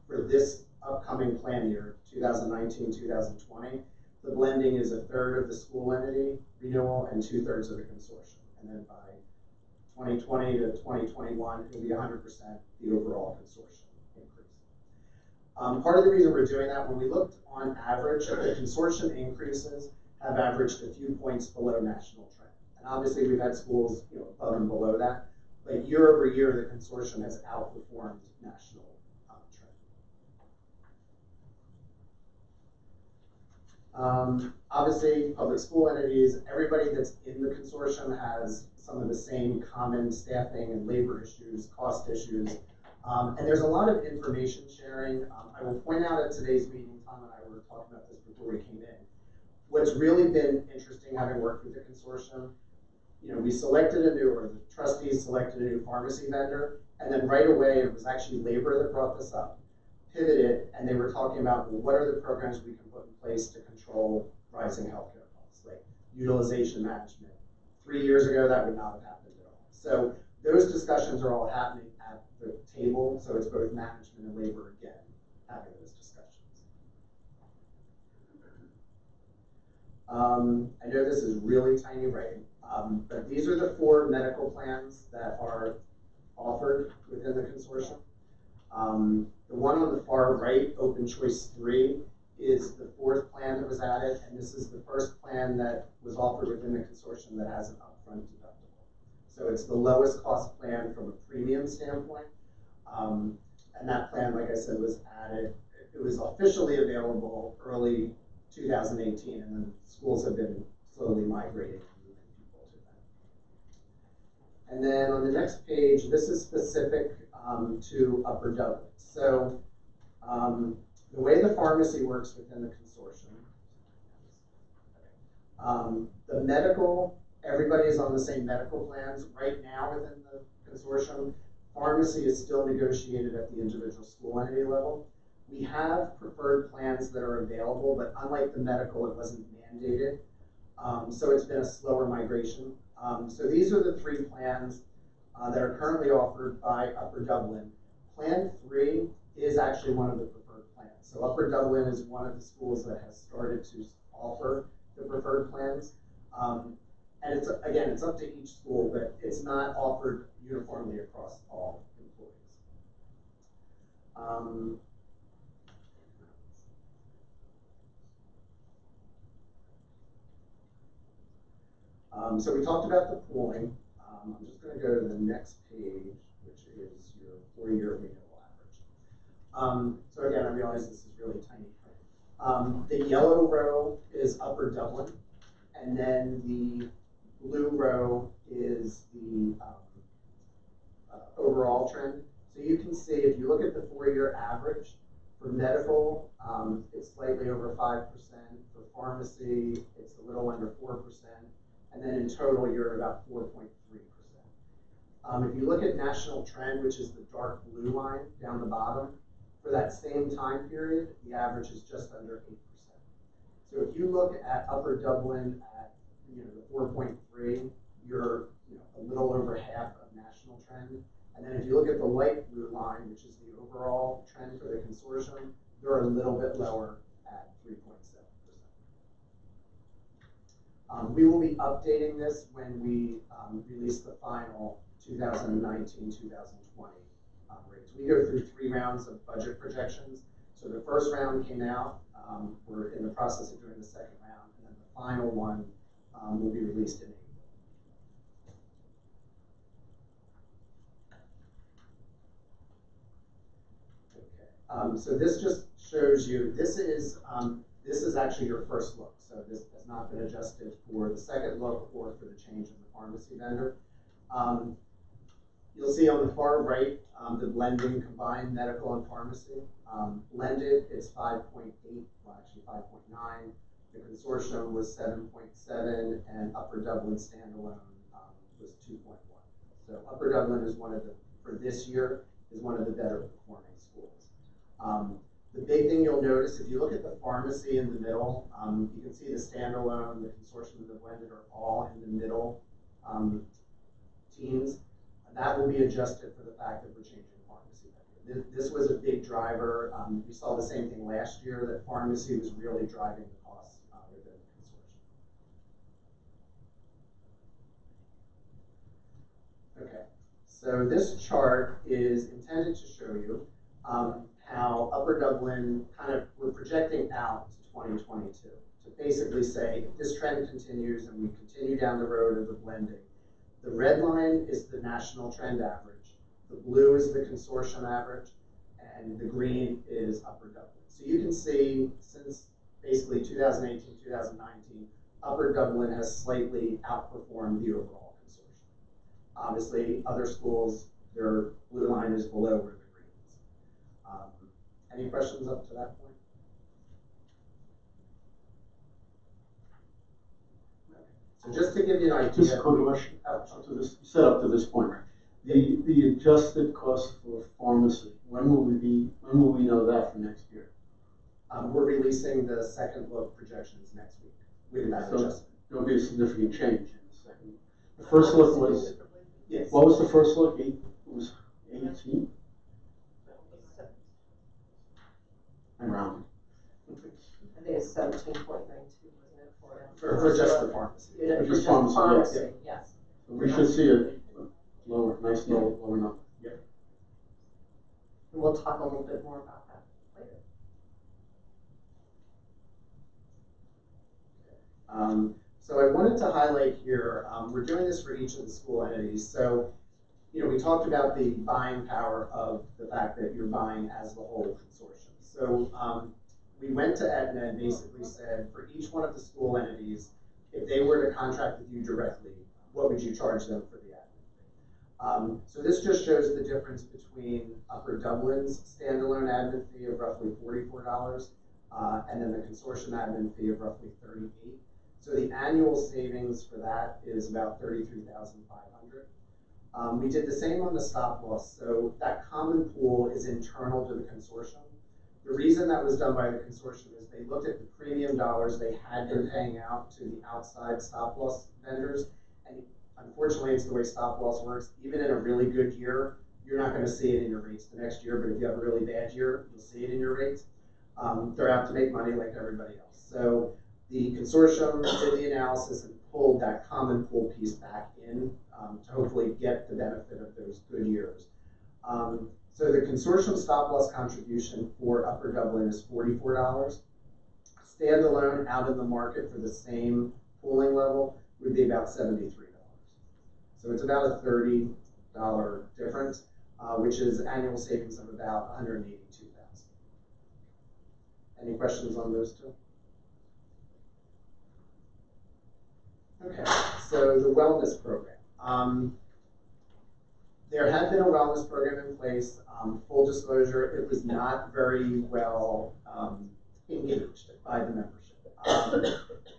For this upcoming plan year, 2019-2020, the blending is 1/3 of the school entity renewal and 2/3 of the consortium. And then by 2020 to 2021, it'll be 100% the overall consortium increase. Part of the reason we're doing that, when we looked on average, the consortium increases have averaged a few points below national trend. And obviously we've had schools above and below that, but year over year, the consortium has outperformed national trend. Obviously, public school entities, everybody that's in the consortium has some of the same common staffing and labor issues, cost issues, and there's a lot of information sharing. I will point out at today's meeting, Tom and I were talking about this before we came in. What's really been interesting, having worked with the consortium, we selected or the trustees selected a new pharmacy vendor, and then right away, it was actually labor that brought this up, pivoted, and they were talking about, well, what are the programs we can put in place to control rising healthcare costs, like utilization management. 3 years ago, that would not have happened at all. So those discussions are all happening at the table, so it's both management and labor, again, having those discussions. I know this is really tiny writing, but these are the 4 medical plans that are offered within the consortium. The one on the far right, Open Choice 3, is the 4th plan that was added, and this is the first plan that was offered within the consortium that has an upfront deductible. So it's the lowest cost plan from a premium standpoint, and that plan, like I said, was added. It was officially available early 2018, and then schools have been slowly migrating and moving people to that. And then on the next page, this is specific to Upper Dublin. So the way the pharmacy works within the consortium, the medical, everybody is on the same medical plans. Right now within the consortium, pharmacy is still negotiated at the individual school entity level. We have preferred plans that are available, but unlike the medical, it wasn't mandated. So it's been a slower migration. So these are the 3 plans that are currently offered by Upper Dublin. Plan 3 is actually one of the preferred plans. So Upper Dublin is one of the schools that has started to offer the preferred plans. And it's, again, it's up to each school, but it's not offered uniformly across all employees. So we talked about the pooling. I'm just going to go to the next page, which is your 4-year renewal average. So again, I realize this is really tiny. The yellow row is Upper Dublin, and then the blue row is the overall trend. So you can see, if you look at the 4-year average, for medical, it's slightly over 5%. For pharmacy, it's a little under 4%. And then in total, you're at about 4.3%. If you look at national trend, which is the dark blue line down the bottom, for that same time period, the average is just under 8%. So if you look at Upper Dublin at the 4.3, you're a little over half of national trend. And then if you look at the light blue line, which is the overall trend for the consortium, they're a little bit lower at 3.7%. We will be updating this when we release the final 2019-2020 rates. We go through 3 rounds of budget projections. So the first round came out. We're in the process of doing the second round, and then the final one will be released in April. So this just shows you, this is actually your first look. So this has not been adjusted for the second look or for the change in the pharmacy vendor. You'll see on the far right, the blending combined medical and pharmacy. Blended is 5.8, well actually 5.9. The consortium was 7.7, and Upper Dublin standalone was 2.1. So Upper Dublin is for this year, is one of the better performing schools. The big thing you'll notice, if you look at the pharmacy in the middle, you can see the standalone, the consortium, and the blended are all in the middle teams. That will be adjusted for the fact that we're changing pharmacy vendor. This was a big driver. We saw the same thing last year, that pharmacy was really driving the costs within the consortium. Okay, so this chart is intended to show you how Upper Dublin we're projecting out to 2022 to basically say if this trend continues and we continue down the road of the blending. The red line is the national trend average, the blue is the consortium average, and the green is Upper Dublin. So you can see since basically 2018, 2019, Upper Dublin has slightly outperformed the overall consortium. Obviously, other schools, their blue line is below where the green is. Any questions up to that point? So just to give you an idea. Just a quick question. You said up to this point, right? The adjusted cost for pharmacy, when will we know that for next year? We're releasing the second look projections next week with that adjustment. There'll be a significant change in the second. The first look was, yes. What was the first look? It was 18? Around. I think it's 17.92, wasn't it, for just the pharmacy? For just pharmacy, yes. So we should see a lower, nice lower number. Yep. And we'll talk a little bit more about that later. So I wanted to highlight here, we're doing this for each of the school entities. So, we talked about the buying power of the fact that you're buying as the whole consortium. So we went to Aetna and basically said, for each one of the school entities, if they were to contract with you directly, what would you charge them for the admin? So this just shows the difference between Upper Dublin's standalone admin fee of roughly $44, and then the consortium admin fee of roughly $38. So the annual savings for that is about $33,500. We did the same on the stop loss. So that common pool is internal to the consortium. The reason that was done by the consortium is they looked at the premium dollars they had been paying out to the outside stop loss vendors. And unfortunately, it's the way stop loss works. Even in a really good year, you're not going to see it in your rates the next year. But if you have a really bad year, you'll see it in your rates. They're out to make money like everybody else. So the consortium did the analysis and pulled that common pool piece back in to hopefully get the benefit of those good years. So the consortium stop loss contribution for Upper Dublin is $44. Standalone out in the market for the same pooling level would be about $73. So it's about a $30 difference, which is annual savings of about $182,000. Any questions on those two? Okay, so the wellness program. There had been a wellness program in place. Full disclosure, it was not very well engaged by the membership,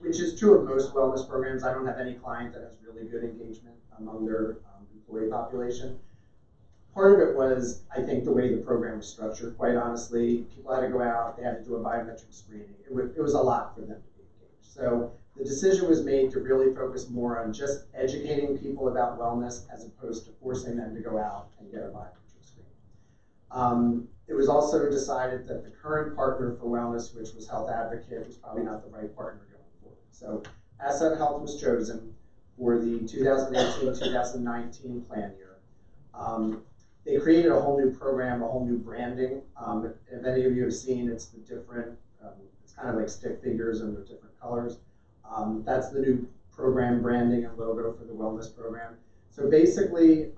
which is true of most wellness programs. I don't have any client that has really good engagement among their employee population. Part of it was, I think, the way the program was structured. Quite honestly, people had to go out, they had to do a biometric screening. It was a lot for them to be engaged. So the decision was made to really focus more on just educating people about wellness as opposed to forcing them to go out and get a biometric screening. It was also decided that the current partner for wellness, which was Health Advocate, was probably not the right partner going forward. So Asset Health was chosen for the 2018-2019 plan year. They created a whole new program, a whole new branding. If any of you have seen, it's the different, it's kind of like stick figures and they're different colors. That's the new program branding and logo for the wellness program. So basically,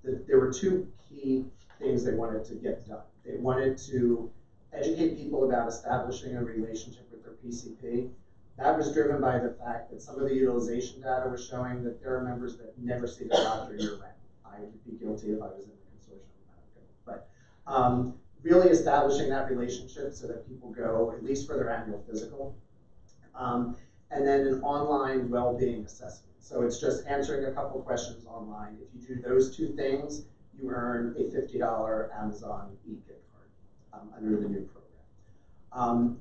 there were two key things they wanted to get done. They wanted to educate people about establishing a relationship with their PCP. That was driven by the fact that some of the utilization data was showing that there are members that never see their doctor year-round. I would be guilty if I was in the consortium. But really establishing that relationship so that people go at least for their annual physical. And then an online well-being assessment. So it's just answering a couple questions online. If you do those two things, you earn a $50 Amazon e-gift card under the new program.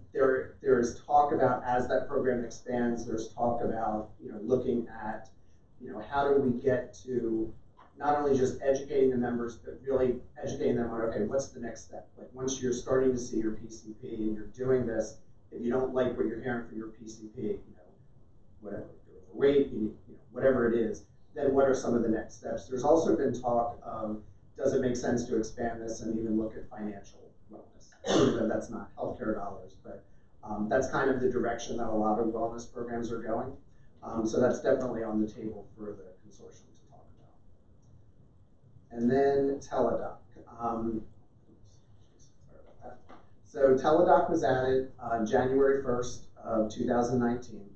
There's talk about, as that program expands, there's talk about looking at how do we get to not only just educating the members, but really educating them on, okay, what's the next step? Like once you're starting to see your PCP and you're doing this, if you don't like what you're hearing from your PCP, whatever, you're overweight, whatever it is, then what are some of the next steps? There's also been talk of, does it make sense to expand this and even look at financial wellness? Even though that's not healthcare dollars, but that's kind of the direction that a lot of wellness programs are going. So that's definitely on the table for the consortium to talk about. And then Teladoc. So Teladoc was added January 1st of 2019.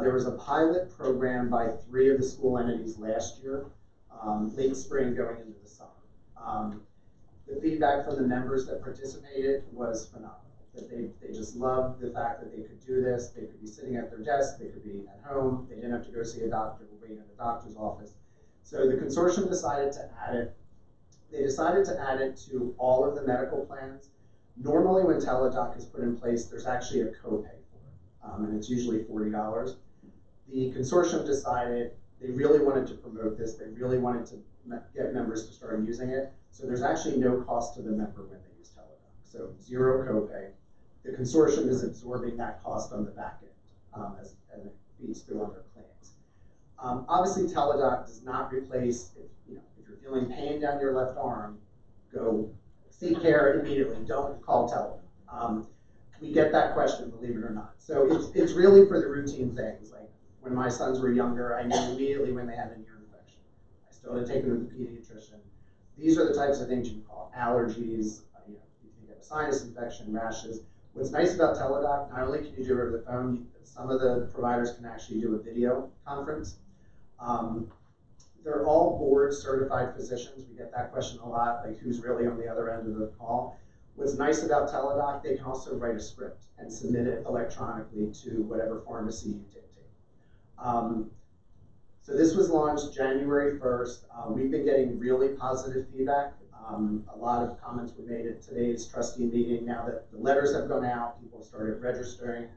There was a pilot program by 3 of the school entities last year, late spring going into the summer. The feedback from the members that participated was phenomenal. That they just loved the fact that they could do this. They could be sitting at their desk, they could be at home, they didn't have to go see a doctor or wait in a doctor's office. So the consortium decided to add it. They decided to add it to all of the medical plans. Normally when Teladoc is put in place, there's actually a copay for it, and it's usually $40. The consortium decided they really wanted to promote this. They really wanted to get members to start using it. So there's actually no cost to the member when they use Teladoc. So 0 copay. The consortium is absorbing that cost on the back end as it feeds through on their claims. Obviously, Teladoc does not replace, if you're feeling pain down your left arm, go seek care immediately. Don't call Teladoc. We get that question, believe it or not. So it's really for the routine things. Like when my sons were younger, I knew immediately when they had an ear infection. I started taking them to the pediatrician. These are the types of things you can call allergies. You can get a sinus infection, rashes. What's nice about Teladoc, not only can you do it over the phone, some of the providers can actually do a video conference. They're all board certified physicians. We get that question a lot, like who's really on the other end of the call. What's nice about Teladoc, they can also write a script and submit it electronically to whatever pharmacy you dictate. So this was launched January 1st. We've been getting really positive feedback. A lot of comments were made at today's trustee meeting. Now that the letters have gone out, people have started registering.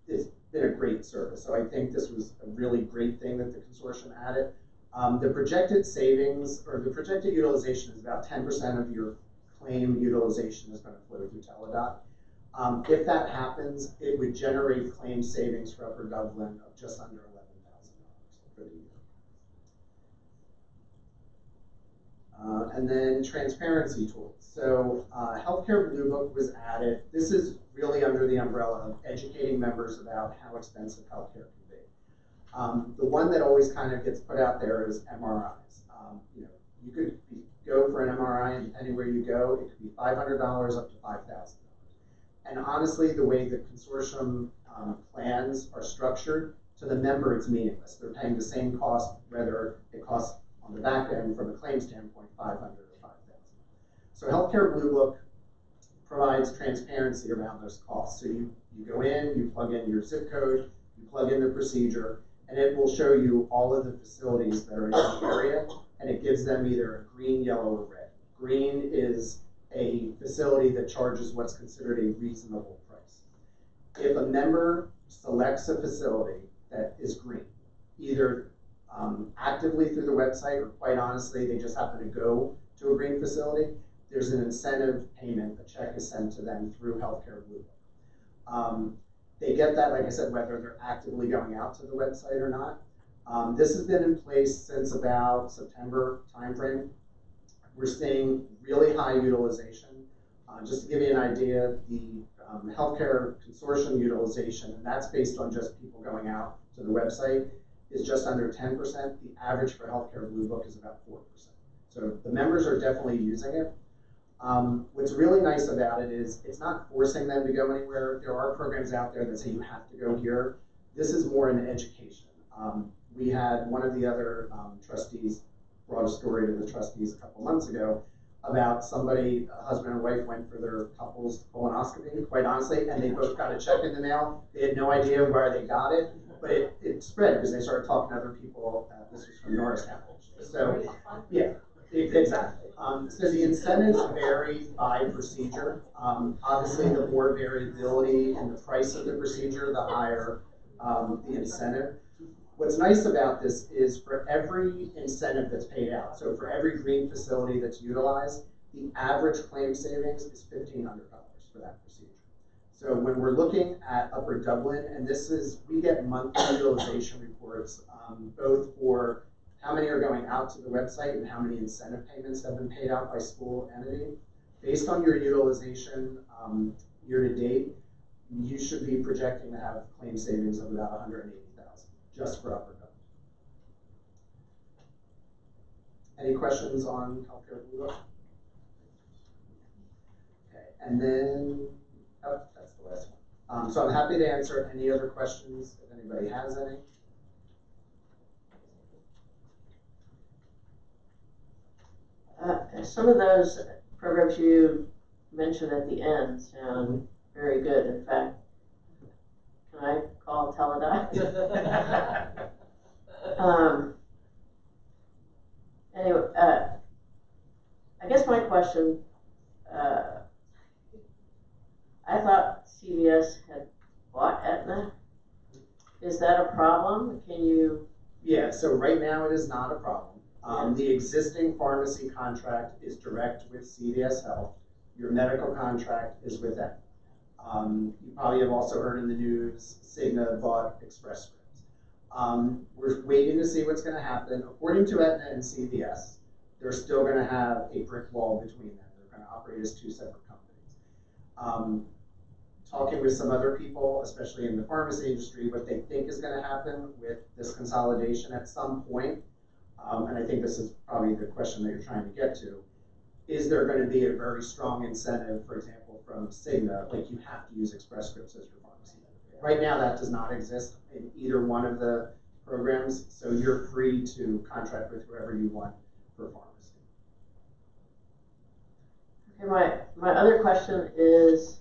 It's been a great service. So I think this was a really great thing that the consortium added. The projected savings or the projected utilization is about 10% of your claim utilization is going to flow through Teladoc. If that happens, it would generate claim savings for Upper Dublin of just under $11,000 for the year. And then transparency tools. So Healthcare Blue Book was added. This is really under the umbrella of educating members about how expensive healthcare can be. The one that always kind of gets put out there is MRIs. You could go for an MRI, and depending where you go, it could be $500 up to $5,000. And honestly, the way the consortium plans are structured, to the member, it's meaningless. They're paying the same cost, whether it costs on the back end from a claim standpoint, $500 or $5,000. So Healthcare Blue Book provides transparency around those costs. So you go in, you plug in your zip code, you plug in the procedure, and it will show you all of the facilities that are in the area, and it gives them either a green, yellow, or red. Green is a facility that charges what's considered a reasonable price. If a member selects a facility that is green, either actively through the website, or quite honestly, they just happen to go to a green facility, there's an incentive payment. A check is sent to them through Healthcare Blue Book. They get that, like I said, whether they're actively going out to the website or not. This has been in place since about September timeframe. We're seeing really high utilization. Just to give you an idea, the healthcare consortium utilization, and that's based on just people going out to the website, is just under 10%. The average for Healthcare Blue Book is about 4%. So the members are definitely using it. What's really nice about it is it's not forcing them to go anywhere. There are programs out there that say you have to go here. This is more an education. We had one of the other trustees brought a story to the trustees a couple months ago about somebody, a husband and wife, went for their couple's colonoscopy, quite honestly, and they both got a check in the mail. They had no idea where they got it, but it spread because they started talking to other people. This was from Norristown. So, yeah, exactly. So the incentives vary by procedure. Obviously, the more variability in the price of the procedure, the higher the incentive. What's nice about this is for every incentive that's paid out, so for every green facility that's utilized, the average claim savings is $1,500 for that procedure. So when we're looking at Upper Dublin, and this is, we get monthly utilization reports, both for how many are going out to the website and how many incentive payments have been paid out by school entity. Based on your utilization year to date, you should be projecting to have claim savings of about $180,000 just for Upper Dublin. Any questions on Healthcare Blue Book? Okay, and then, oh, that's the last one. So I'm happy to answer any other questions if anybody has any. Some of those programs you mentioned at the end sound very good. In fact, can I call Teledoc? Anyway, I guess my question, I thought CVS had bought Aetna. Is that a problem? Can you? Yeah, so right now it is not a problem. The existing pharmacy contract is direct with CVS Health. Your medical contract is with them. You probably have also heard in the news, Cigna bought Express Scripts. We're waiting to see what's going to happen. According to Aetna and CVS, they're still going to have a brick wall between them. They're going to operate as two separate companies. Talking with some other people, especially in the pharmacy industry, what they think is going to happen with this consolidation at some point, and I think this is probably the question that you're trying to get to, is there going to be a very strong incentive, for example, from Cigna, like you have to use Express Scripts as your pharmacy. Right now that does not exist in either one of the programs, so you're free to contract with whoever you want for pharmacy. Okay, my other question is,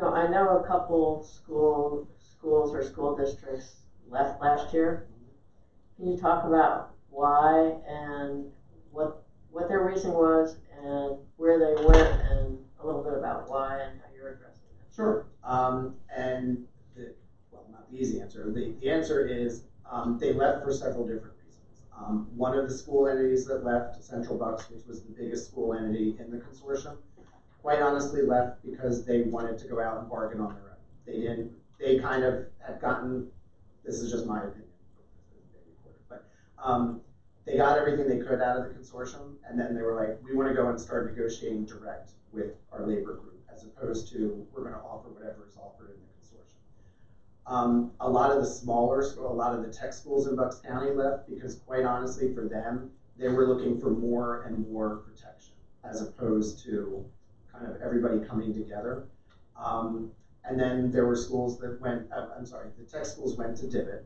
I know a couple schools or school districts left last year. Can you talk about why and what their reason was and where they went and a little bit about why and how you're addressing it? Sure. Not the easy answer. The answer is they left for several different reasons. One of the school entities that left, Central Bucks, which was the biggest school entity in the consortium, quite honestly left because they wanted to go out and bargain on their own. They kind of had gotten, this is just my opinion, but they got everything they could out of the consortium, and then they were like, we want to go and start negotiating direct with our labor group, as opposed to we're going to offer whatever is offered in the consortium. A lot of the smaller, a lot of the tech schools in Bucks County left because, quite honestly, for them, they were looking for more and more protection, as opposed to kind of everybody coming together. And then there were schools that went, the tech schools went to Divot.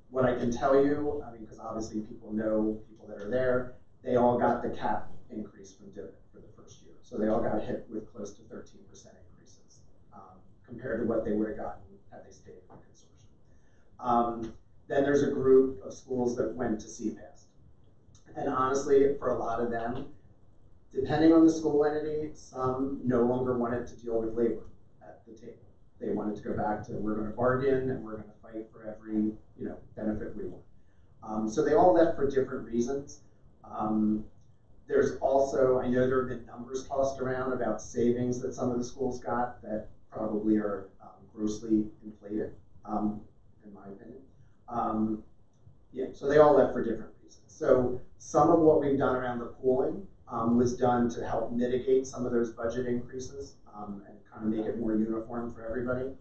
What I can tell you, because obviously people know people that are there, they all got the cap increase from Divot for the first year. So they all got hit with close to 13% increases compared to what they would have gotten had they stayed in the consortium. Then there's a group of schools that went to CPAS. And honestly, for a lot of them, depending on the school entity, some no longer wanted to deal with labor at the table. They wanted to go back to, we're going to bargain and we're going to fight for every benefit we want. So they all left for different reasons. There's also, I know there have been numbers tossed around about savings that some of the schools got that probably are grossly inflated, in my opinion. Yeah, so they all left for different reasons. So some of what we've done around the pooling was done to help mitigate some of those budget increases and kind of make it more uniform for everybody.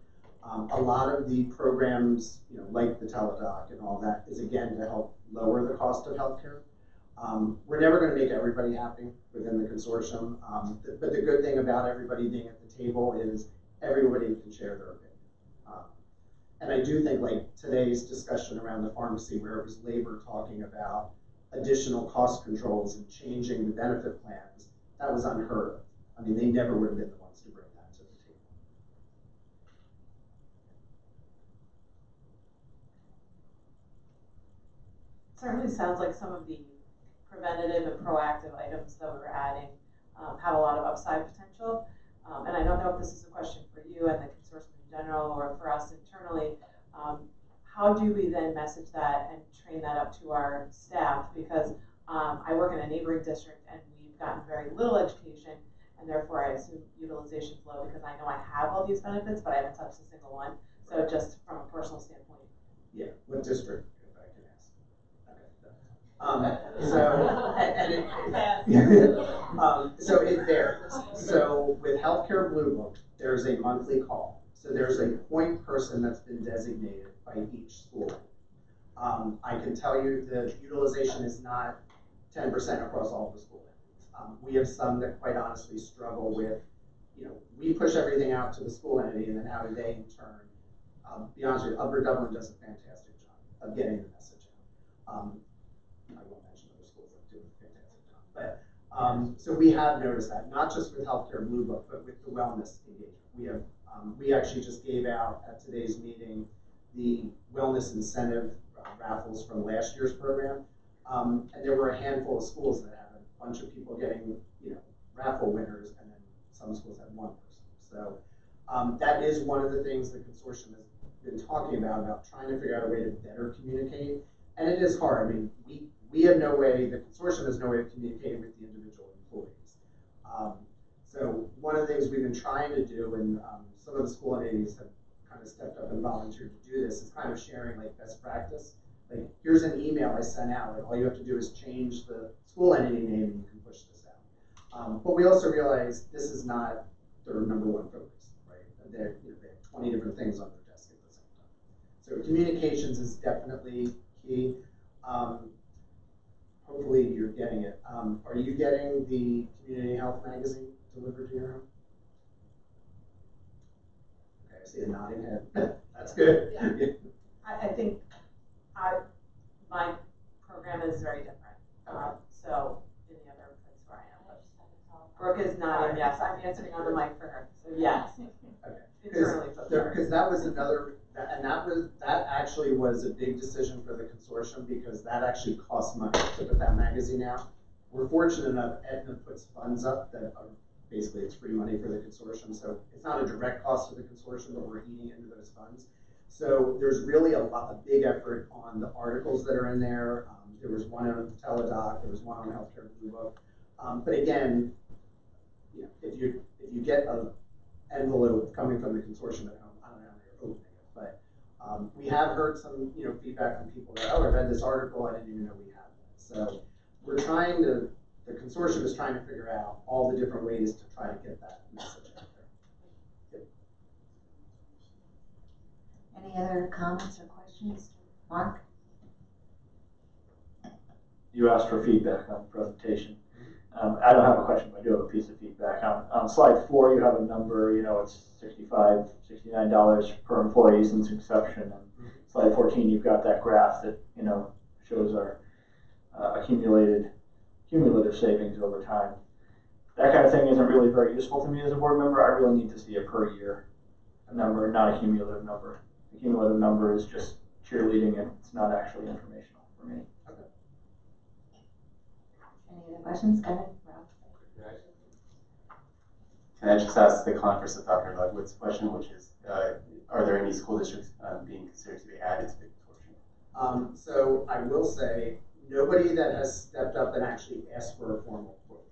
A lot of the programs, like the teledoc and all that, is again to help lower the cost of healthcare. We're never going to make everybody happy within the consortium, but the good thing about everybody being at the table is everybody can share their opinion. And I do think like today's discussion around the pharmacy, where it was labor talking about additional cost controls and changing the benefit plans, that was unheard of. I mean, they never would have been the ones to bring that to the table. Certainly sounds like some of the preventative and proactive items that we're adding have a lot of upside potential. And I don't know if this is a question for you and the consortium in general or for us internally. How do we then message that and train that up to our staff? Because I work in a neighboring district and we've gotten very little education, and therefore I assume utilization is low because I know I have all these benefits, but I haven't touched a single one. So just from a personal standpoint. Yeah, what district, if I can ask? So it varies. So with Healthcare Blue Book, there's a monthly call. So there's a point person that's been designated by each school. I can tell you the utilization is not 10% across all the school entities. We have some that quite honestly struggle with, we push everything out to the school entity, and then how do they in turn, be honest with you, Upper Dublin does a fantastic job of getting the message out. I won't mention other schools that do a fantastic job, but so we have noticed that, not just with Healthcare Blue Book, but with the wellness engagement. We actually just gave out at today's meeting the wellness incentive raffles from last year's program, and there were a handful of schools that had a bunch of people getting, raffle winners, and then some schools had one person. So that is one of the things the consortium has been talking about trying to figure out a way to better communicate. And it is hard. I mean, we have no way, the consortium has no way of communicating with the individual employees. So one of the things we've been trying to do, and some of the school entities have kind of stepped up and volunteered to do this, is kind of sharing like best practice. Like, here's an email I sent out. Like, all you have to do is change the school entity name and you can push this out. But we also realize this is not their number one focus, right? They have 20 different things on their desk at the same time. So communications is definitely key. Hopefully you're getting it. Are you getting the Community Health magazine delivered to your home? Okay, I see a nodding head. That's good. Yeah. I think my program is very different. So in the other place where I am, but Brooke is nodding. Yes, I'm answering on the mic for her. So yes. Okay. Internally, because that was another, and that actually was a big decision for the consortium, because that actually costs money to put that magazine out. We're fortunate enough, Aetna puts funds up that are basically, it's free money for the consortium, so it's not a direct cost to the consortium, but we're eating into those funds. So there's really a big effort on the articles that are in there. There was one on teledoc, there was one on Healthcare Blue Book. But again, if you get an envelope coming from the consortium at home, I don't know how they're opening it, but we have heard some feedback from people that, oh, I read this article, I didn't even know we had that. So we're trying to, the consortium is trying to figure out all the different ways to try to get that message out there. Yep. Any other comments or questions? Mark? You asked for feedback on the presentation. I don't have a question, but I do have a piece of feedback. On slide 4, you have a number, it's $65, $69 per employee since inception. And slide 14, you've got that graph that, shows our cumulative savings over time. That kind of thing isn't really very useful to me as a board member. I really need to see a per year number, not a cumulative number. The cumulative number is just cheerleading, and it's not actually informational for me. Any other questions? Go ahead, Rob. Can I just ask the converse of Dr. Ludwig's question, which is, are there any school districts being considered to be added to the consortium? So I will say, nobody that has stepped up and actually asked for a formal quote.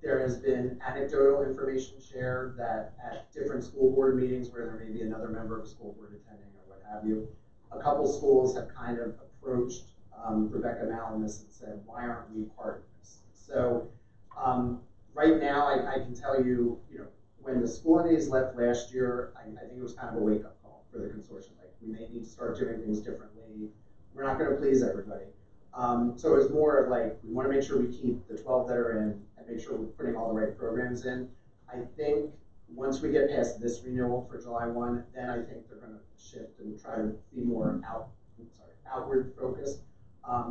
There has been anecdotal information shared that at different school board meetings where there may be another member of the school board attending or what have you, a couple schools have kind of approached Rebecca Malamis and said, why aren't we part of this? So right now, I can tell you, when the school entities left last year, I think it was kind of a wake-up call for the consortium. Like, we may need to start doing things differently. We're not going to please everybody. So it's more of like, we want to make sure we keep the 12 that are in and make sure we're putting all the right programs in. I think once we get past this renewal for July 1, then I think they're going to shift and try to be more outward focused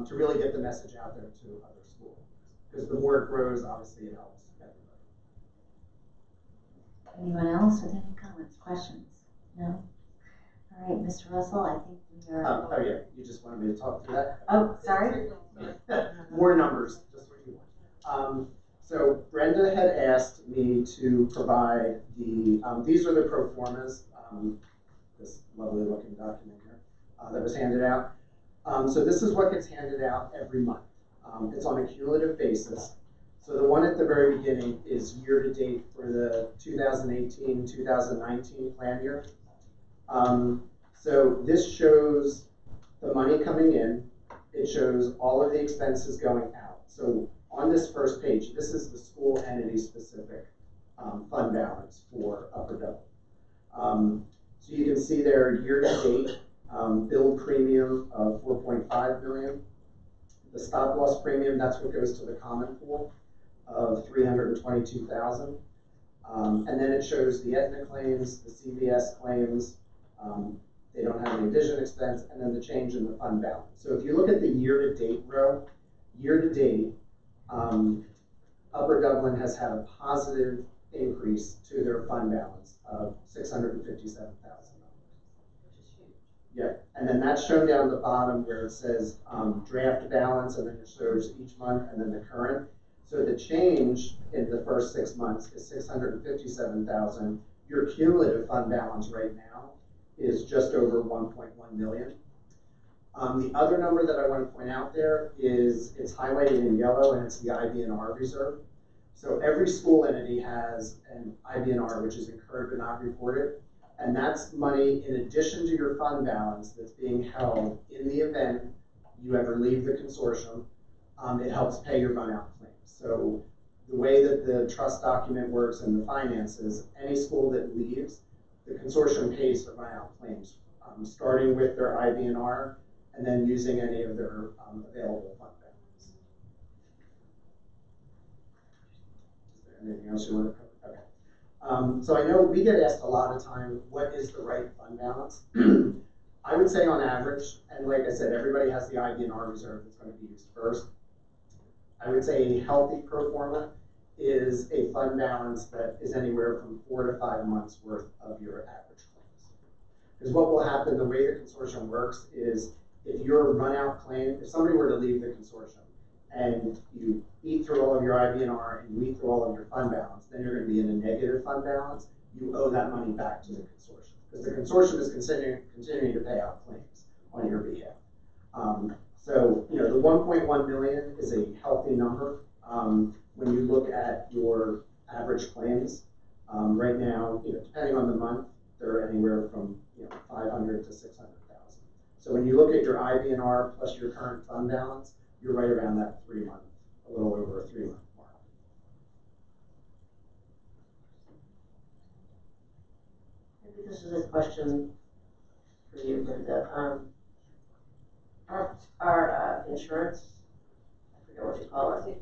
to really get the message out there to other schools. Because the more it grows, obviously it helps everybody. Anyone else with any comments, questions? No? All right, Mr. Russell, I think we are. Oh yeah, you just wanted me to talk through that? Oh, sorry. More numbers, just what you want. So Brenda had asked me to provide the, these are the pro formas, this lovely looking document here that was handed out. So this is what gets handed out every month. It's on a cumulative basis. So the one at the very beginning is year to date for the 2018-2019 plan year. So this shows the money coming in. It shows all of the expenses going out. So on this first page, this is the school entity specific fund balance for Upper Dublin. So you can see there year to date billed premium of 4.5 million. The stop loss premium, that's what goes to the common pool of 322,000. And then it shows the Aetna claims, the CVS claims. They don't have any vision expense, and then the change in the fund balance. So if you look at the year-to-date row, year-to-date, Upper Dublin has had a positive increase to their fund balance of $657,000. Yeah, and then that's shown down the bottom where it says draft balance, and then it shows each month, and then the current. So the change in the first 6 months is $657,000. Your cumulative fund balance right now is just over 1.1 million. The other number that I want to point out there is it's highlighted in yellow, and it's the IBNR reserve. So every school entity has an IBNR, which is incurred but not reported. And that's money in addition to your fund balance that's being held in the event you ever leave the consortium. It helps pay your run out claims. So the way that the trust document works and the finances, any school that leaves, the consortium pays for run out claims, starting with their IBNR and then using any of their available fund balance. Is there anything else you want to cover? Okay. So I know we get asked a lot of time, what is the right fund balance? I would say on average, and like I said, everybody has the IBNR reserve that's going to be used first. I would say a healthy pro forma is a fund balance that is anywhere from 4 to 5 months worth of your average claims. Because what will happen, the way the consortium works is if your run out claim, if somebody were to leave the consortium and you eat through all of your IBNR and you eat through all of your fund balance, then you're going to be in a negative fund balance. You owe that money back to the consortium because the consortium is continuing to pay out claims on your behalf. So, the 1.1 million is a healthy number. When you look at your average claims, right now, depending on the month, they're anywhere from 500 to 600,000. So when you look at your IBNR plus your current fund balance, you're right around that 3 month, a little over a 3 month mark. Maybe this is a question for you, Brenda. Our insurance, I forget what you call it,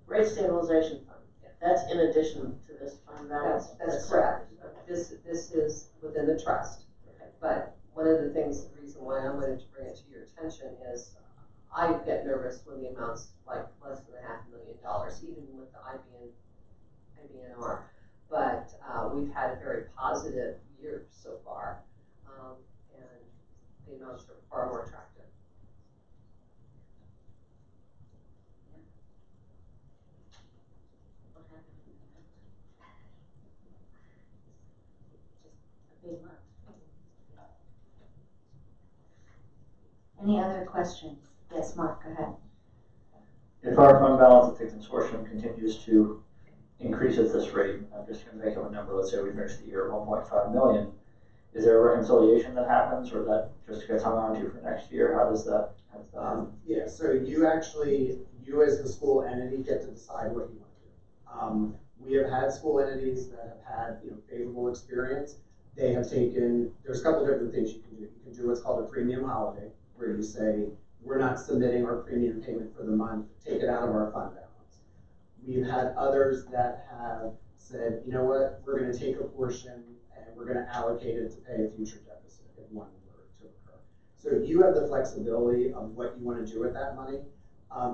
rate stabilization fund. That's in addition to this fund balance. That's correct. This is within the trust. Okay. But one of the things, the reason why I wanted to bring it to your attention is I get nervous when the amount's like less than $500,000, even with the IBNR. But we've had a very positive year so far, and the amounts are far more attractive. What happened? Just a big month. Any other questions? Yes, Mark, go ahead. If our fund balance at the consortium continues to increase at this rate, I'm just going to make up a number, let's say we finish the year at 1.5 million, is there a reconciliation that happens, or that just gets hung on to for next year? How does that happen? Yeah, so you as the school entity get to decide what you want to do. We have had school entities that have had, favorable experience. They have taken, there's a couple different things you can do. You can do what's called a premium holiday, where you say, we're not submitting our premium payment for the month, take it out of our fund balance. We've had others that have said, you know what, we're gonna take a portion and we're gonna allocate it to pay a future deficit if one were to occur. So you have the flexibility of what you wanna do with that money.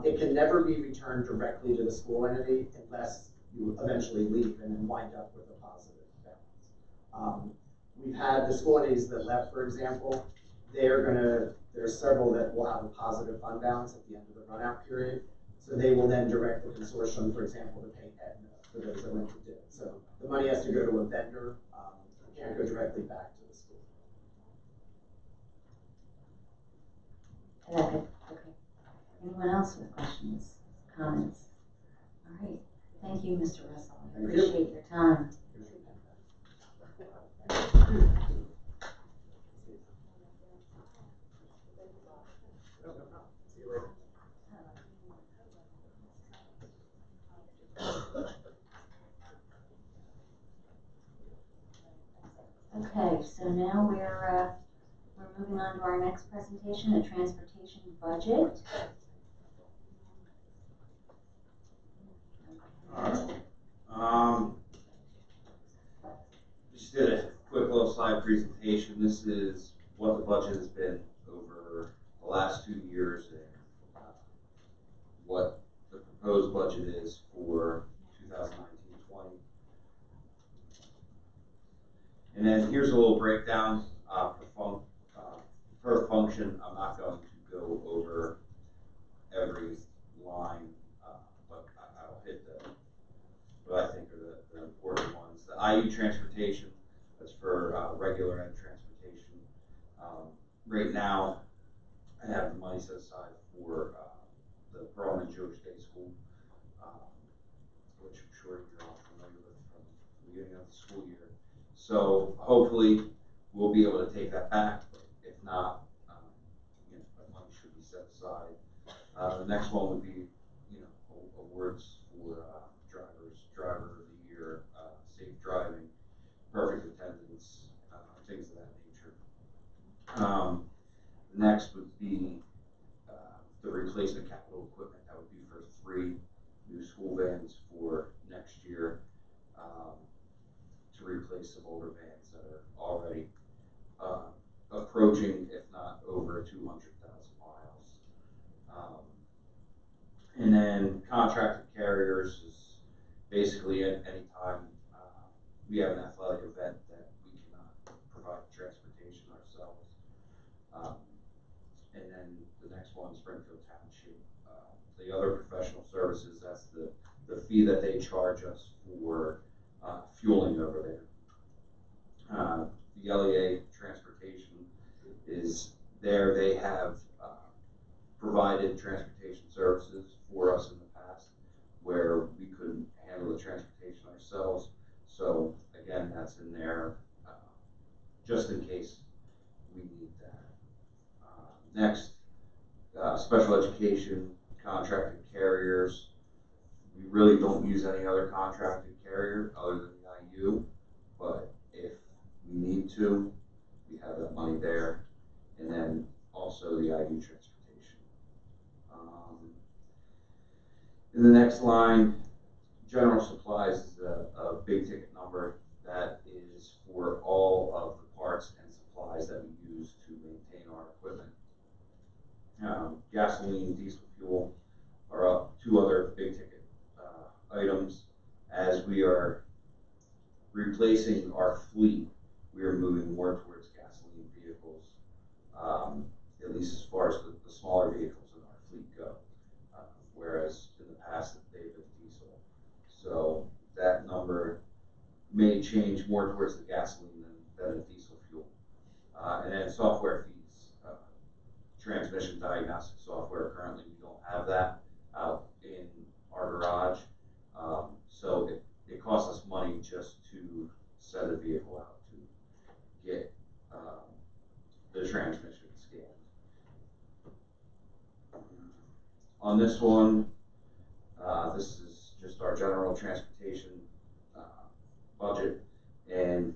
It can never be returned directly to the school entity unless you eventually leave and then wind up with a positive balance. We've had the school entities that left, for example, there's several that will have a positive fund balance at the end of the run-out period. So they will then direct the consortium, for example, to pay Aetna for those that went to DIP. So the money has to go to a vendor, it can't go directly back to the school. Okay. Anyone else with questions, comments? All right. Thank you, Mr. Russell. I appreciate your time. Okay, so now we're moving on to our next presentation, a transportation budget. Just did a quick little slide presentation. This is what the budget has been over the last 2 years and what the proposed budget is for 2019-20. And then here's a little breakdown per function. I'm not going to go over every line, but I'll hit what I think are the important ones. The IU transportation, that's for regular ed transportation. Right now, I have the money set aside for the Perlman Jewish Day School, which I'm sure you're all familiar with from the beginning of the school year. So hopefully we'll be able to take that back, but if not, that money should be set aside. The next one would be, awards for driver of the year, safe driving, perfect attendance, things of that nature. Next would be the replacement capital equipment. That would be for 3 new school vans for next year, to replace some older vans that are already approaching, if not over 200,000 miles. And then contracted carriers is basically any time we have an athletic event that we cannot provide transportation ourselves. And then the next one, Springfield Township. The other professional services, that's the fee that they charge us for fueling over there. The LEA transportation is there. They have provided transportation services for us in the past where we couldn't handle the transportation ourselves. So again, that's in there just in case we need that. Next, special education, contracted carriers. We really don't use any other contracted carrier other than the IU, but if we need to, we have that money there. And then also the IU transportation. In the next line, general supplies is a big ticket number. That is for all of the parts and supplies that we use to maintain our equipment. Gasoline, diesel fuel are up. 2 other big ticket items. As we are replacing our fleet, we are moving more towards gasoline vehicles, at least as far as the smaller vehicles in our fleet go, whereas in the past they've been diesel. So that number may change more towards the gasoline than the diesel fuel. And then software fees. Transmission diagnostic software, currently we don't have that out in our garage. So it costs us money just to set a vehicle out, to get next one, this is just our general transportation budget, and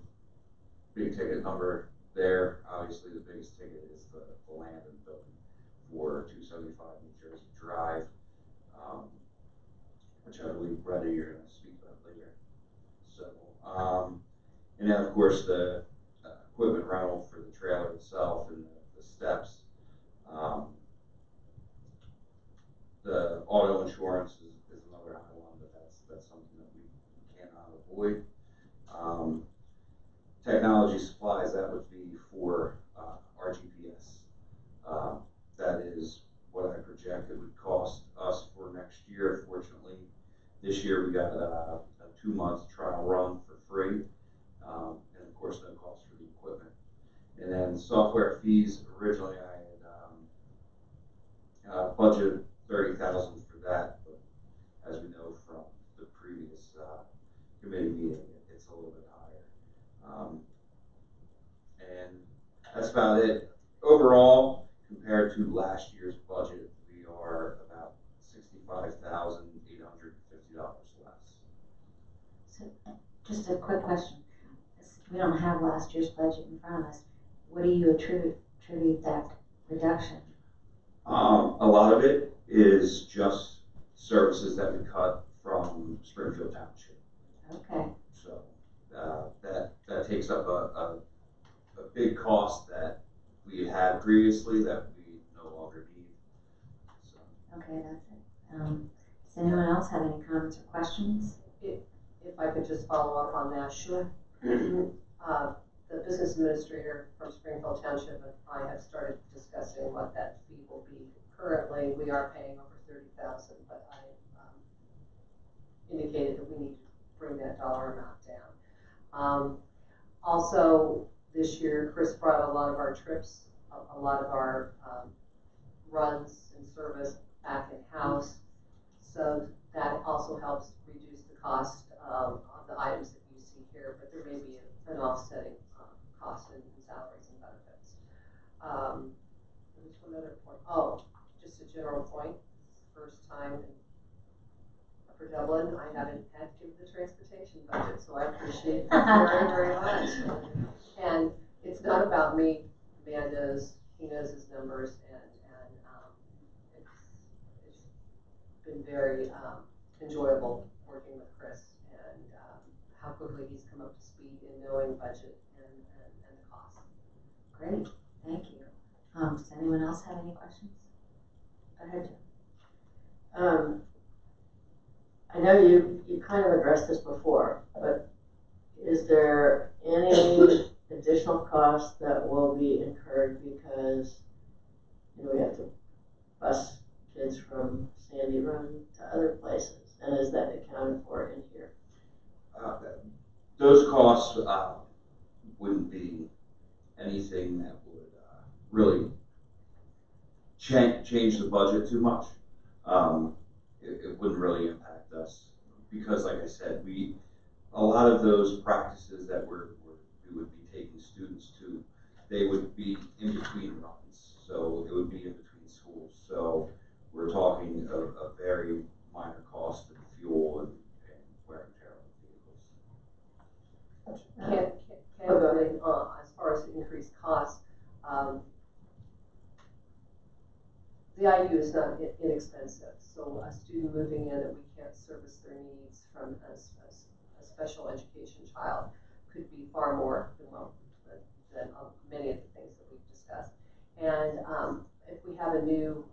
big ticket number there. Obviously, the biggest ticket is the land and building for 275 New Jersey Drive, which I believe, Brenda, you're going to speak about later. So, and then of course the equipment rental for the trailer itself and the steps. The auto insurance is another high one, but that's something that we cannot avoid. Technology supplies, that would be for our GPS. That is what I project it would cost us for next year. Fortunately, this year we got a 2-month trial run for free, and of course no cost for the equipment. And then software fees, originally I had budgeted $30,000 for that, but as we know from the previous committee meeting, it's a little bit higher. And that's about it. Overall, compared to last year's budget, we are about $65,850 less. So, just a quick question. We don't have last year's budget in front of us. What do you attribute that reduction? A lot of it is just services that we cut from Springfield Township. Okay. So that takes up a big cost that we had previously that we no longer need. So. Okay, that's it. Does anyone else have any comments or questions? If I could just follow up on that. Sure. The business administrator from Springfield Township and I have started discussing what that fee will be. Currently, we are paying over $30,000, but I indicated that we need to bring that dollar amount down. Also, this year, Chris brought a lot of our trips, a lot of our runs and service back in-house. So that also helps reduce the cost of the items that you see here, but there may be an offsetting cost in salaries and benefits. There's one other point. Oh, just a general point. First time in Upper Dublin, I haven't had to give the transportation budget, so I appreciate that very, very much. And it's not about me. The man knows, he knows his numbers, and it's been very enjoyable working with Chris and how quickly he's come up to speed in knowing budget and the cost. Great, thank you. Does anyone else have any questions? Go ahead, Jim. I know you kind of addressed this before, but is there any additional costs that will be incurred because we have to bus kids from Sandy Run to other places, and is that accounted for in here? Those costs wouldn't be anything that would really change the budget too much. It wouldn't really impact us because, like I said, a lot of those practices that we would be taking students to, they would be in between runs, so it would be in between schools. So we're talking a very minor cost in fuel and wear and tear on vehicles. Candidly, as far as the increased cost, the IU is not inexpensive. So a student moving in that we can't service their needs from a special education child could be far more than many of the things that we've discussed. And if we have a new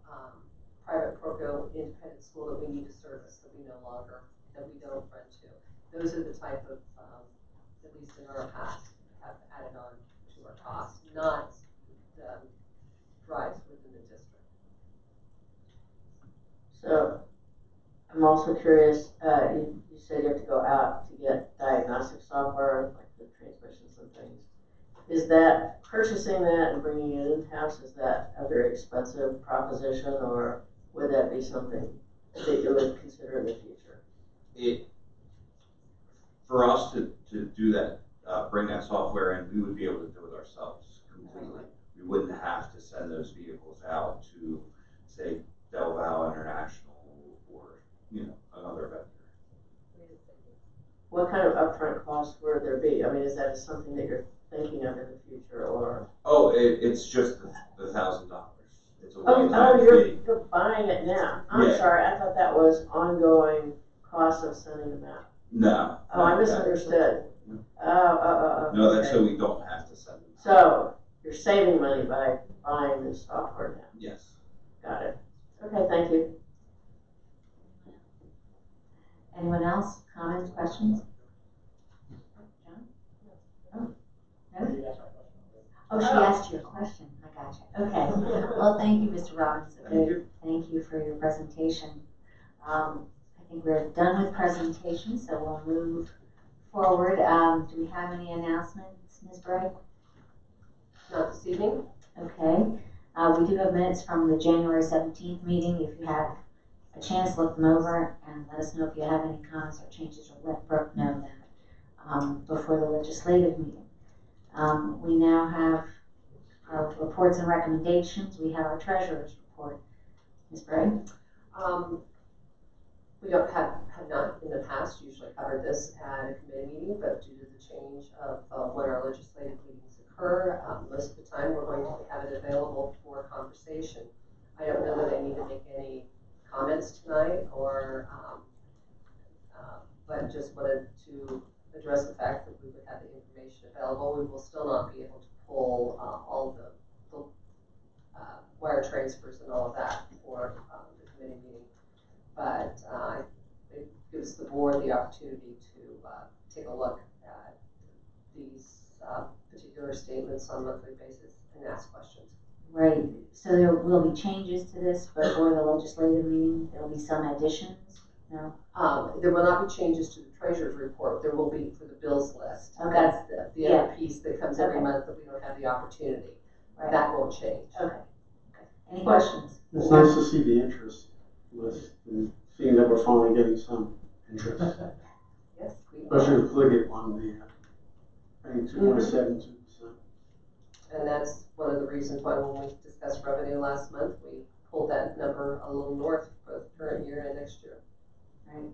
private parochial independent school that we need to service that we don't run to, those are the type of, at least in our past, have added on to our costs, not the drives within the district. So I'm also curious, you said you have to go out to get diagnostic software, like the transmissions and things. Is that purchasing that and bringing it in-house, is that a very expensive proposition, or would that be something that you would consider in the future? For us to do that, bring that software in, we would be able to do it ourselves completely. We wouldn't have to send those vehicles out to, say, Del Valle International for, you know, another vendor. What kind of upfront costs would there be? I mean, is that something that you're thinking of in the future, or? Oh, it's just the $1,000. It's a Oh, one-time fee. you're buying it now. I'm Yeah. sorry, I thought that was ongoing cost of sending them out. No. Oh, I misunderstood. No, that's okay. so we don't have to send them. So, you're saving money by buying this software now. Yes. Got it. Okay, thank you. Anyone else? Comments, questions? John? Oh, no? Oh, she asked you a question. I got you. Okay. Well, thank you, Mr. Robinson. Thank you. Thank you for your presentation. I think we're done with presentations, so we'll move forward. Do we have any announcements, Ms. Bray? Not this evening. Okay. We do have minutes from the January 17th meeting. If you have a chance, look them over and let us know if you have any comments or changes, or let Brooke know that before the legislative meeting. We now have our reports and recommendations. We have our treasurer's report. Ms. Bray? We don't have not in the past usually covered this at a committee meeting, but due to the change of when our legislative meetings occur, most of the time we're going to have it available for conversation. I don't know that I need to make any comments tonight, or but just wanted to address the fact that we would have the information available. We will still not be able to pull all the wire transfers and all of that for the committee meeting, but it gives the board the opportunity to take a look at these particular statements on a monthly basis and ask questions. Right. So there will be changes to this before the legislative meeting. There will be some additions. No. There will not be changes to the treasurer's report. There will be for the bills list. Okay. That's the other piece that comes every Okay. month that we don't have the opportunity. Right. That won't change. Okay. Any questions? It's nice to see the interest list and seeing that we're finally getting some interest. Yes, we Especially the Pliget one, I think 2.72%. And that's one of the reasons why when we discussed revenue last month, we pulled that number a little north for the current year and next year. Right.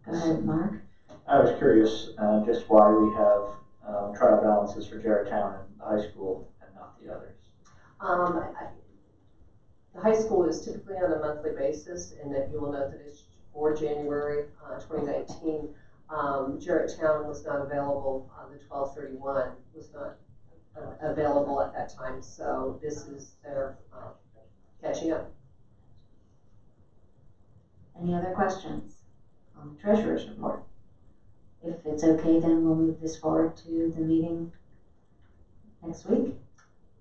Go ahead, Mark. I was curious just why we have trial balances for Jarretttown and the high school and not the others. The high school is typically on a monthly basis, and that you will note that it's for January 2019. Jarretttown was not available on the 12/31, was not available at that time, so this is their catching up. Any other questions on the treasurer's report? If it's okay, then we'll move this forward to the meeting next week.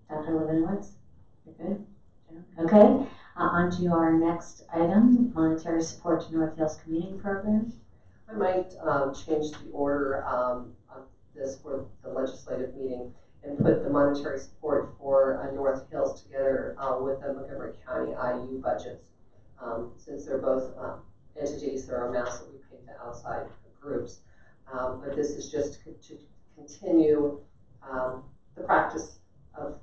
Dr. Levinowitz, you're good? Okay, on to our next item, monetary support to North Hills Community Program. I might change the order of this for the legislative meeting and put the monetary support for North Hills together with the Montgomery County IU budgets. Since they're both entities, there are amounts that we pay to outside groups. But this is just to continue the practice of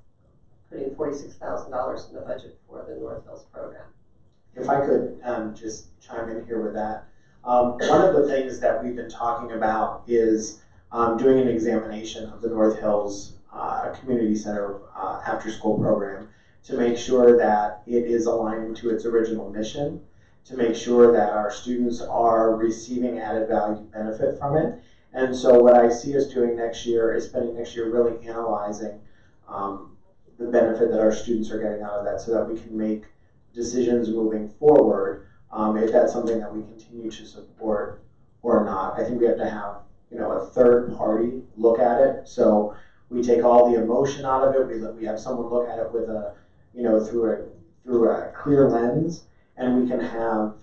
putting $46,000 in the budget for the North Hills program. If I could just chime in here with that. One of the things that we've been talking about is doing an examination of the North Hills Community Center after-school program to make sure that it is aligned to its original mission, to make sure that our students are receiving added value benefit from it. And so what I see us doing next year is spending next year really analyzing the benefit that our students are getting out of that so that we can make decisions moving forward if that's something that we continue to support or not. I think we have to have, a third party look at it. So we take all the emotion out of it. We have someone look at it with a, through a clear lens, and we can have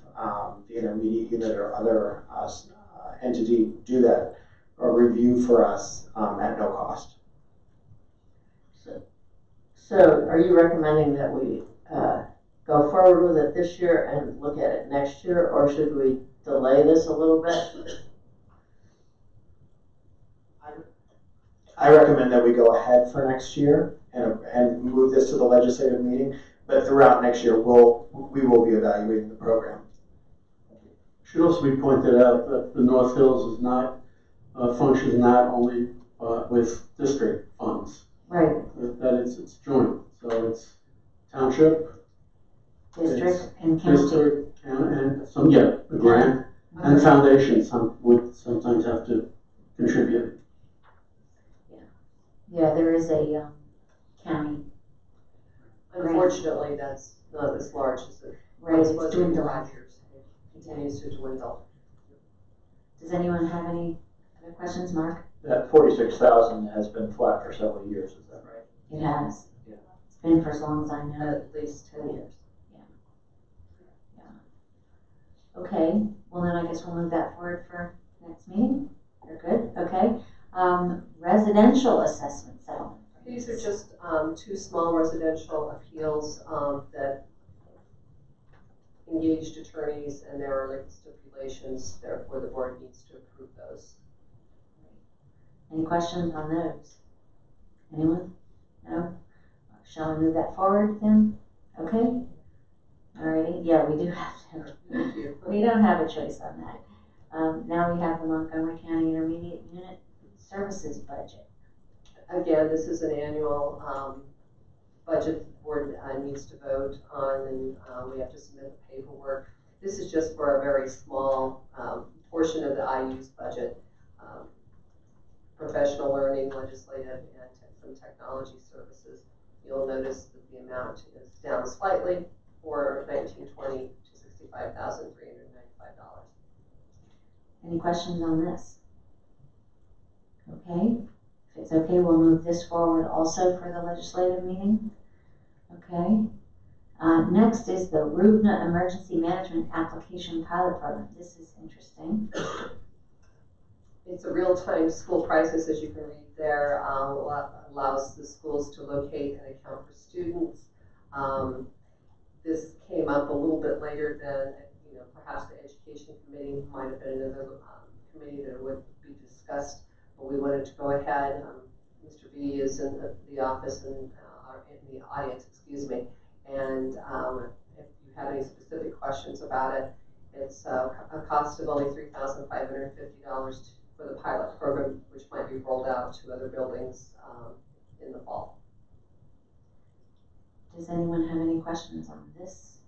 the intermediate unit or other entity do that or review for us at no cost. So are you recommending that we go forward with it this year and look at it next year, or should we delay this a little bit? I recommend that we go ahead for next year and move this to the legislative meeting, but throughout next year, we will be evaluating the program. Should also be pointed out that the North Hills is not, functions not only with district funds. Right. That it's joint, so it's township, District and county. district, and some, yeah, the grant, and foundations would sometimes have to contribute. Yeah, there is a county. Unfortunately, that's not as large as it Right, was it's in dwindling. 5 years. It continues to dwindle. Does anyone have any other questions, Mark? That 46,000 has been flat for several years, is that right? It has. Yeah. It's been for as long as I know. At least 10 years. Okay, well then I guess we'll move that forward for next meeting. You're good, okay. Residential assessment settlement. These are just 2 small residential appeals that engaged attorneys, and there are legal stipulations, therefore the board needs to approve those. Any questions on those? Anyone? No? Shall we move that forward then? Okay. Alrighty, yeah, we do have to. Thank you. We don't have a choice on that. Now we have the Montgomery County Intermediate Unit Services budget. Again, this is an annual budget the board needs to vote on, and we have to submit the paperwork. This is just for a very small portion of the IU's budget. Professional learning, legislative, and some technology services. You'll notice that the amount is down slightly for 1920 to $65,395. Any questions on this? Okay, if it's okay, we'll move this forward also for the legislative meeting. Okay. Next is the RUBNA Emergency Management Application Pilot Program. This is interesting. It's a real-time school crisis, as you can read there, allows the schools to locate and account for students. This came up a little bit later than, perhaps the Education Committee might have been another committee that would be discussed, but we wanted to go ahead. Mr. B is in the office and in the audience, excuse me, and if you have any specific questions about it, it's a cost of only $3,550 for the pilot program, which might be rolled out to other buildings in the fall. Does anyone have any questions on this?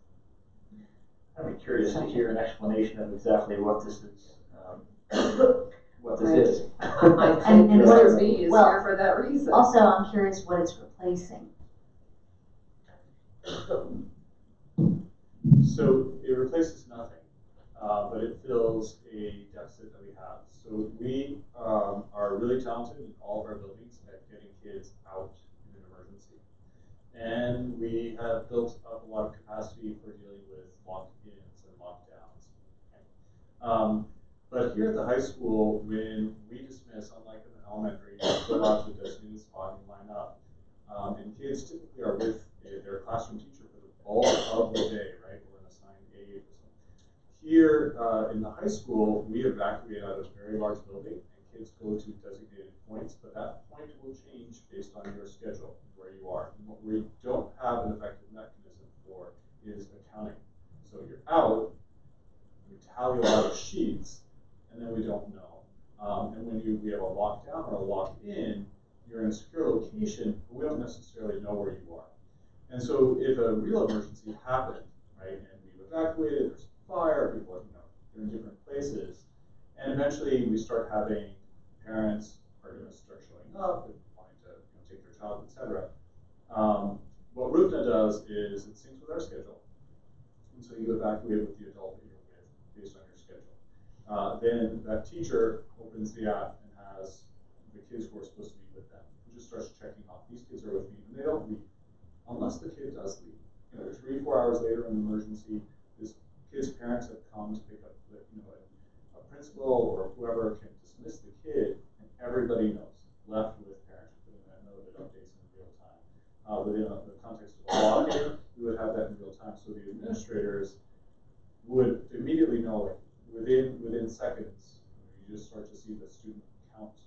I'd be curious to hear an explanation of exactly what this is. What this Right. is. And what Mr. is, B is well, here for that reason. Also, I'm curious what it's replacing. So it replaces nothing, but it fills a deficit that we have. So we are really talented in all of our buildings at getting kids out in an emergency. And we have built up a lot of capacity for dealing with locked-ins and lockdowns. Okay. But here at the high school, when we dismiss, unlike in the elementary, you go out to a designated spot and line up. And kids typically are with their classroom teacher for the bulk of the day, right? Or an assigned aide or something. Here in the high school, we evacuate out of a very large building, and kids go to designated points, but that point will change based on your schedule, where you are. And what we don't have an effective mechanism for is accounting. So you're out, we tally a lot of sheets, and then we don't know. And when we have a lockdown or a lock-in, you're in a secure location, but we don't necessarily know where you are. And so if a real emergency happened, right, and we've evacuated, there's a fire, people are, they're in different places, and eventually we start having parents are going to start showing up and wanting to take their child, etc. What RUBNA does is it syncs with our schedule, and so you evacuate with the adult that you're with based on your schedule. Then that teacher opens the app and has the kids who are supposed to be with them, who just starts checking off, these kids are with me, and they don't leave, unless the kid does leave. 3 or 4 hours later in an emergency, this kid's parents have come to pick up a principal or whoever can dismiss the kid, and everybody knows, left with parents, putting that note that updates in real time. Within the context of a lock-in, we would have that in real time, so the administrators would immediately know, like, within seconds, you just start to see the student count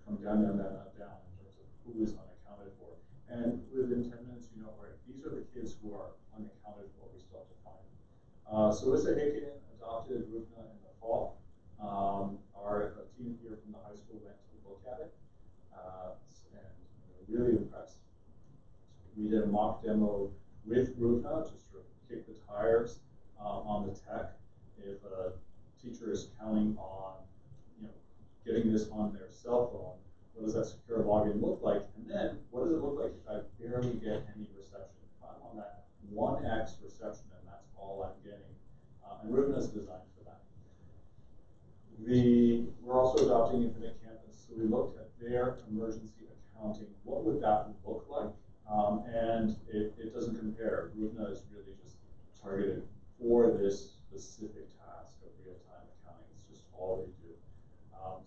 come down in terms of who is unaccounted for. And within 10 minutes, you know, right, these are the kids who are unaccounted for, we still have to find. So Wissahickon adopted Ruvna in the fall. Our team here from the high school went to look at it and really impressed. We did a mock demo with Ruvna to sort of kick the tires on the tech. If a teacher is counting on, you know, getting this on their cell phone, what does that secure login look like? And then what does it look like if I barely get any reception? If I'm on that 1x reception and that's all I'm getting, and Ruvna is designed for that. We're also adopting Infinite Campus, so we looked at their emergency accounting. What would that look like? And it doesn't compare. Ruvna is really just targeted for this specific task of real-time accounting. It's just all they do.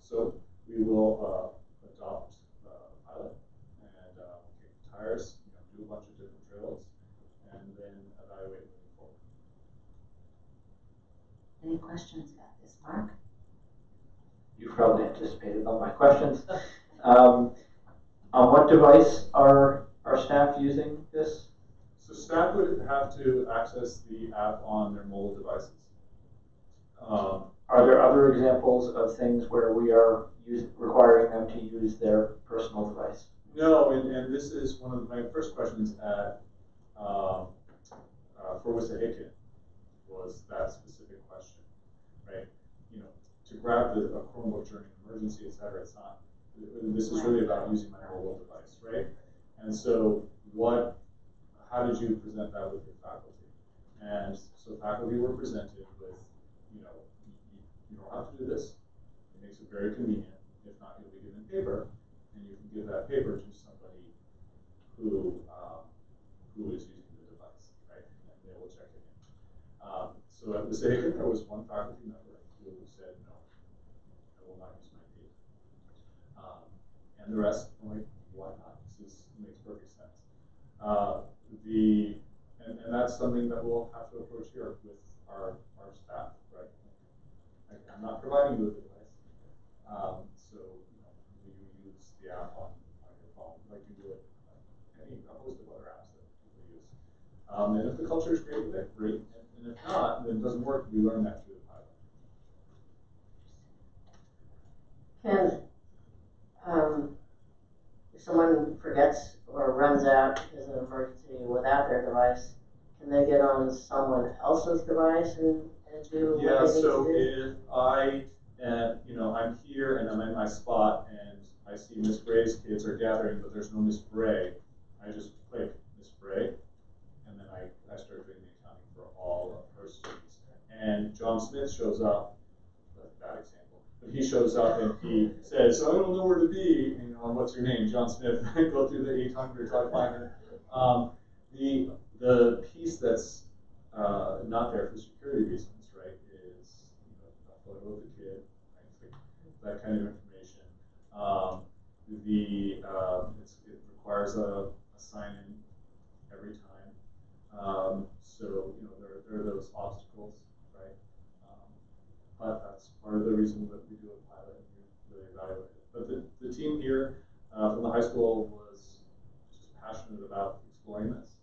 So we will adopt a pilot and kick the tires, you know, do a bunch of different drills, and then evaluate moving forward. Any questions about this, Mark? You've probably anticipated all my questions. On what device are staff using this? So staff would have to access the app on their mobile devices. Are there other examples of things where we are requiring them to use their personal device? No, and this is one of my first questions at for Wissahickon was that specific question, right? You know, to grab a Chromebook during an emergency, et cetera, it's not. This is really about using my mobile device, right? And so, how did you present that with your faculty? And so, faculty were presented with, you know, you don't have to do this. It makes it very convenient. If not, you'll be given paper, and you can give that paper to somebody who is using the device, right? And they will check it in. So at Wissahickon, there was one faculty member who said, no, I will not use my paper. And the rest were like, why not? This makes perfect sense. And that's something that we'll have to approach here with our staff, right? I'm not providing you with the device. So, you know, you use the app on your phone like you would any a host of other apps that people use. And if the culture is great with it, great. And if not, then it doesn't work. We learn that through the pilot. If someone forgets or runs out because of an emergency without their device, can they get on someone else's device and do what they need So to do? if I am, you know, I'm here and I'm in my spot and I see Miss Bray's kids are gathering, but there's no Miss Bray, I just click Miss Bray, and then I start doing the accounting for all of her students. And John Smith shows up, that's a bad example, but he shows up and he says, I don't know where to be, you know, what's your name, John Smith, go through the 800, try to find her. The piece that's not there for security reasons, right, is, you know, a photo of the kid, right, that kind of information. It requires a sign-in every time. So, you know, there are those obstacles, right? But that's part of the reason that we do a pilot and we really evaluate it. But the team here from the high school was just passionate about exploring this.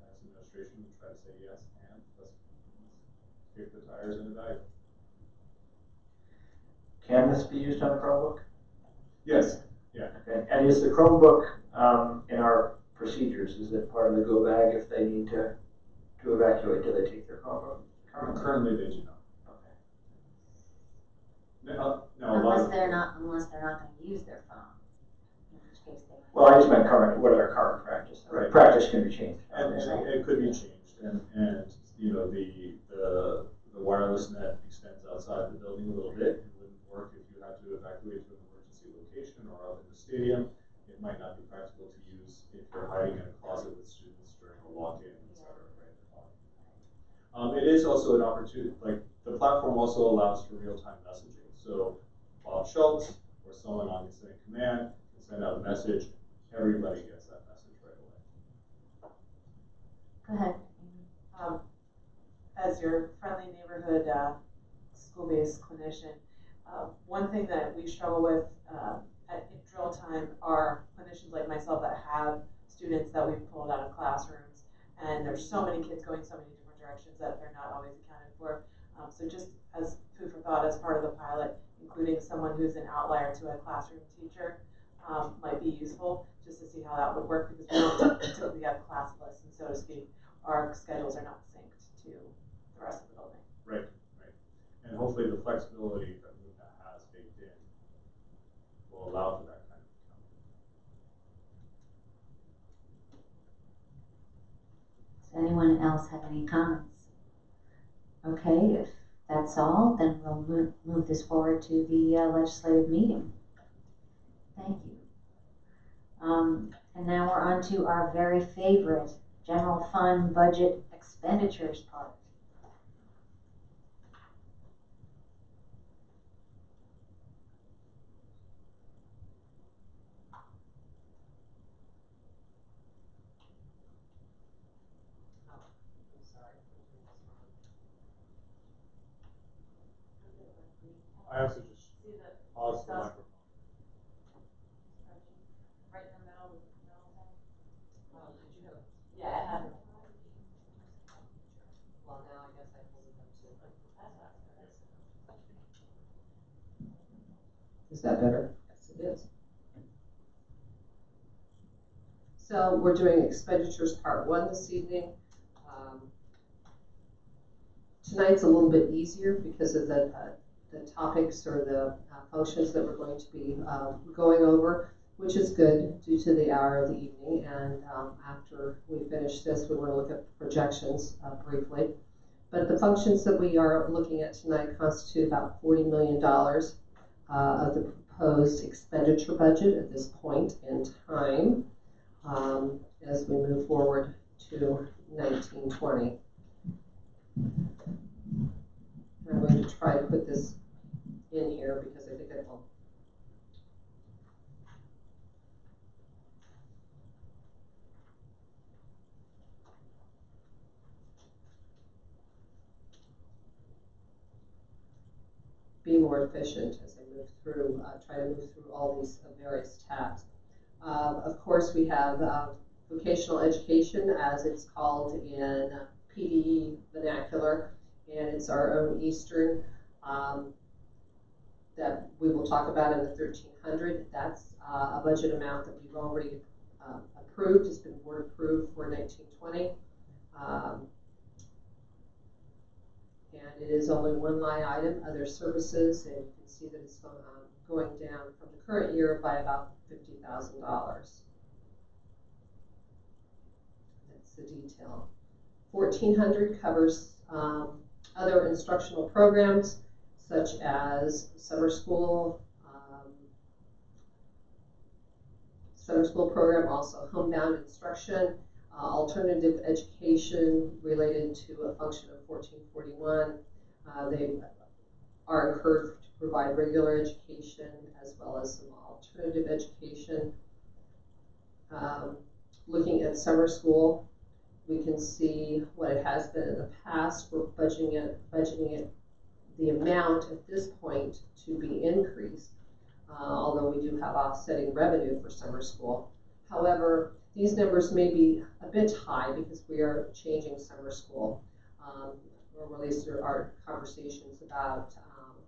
As administration, we try to say yes, and let's kick the tires and evaluate. Can this be used on a Chromebook? Yes. Yeah. Okay. And is the Chromebook in our procedures? Is it part of the go bag if they need to evacuate? Do they take their Chromebook? Currently, they do not. Okay. No, Unless they're not going to use their phone. In which case they. Well, I just meant current. What are current practice? Right. Practice can be changed. And it could be changed, and you know the wireless net extends outside the building a little bit. It wouldn't work if you had to evacuate to an emergency location or out in the stadium. It might not be practical to use if you're hiding in a closet with students during a walk-in, etc. Right? It is also an opportunity. Like the platform also allows for real-time messaging. So Bob Schultz or someone on incident command can send out a message. Everybody gets that message right away. Go ahead. As your friendly neighborhood school-based clinician, one thing that we struggle with at drill time are clinicians like myself that have students that we've pulled out of classrooms, and there's so many kids going so many different directions that they're not always accounted for. So just as food for thought, as part of the pilot, including someone who's an outlier to a classroom teacher might be useful, just to see how that would work, because we don't typically have class lists, and so to speak, our schedules are not synced to the rest of the building. Right, right. And hopefully the flexibility that MOVNA has baked in will allow for that kind of accounting. Does anyone else have any comments? Okay, if that's all, then we'll move this forward to the legislative meeting. Thank you. And now we're on to our very favorite general fund budget expenditures part. I also just pause the microphone. Right in the middle, Did you have? yeah, I have it. Well, now I guess I pulled it up too. Is that better? Yes, it is. So we're doing expenditures part 1 this evening. Tonight's a little bit easier because of the topics or the functions that we're going to be going over, which is good due to the hour of the evening. And after we finish this, we want to look at projections briefly. But the functions that we are looking at tonight constitute about $40 million of the proposed expenditure budget at this point in time as we move forward to 1920. I'm going to try to put this in here because I think it will. Be more efficient as I move through, try to move through all these various tabs. Of course, we have vocational education, as it's called in PDE vernacular, and it's our own Eastern that we will talk about in the 1300. That's a budget amount that we've already approved. It's been board approved for 1920. And it is only one line item, other services, and you can see that it's going down from the current year by about $50,000. That's the detail. 1400 covers other instructional programs such as summer school program, also homebound instruction, alternative education related to a function of 1441. They are encouraged to provide regular education as well as some alternative education. Looking at summer school, we can see what it has been in the past. We're budgeting it the amount at this point to be increased, although we do have offsetting revenue for summer school. However, these numbers may be a bit high because we are changing summer school, or at least there are conversations about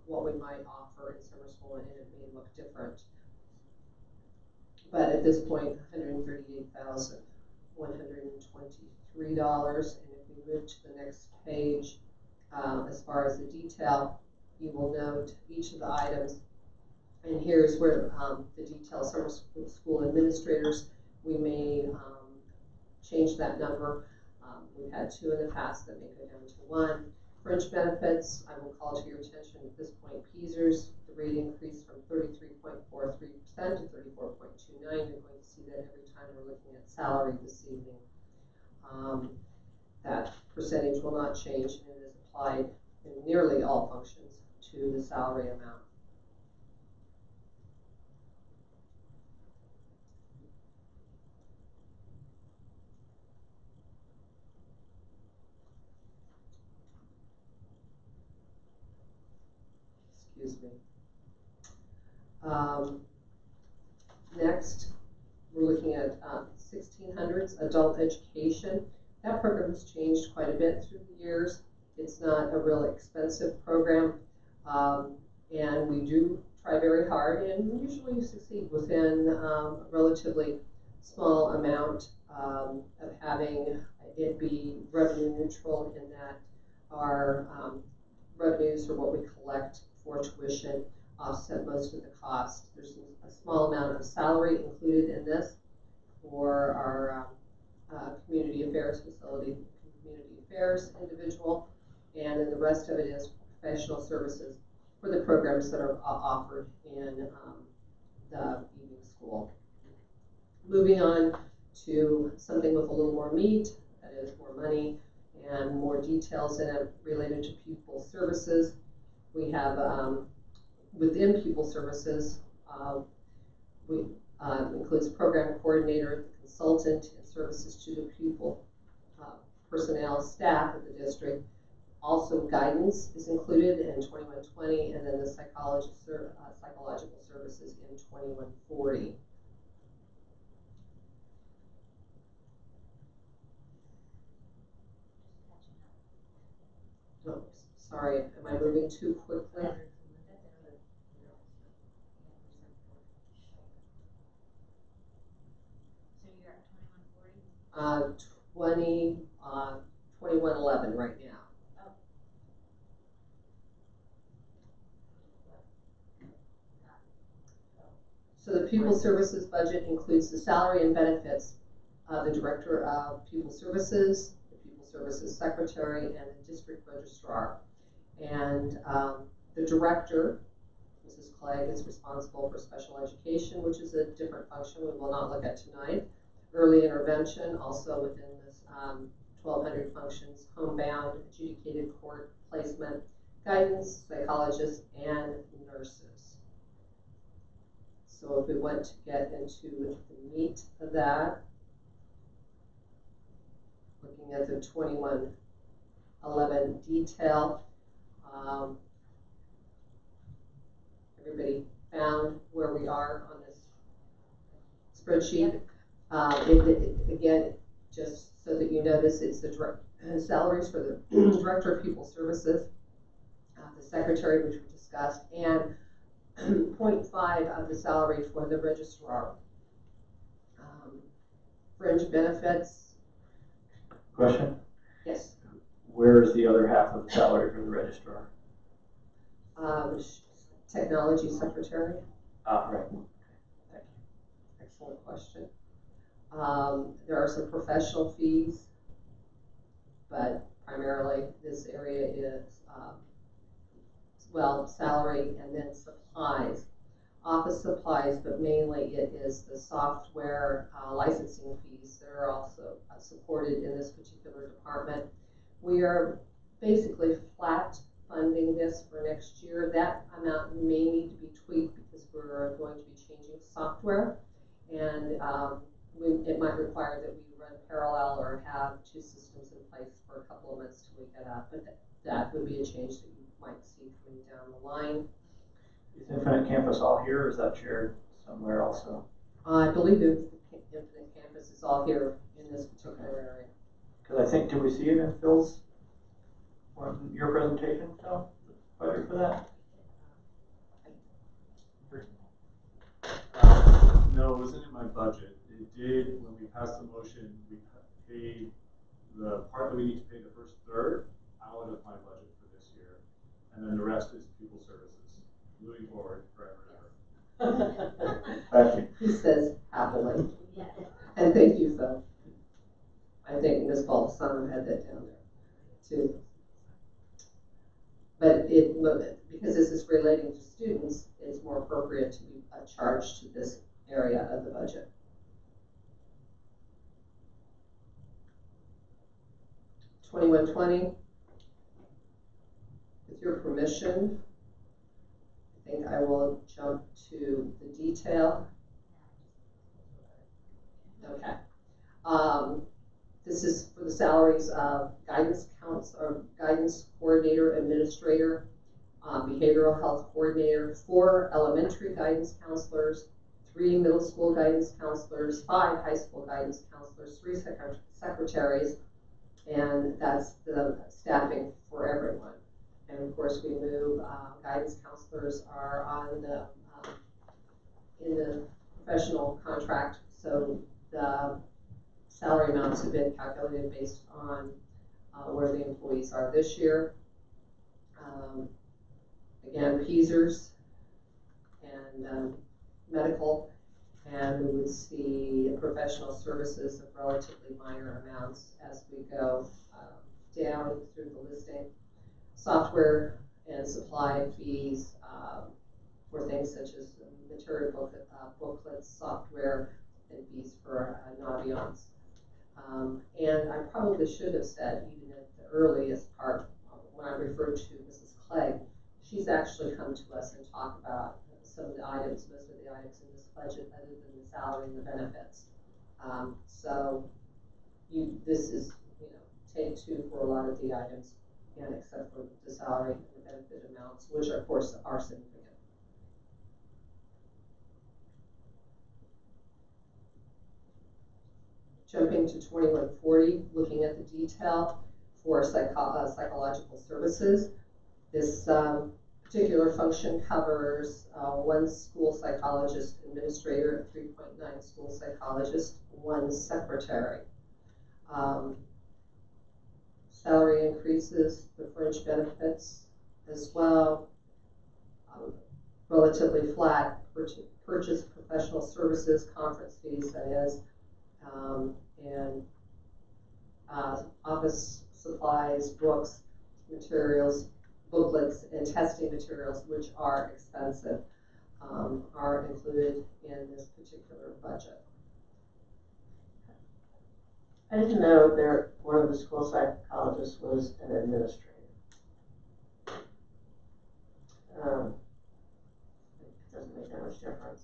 what we might offer in summer school, and it may look different. But at this point, $138,123. And if we move to the next page, as far as the detail, you will note each of the items. And here's where the detail, summer school administrators, we may change that number. We've had 2 in the past that may go down to 1. Fringe benefits, I will call to your attention at this point, PSERS, the rate increase from 33.43% to 34.29. You're going to see that every time we're looking at salary this evening. That percentage will not change, and it is applied in nearly all functions to the salary amount. Excuse me. Next, we're looking at 1600s adult education. That program has changed quite a bit through the years. It's not a real expensive program, and we do try very hard and usually succeed within a relatively small amount of having it be revenue neutral, in that our revenues or what we collect for tuition offset most of the cost. There's a small amount of salary included in this for our community affairs facility, community affairs individual, and then the rest of it is professional services for the programs that are offered in the evening school. Moving on to something with a little more meat, that is more money and more details in it related to pupil services. We have within pupil services, we includes program coordinator, the consultant, and services to the pupil personnel staff at the district. Also, guidance is included in 2120, and then the psychological services in 2140. Oh, sorry, am I moving too quickly? So you're at 2140? 2111 right now. Oh. So the pupil services budget includes the salary and benefits of the director of pupil services, the pupil services secretary, and the district registrar. And the director, Mrs. Clegg, is responsible for special education, which is a different function we will not look at tonight. Early intervention, also within this 1200 functions, homebound, adjudicated court placement, guidance, psychologists, and nurses. So if we want to get into the meat of that, looking at the 2111 detail, everybody found where we are on this spreadsheet. Again, just so that you notice, it's the salaries for the director of pupil services, the secretary, which we discussed, and 0.5 of the salary for the registrar. Fringe benefits. Question? Yes. Where is the other half of the salary for the registrar? Technology secretary. Right. Thank you. Excellent question. There are some professional fees, but primarily this area is, well, salary and then supplies. Office supplies, but mainly it is the software licensing fees that are also supported in this particular department. We are basically flat funding this for next year. That amount may need to be tweaked because we're going to be changing software, and it might require that we run parallel or have two systems in place for a couple of months till we get up, but that would be a change that you might see coming down the line. Is Infinite Campus all here, or is that shared somewhere also? I believe the Infinite Campus is all here in this particular area. Because I think, did we see it in Phil's, your presentation, Phil? Budget for that? No, it wasn't in my budget. It did, when we passed the motion, we paid the part that we need to pay the first third out of my budget for this year. And then the rest is pupil services, moving forward forever and ever. Thank you. He says happily. And thank you, Phil. I think Ms. Baldassano had that down there too. But because this is relating to students, it's more appropriate to be charged to this area of the budget. $2120. With your permission, I think I will jump to the detail. Okay. This is for the salaries of guidance coordinator, administrator, behavioral health coordinator, 4 elementary guidance counselors, 3 middle school guidance counselors, 5 high school guidance counselors, 3 secretaries, and that's the staffing for everyone. And of course, we move, guidance counselors are on the, in the professional contract, so the salary amounts have been calculated based on where the employees are this year. Again, PESers and medical, and we would see professional services of relatively minor amounts as we go down through the listing. Software and supply fees for things such as material booklets, software, and fees for Naviance. And I probably should have said, even at the earliest part, when I referred to Mrs. Clegg, she's actually come to us and talked about some of the items, most of the items in this budget, other than the salary and the benefits. So this is, take 2 for a lot of the items, and except for the salary and the benefit amounts, which of course are significant. Jumping to 2140, looking at the detail for psychological services. This particular function covers 1 school psychologist administrator, 3.9 school psychologist, 1 secretary. Salary increases, the fringe benefits as well, relatively flat. Purchase professional services, conference fees, that is, and office supplies, books, materials, booklets, and testing materials, which are expensive, are included in this particular budget. I didn't know one of the school psychologists was an administrator. It doesn't make that much difference.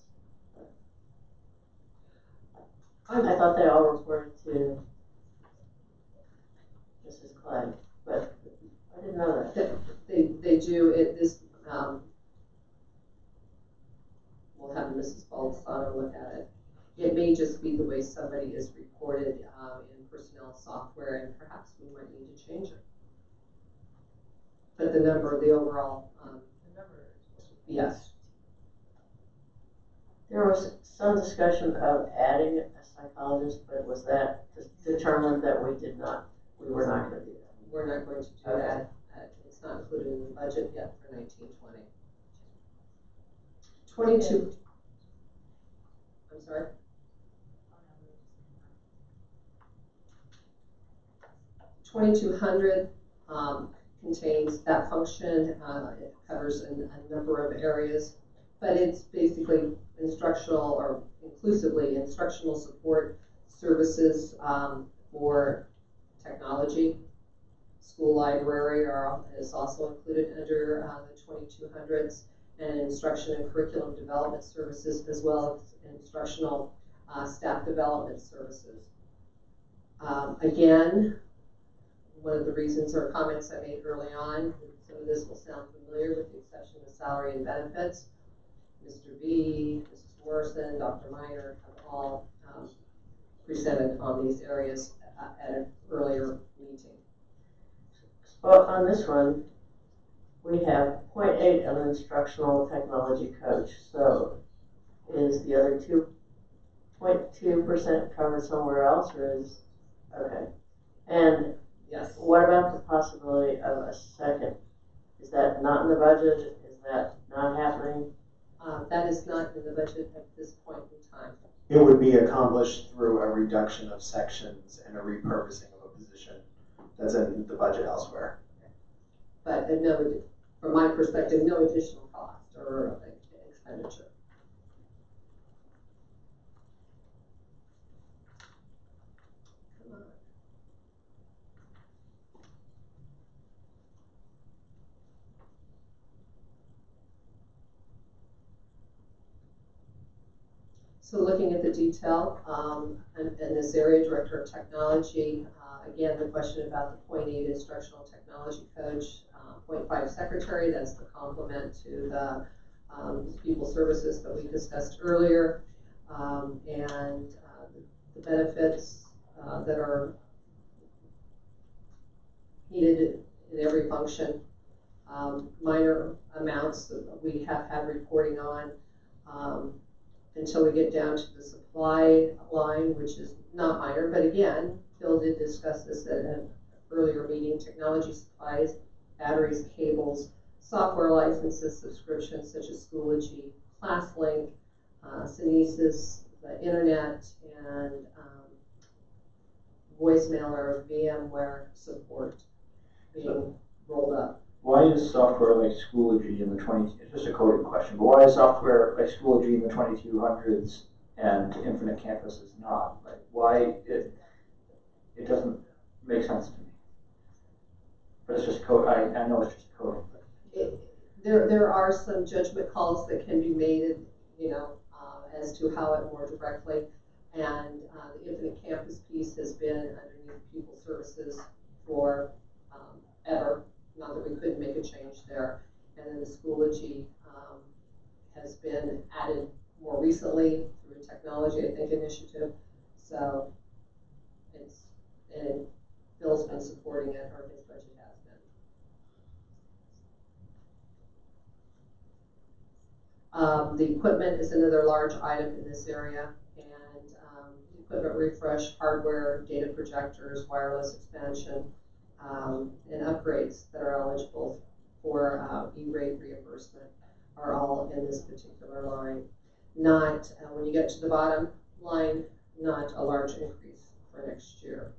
I thought they all reported to Mrs. Clegg, but I didn't know that. They do it. This we'll have Mrs. Balsano look at it. It may just be the way somebody is reported in personnel software, and perhaps we might need to change it. But the number, the overall, yes. There was some discussion of adding a psychologist, but was that determined that we were not going to do that? We're not going to do that. It's not included in the budget yet for 1920. 22. I'm sorry. 2200 contains that function. It covers a number of areas, but it's basically instructional, or inclusively instructional support services for technology. School library is also included under the 2200s, and instruction and curriculum development services, as well as instructional staff development services. Again, one of the reasons or comments I made early on, some of this will sound familiar with the exception of salary and benefits. Mr. B, Mrs. Morrison, Dr. Meyer have all presented on these areas at an earlier meeting. Well, on this one, we have 0.8 of an instructional technology coach. So is the other 2.2% covered somewhere else, or is, okay. And yes, what about the possibility of a second? Is that not in the budget? Is that not happening? That is not in the budget at this point in time. It would be accomplished through a reduction of sections and a repurposing of a position that's in the budget elsewhere. But no, from my perspective, no additional cost or expenditure. Come on. So looking at the detail, in this area, Director of Technology, again, the question about the 0.8 instructional technology coach, 0.5 secretary, that's the complement to the people services that we discussed earlier. and the benefits that are needed in every function. Minor amounts that we have had reporting on until we get down to the supply line, which is not minor, but again, Phil did discuss this at an earlier meeting: technology supplies, batteries, cables, software licenses, subscriptions such as Schoology, ClassLink, Synesis, the internet, and voicemail or VMware support being rolled up. Why is software like Schoology in the it's just a coding question, but why is software like Schoology in the 2200s and Infinite Campus is not? Like, why it doesn't make sense to me. But it's just code. I know it's just coding. There are some judgment calls that can be made, as to how it more directly. And the Infinite Campus piece has been underneath Pupil Services for ever. Not that we couldn't make a change there. And then the Schoology has been added more recently through a technology, I think, initiative. So and Phil's been supporting it, or his budget has been. The equipment is another large item in this area, and equipment refresh, hardware, data projectors, wireless expansion, and upgrades that are eligible for E-rate reimbursement are all in this particular line. Not, when you get to the bottom line, not a large increase for next year.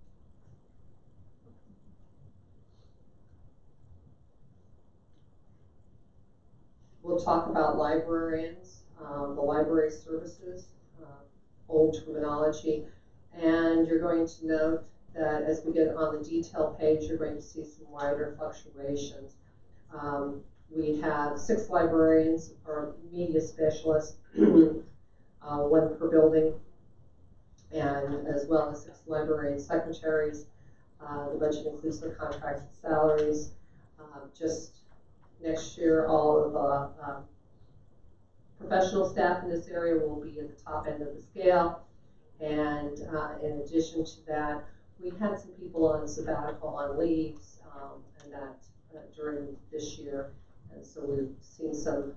We'll talk about librarians, the library services, old terminology, and you're going to note that as we get on the detail page, you're going to see some wider fluctuations. We have 6 librarians or media specialists, 1 per building, and as well as 6 librarian secretaries. The budget includes the contracted salaries. Just next year, all of the professional staff in this area will be at the top end of the scale. And in addition to that, we had some people on sabbatical on leaves, and that during this year. And so we've seen some,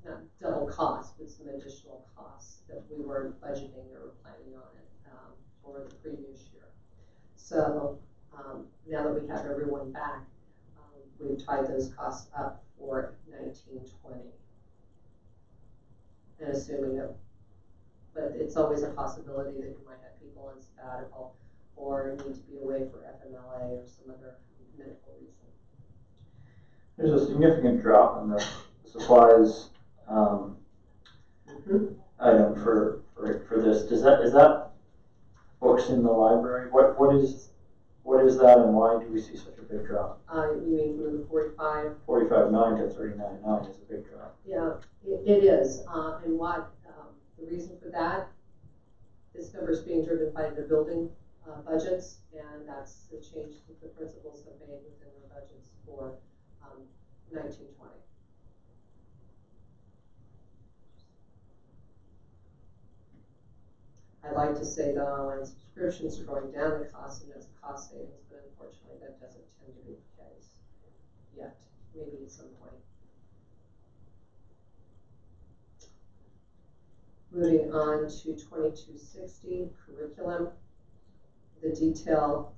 not double costs, but some additional costs that we weren't budgeting or planning on it for the previous year. So now that we have everyone back, we've tied those costs up for 1920. And assuming that, but it's always a possibility that you might have people on sabbatical or need to be away for FMLA or some other medical reason. There's a significant drop in the supplies item for this. Is that books in the library? What is that, and why do we see such a big drop? You mean from the 45.9 to 39.9 is a big drop. Yeah, it is. And what the reason for that? This number is being driven by the building budgets, and that's the change that the principals have made within their budgets for 1920. I'd like to say that online subscriptions are going down in cost, and that's a cost savings, but unfortunately that doesn't tend to be the case yet. Maybe at some point. Moving on to 2260 curriculum, the detail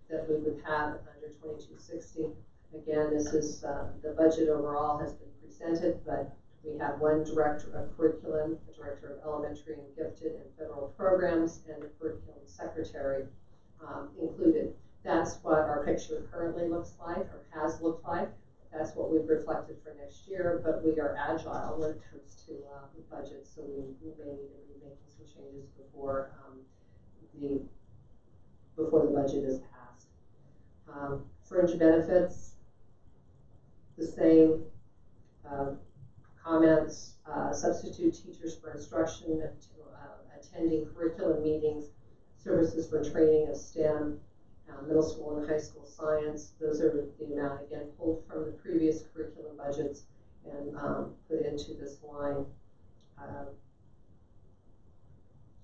that we would have under 2260. Again, this is the budget overall has been presented, but we have 1 director of curriculum, a director of elementary and gifted and federal programs, and a curriculum secretary included. That's what our picture currently looks like, or has looked like. That's what we've reflected for next year, but we are agile when it comes to the budget, so we may need to be making some changes before the budget is passed. Fringe benefits, the same comments. Substitute teachers for instruction, attending curriculum meetings, services for training of STEM, middle school and high school science. Those are the amount, again, pulled from the previous curriculum budgets and put into this line.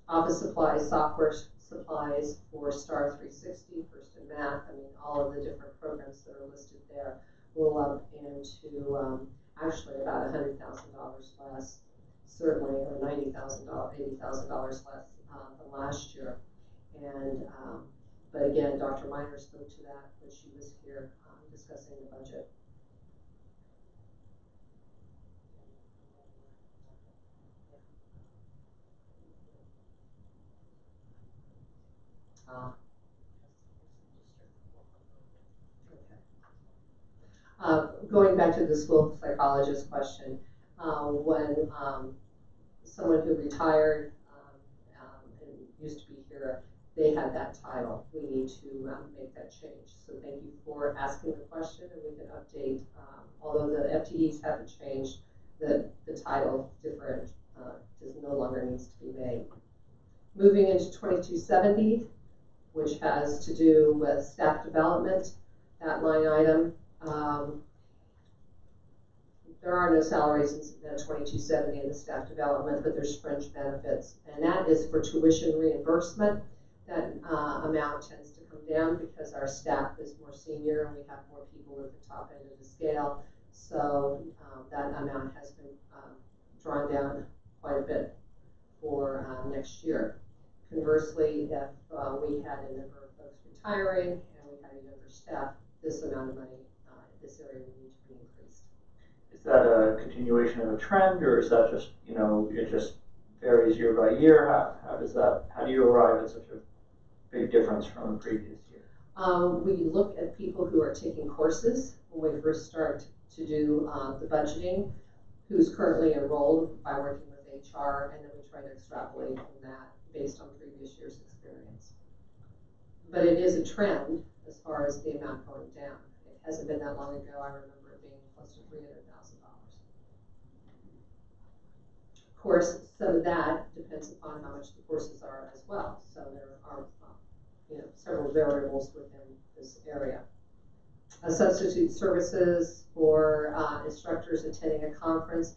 Office supplies, software supplies for Star 360, First in Math, I mean, all of the different programs that are listed there roll up into actually about $100,000 less, certainly, or $90,000, $80,000 less than last year. And but again, Dr. Miner spoke to that when she was here discussing the budget. Going back to the school psychologist question, when someone who retired and used to be here, they had that title. We need to make that change. So thank you for asking the question, and we can update. Although the FTEs haven't changed, the title different just no longer needs to be made. Moving into 2270, which has to do with staff development, that line item. There are no salaries in 2270 in the staff development, but there's fringe benefits, and that is for tuition reimbursement. That amount tends to come down because our staff is more senior and we have more people at the top end of the scale. So that amount has been drawn down quite a bit for next year. Conversely, if we had a number of folks retiring and we had a younger staff, this amount of money in this area would need to be increased. Is that a continuation of a trend, or is that just, you know, it just varies year by year? How do you arrive at such a big difference from the previous year? We look at people who are taking courses when we first start to do the budgeting, who's currently enrolled by working with HR, and then we try to extrapolate from that based on previous year's experience. But it is a trend as far as the amount going down. It hasn't been that long ago. I remember it being close to $300,000. Of course, some of that depends upon how much the courses are as well. So there are several variables within this area. Substitute services for instructors attending a conference.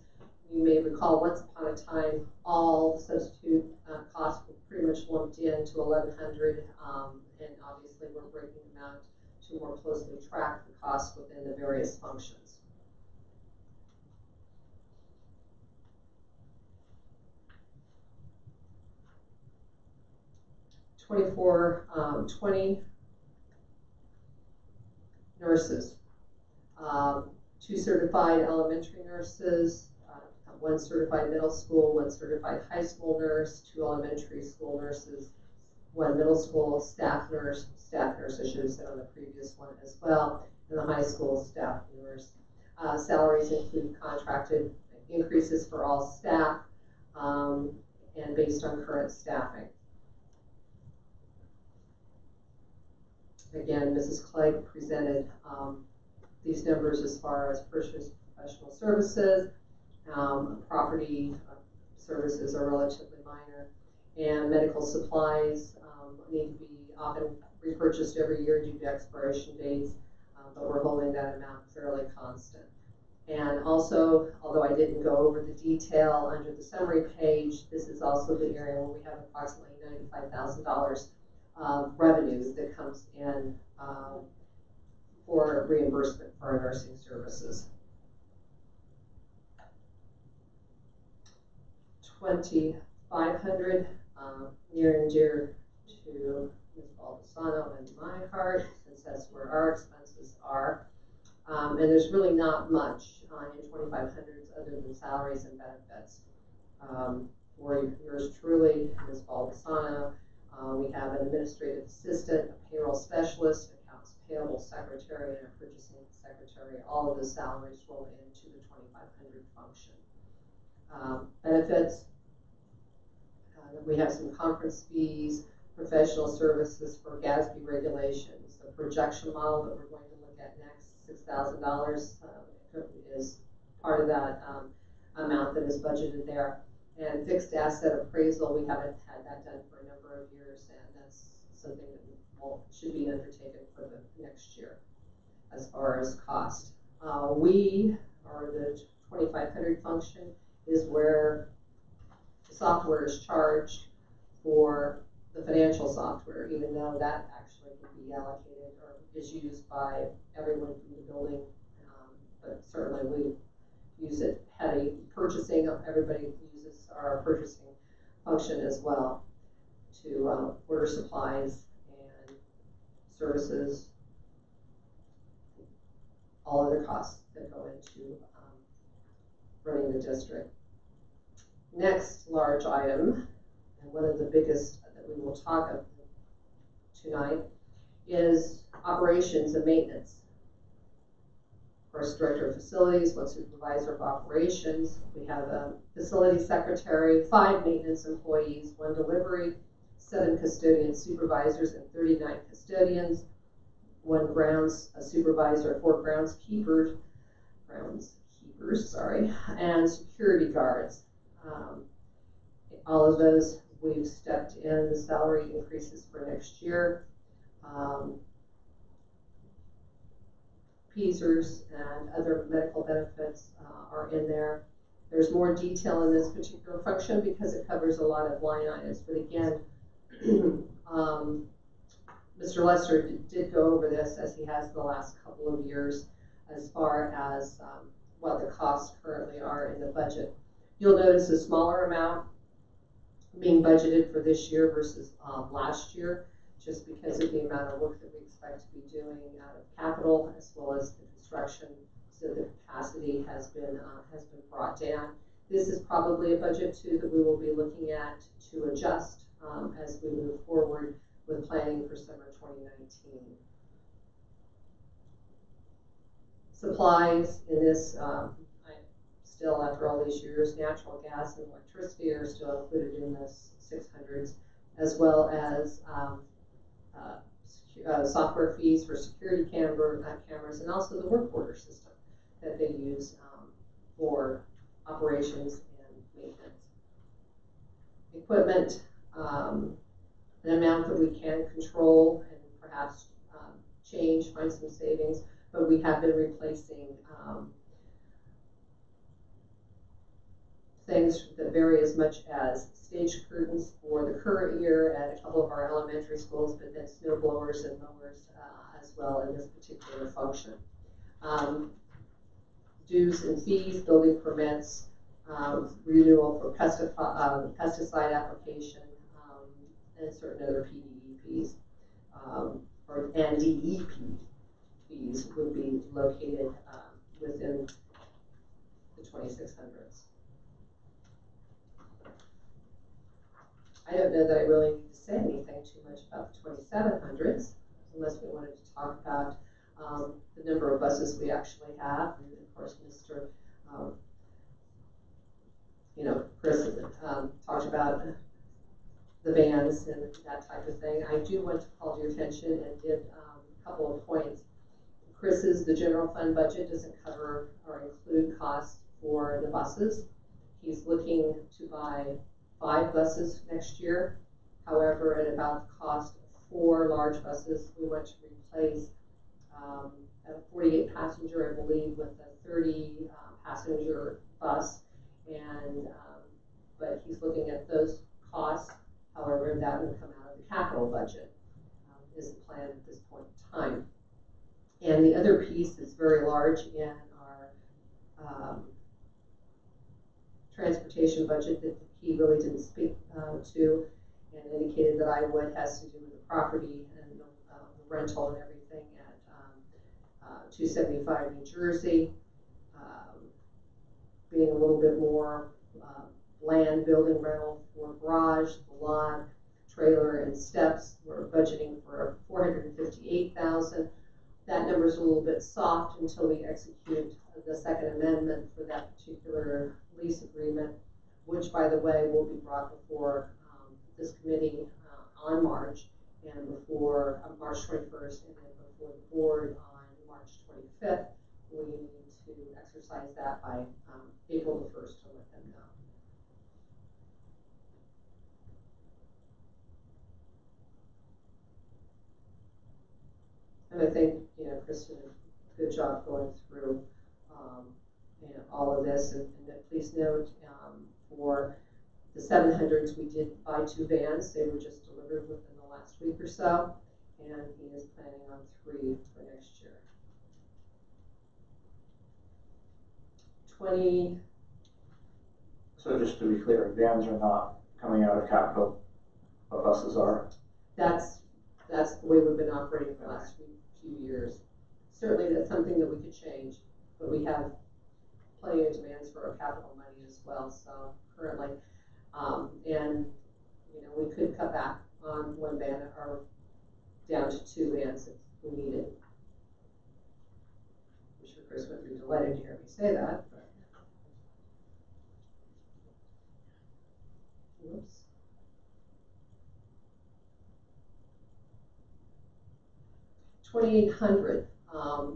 You may recall once upon a time, all substitute costs were pretty much lumped into $1,100, and obviously we're breaking them out to more closely track the costs within the various functions. $24.20 nurses, 2 certified elementary nurses, 1 certified middle school, 1 certified high school nurse, 2 elementary school nurses, 1 middle school staff nurse, I should have said on the previous one as well, and the high school staff nurse. Salaries include contracted increases for all staff and based on current staffing. Again, Mrs. Clegg presented these numbers as far as professional services. Property services are relatively minor, and medical supplies need to be often repurchased every year due to expiration dates, but we're holding that amount fairly constant. And also, although I didn't go over the detail under the summary page, this is also the area where we have approximately $95,000 revenue that comes in for reimbursement for our nursing services. 2,500, near and dear to Ms. Baldessano and my heart, since that's where our expenses are. And there's really not much in 2,500 other than salaries and benefits. For yours truly, Ms. Baldessano, we have an administrative assistant, a payroll specialist, accounts payable secretary, and a purchasing secretary. All of the salaries roll into the 2,500 function. Benefits, we have some conference fees, professional services for GASB regulations. The projection model that we're going to look at next, $6,000 is part of that amount that is budgeted there. And fixed asset appraisal, we haven't had that done for a number of years, and that's something that should be undertaken for the next year as far as cost. We, or the 2,500 function, is where the software is charged for the financial software, even though that actually can be allocated or is used by everyone in the building. But certainly we use it heavy. Purchasing, everybody uses our purchasing function as well to order supplies and services, all other costs that go into running the district. Next large item, and one of the biggest that we will talk of tonight, is operations and maintenance. Of course, director of facilities, one supervisor of operations. We have a facility secretary, 5 maintenance employees, 1 delivery, 7 custodian supervisors, and 39 custodians, 1 grounds supervisor, 4 groundskeepers, and security guards. All of those, we've stepped in the salary increases for next year. PSERs and other medical benefits are in there. There's more detail in this particular function because it covers a lot of line items. But again, Mr. Lester did go over this as he has the last couple of years as far as what the costs currently are in the budget. You'll notice a smaller amount being budgeted for this year versus last year, just because of the amount of work that we expect to be doing out of capital as well as the construction. So the capacity has been brought down. This is probably a budget too that we will be looking at to adjust as we move forward with planning for summer 2019. Supplies in this, still after all these years, natural gas and electricity are still included in this 600s, as well as software fees for security cameras, and also the work order system that they use for operations and maintenance. Equipment, an amount that we can control and perhaps change, find some savings, but we have been replacing things that vary as much as stage curtains for the current year at a couple of our elementary schools, but then snow blowers and mowers as well in this particular function. Dues and fees, building permits, renewal for pesticide application, and certain other PDEPs, and DEP fees would be located within the 2600s. I don't know that I really need to say anything too much about the 2700s, unless we wanted to talk about the number of buses we actually have, and of course, Mr. Chris talked about the vans and that type of thing. I do want to call to your attention and give a couple of points. Chris's, the general fund budget doesn't cover or include costs for the buses. He's looking to buy 5 buses next year. However, at about the cost of 4 large buses, we want to replace a 48 passenger, I believe, with a 30 passenger bus. And but he's looking at those costs. However, that will come out of the capital budget, is the plan at this point in time. And the other piece is very large in our transportation budget that he really didn't speak to, and indicated that I would, has to do with the property and the rental and everything at 275 New Jersey, being a little bit more land building rental for garage, the lot, trailer, and steps. We're budgeting for $458,000. That number is a little bit soft until we execute the second amendment for that particular lease agreement, which, by the way, will be brought before this committee on March, and before March 21st, and then before the board on March 25th. We need to exercise that by April the 1st to let them know. And I think, Chris did a good job going through all of this. And please note, for The 700s, we did buy 2 vans. They were just delivered within the last week or so, and he is planning on 3 for next year. 20. So just to be clear, vans are not coming out of capital, but buses are. That's the way we've been operating for the last few years. Certainly that's something that we could change, but we have plenty of demands for our capital money as well, so currently. And, you know, we could cut back on 1 van or down to 2 vans if we needed. I'm sure Chris would be delighted to hear me say that. But. Whoops. 2,800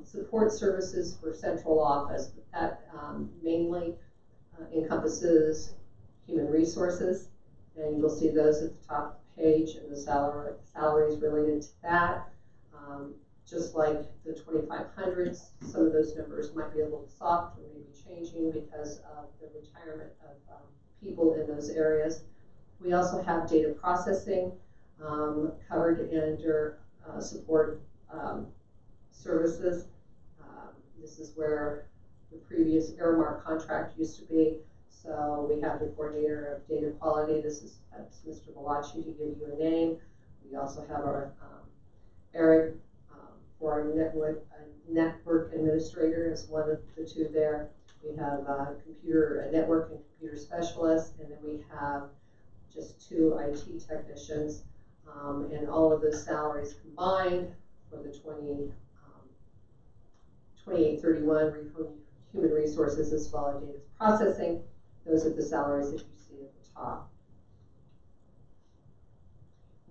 support services for central office. That mainly encompasses human resources, and you'll see those at the top of the page and the salaries related to that. Just like the 2,500s, some of those numbers might be a little soft or maybe changing because of the retirement of people in those areas. We also have data processing covered under support services. This is where the previous Airmark contract used to be. So we have the coordinator of data quality. This is Mr. Malachi, to give you a name. We also have our Eric for our network administrator is one of the 2 there. We have a network and computer specialist, and then we have just 2 IT technicians, and all of those salaries combined for the 2831 human resources as well as data processing. Those are the salaries that you see at the top.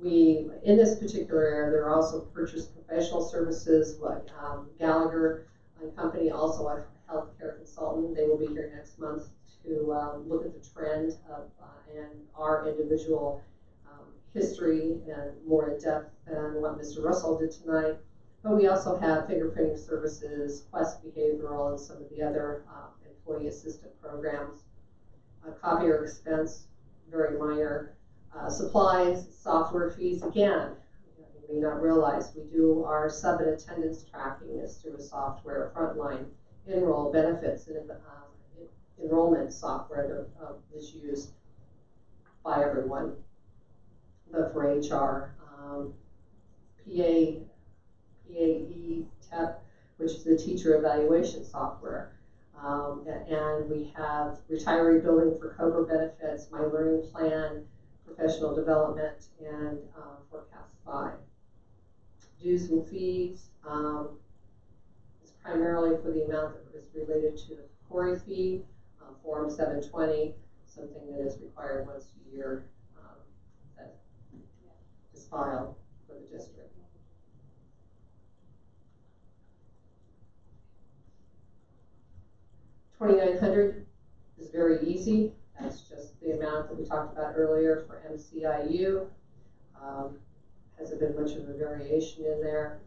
We, in this particular area, there are also purchase professional services, like Gallagher and Company, also a healthcare consultant. They will be here next month to look at the trend of and our individual history and more in depth than what Mr. Russell did tonight. But we also have fingerprinting services, Quest Behavioral, and some of the other employee assistant programs. Copier expense, very minor. Supplies, software fees, again, you may not realize we do our sub and attendance tracking is through a software, Frontline Enroll benefits and enrollment software that is used by everyone. But for HR, PAE TEP, which is the teacher evaluation software. And we have retiree billing for COBRA benefits, My Learning Plan, professional development, and Forecast 5. Dues and fees is primarily for the amount that is related to the Corey fee, Form 720, something that is required once a year that is filed for the district. $2,900 is very easy. That's just the amount that we talked about earlier for MCIU. Hasn't been much of a variation in there.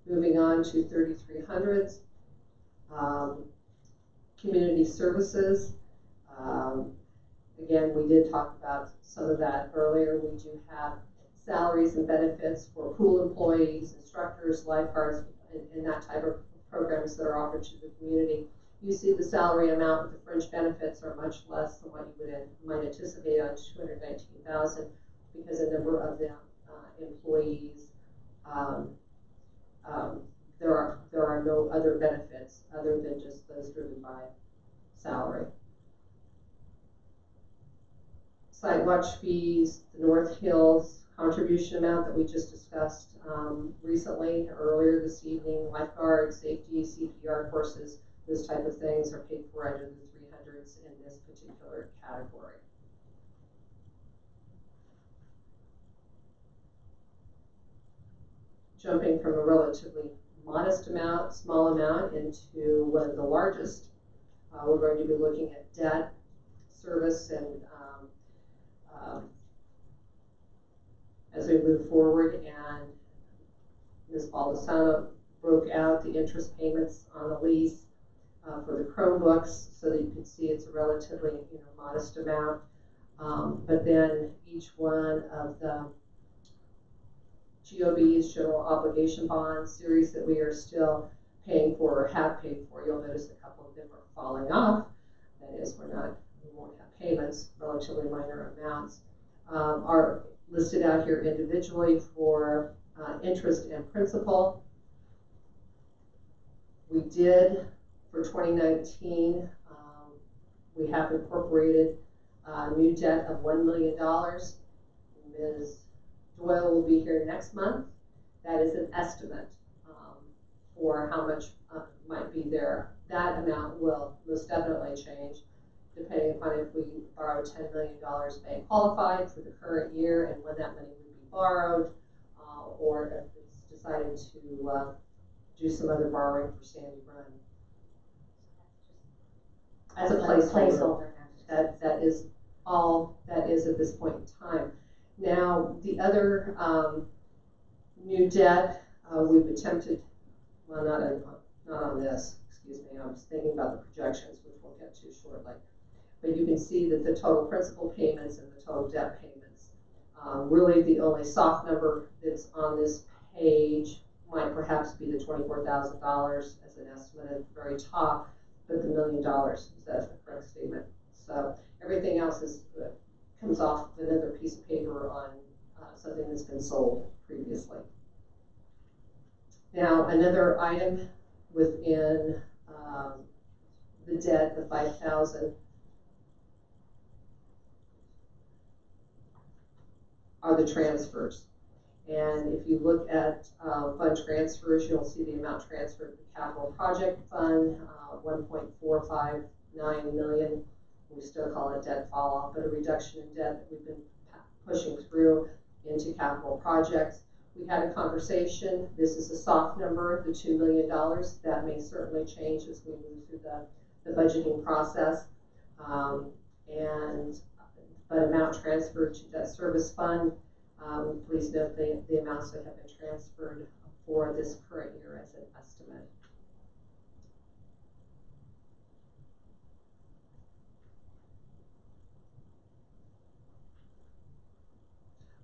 Moving on to 3,300s. Community services. Again, we did talk about some of that earlier. We do have salaries and benefits for pool employees, instructors, lifeguards, and that type of programs that are offered to the community. You see the salary amount with the fringe benefits are much less than what you might anticipate on $219,000 because a number of the employees, there are no other benefits other than just those driven by salary. Site watch fees, the North Hills contribution amount that we just discussed recently, earlier this evening, lifeguard, safety, CPR courses, those type of things are paid for under the 300s in this particular category. Jumping from a relatively modest amount, small amount, into one of the largest, we're going to be looking at debt service and as we move forward, and Ms. Baldessano broke out the interest payments on the lease for the Chromebooks so that you can see it's a relatively modest amount. But then each one of the GOBs, general obligation bonds series that we are still paying for or have paid for, you'll notice a couple of them are falling off. That is, we won't have payments, relatively minor amounts, are listed out here individually for interest and principal. We did, for 2019, we have incorporated new debt of $1 million. Ms. Doyle will be here next month. That is an estimate for how much might be there. That amount will most definitely change depending upon if we borrow $10 million bank qualified for the current year and when that money would be borrowed, or if it's decided to do some other borrowing for Sandy Run. As a placeholder. That is all that is at this point in time. Now, the other new debt we've attempted, well, not on this, excuse me, I was thinking about the projections, which we'll get to shortly. But you can see that the total principal payments and the total debt payments, really the only soft number that's on this page might perhaps be the $24,000 as an estimate at the very top, but the $1 million is the correct statement. So everything else comes off another piece of paper on something that's been sold previously. Now, another item within the debt, the $5,000, are the transfers. And if you look at fund transfers, you'll see the amount transferred to the capital project fund, $1.459 million. We still call it debt fall off, but a reduction in debt that we've been pushing through into capital projects. We had a conversation. This is a soft number, the $2 million. That may certainly change as we move through the budgeting process. But amount transferred to debt service fund. Please note the amounts that have been transferred for this current year as an estimate.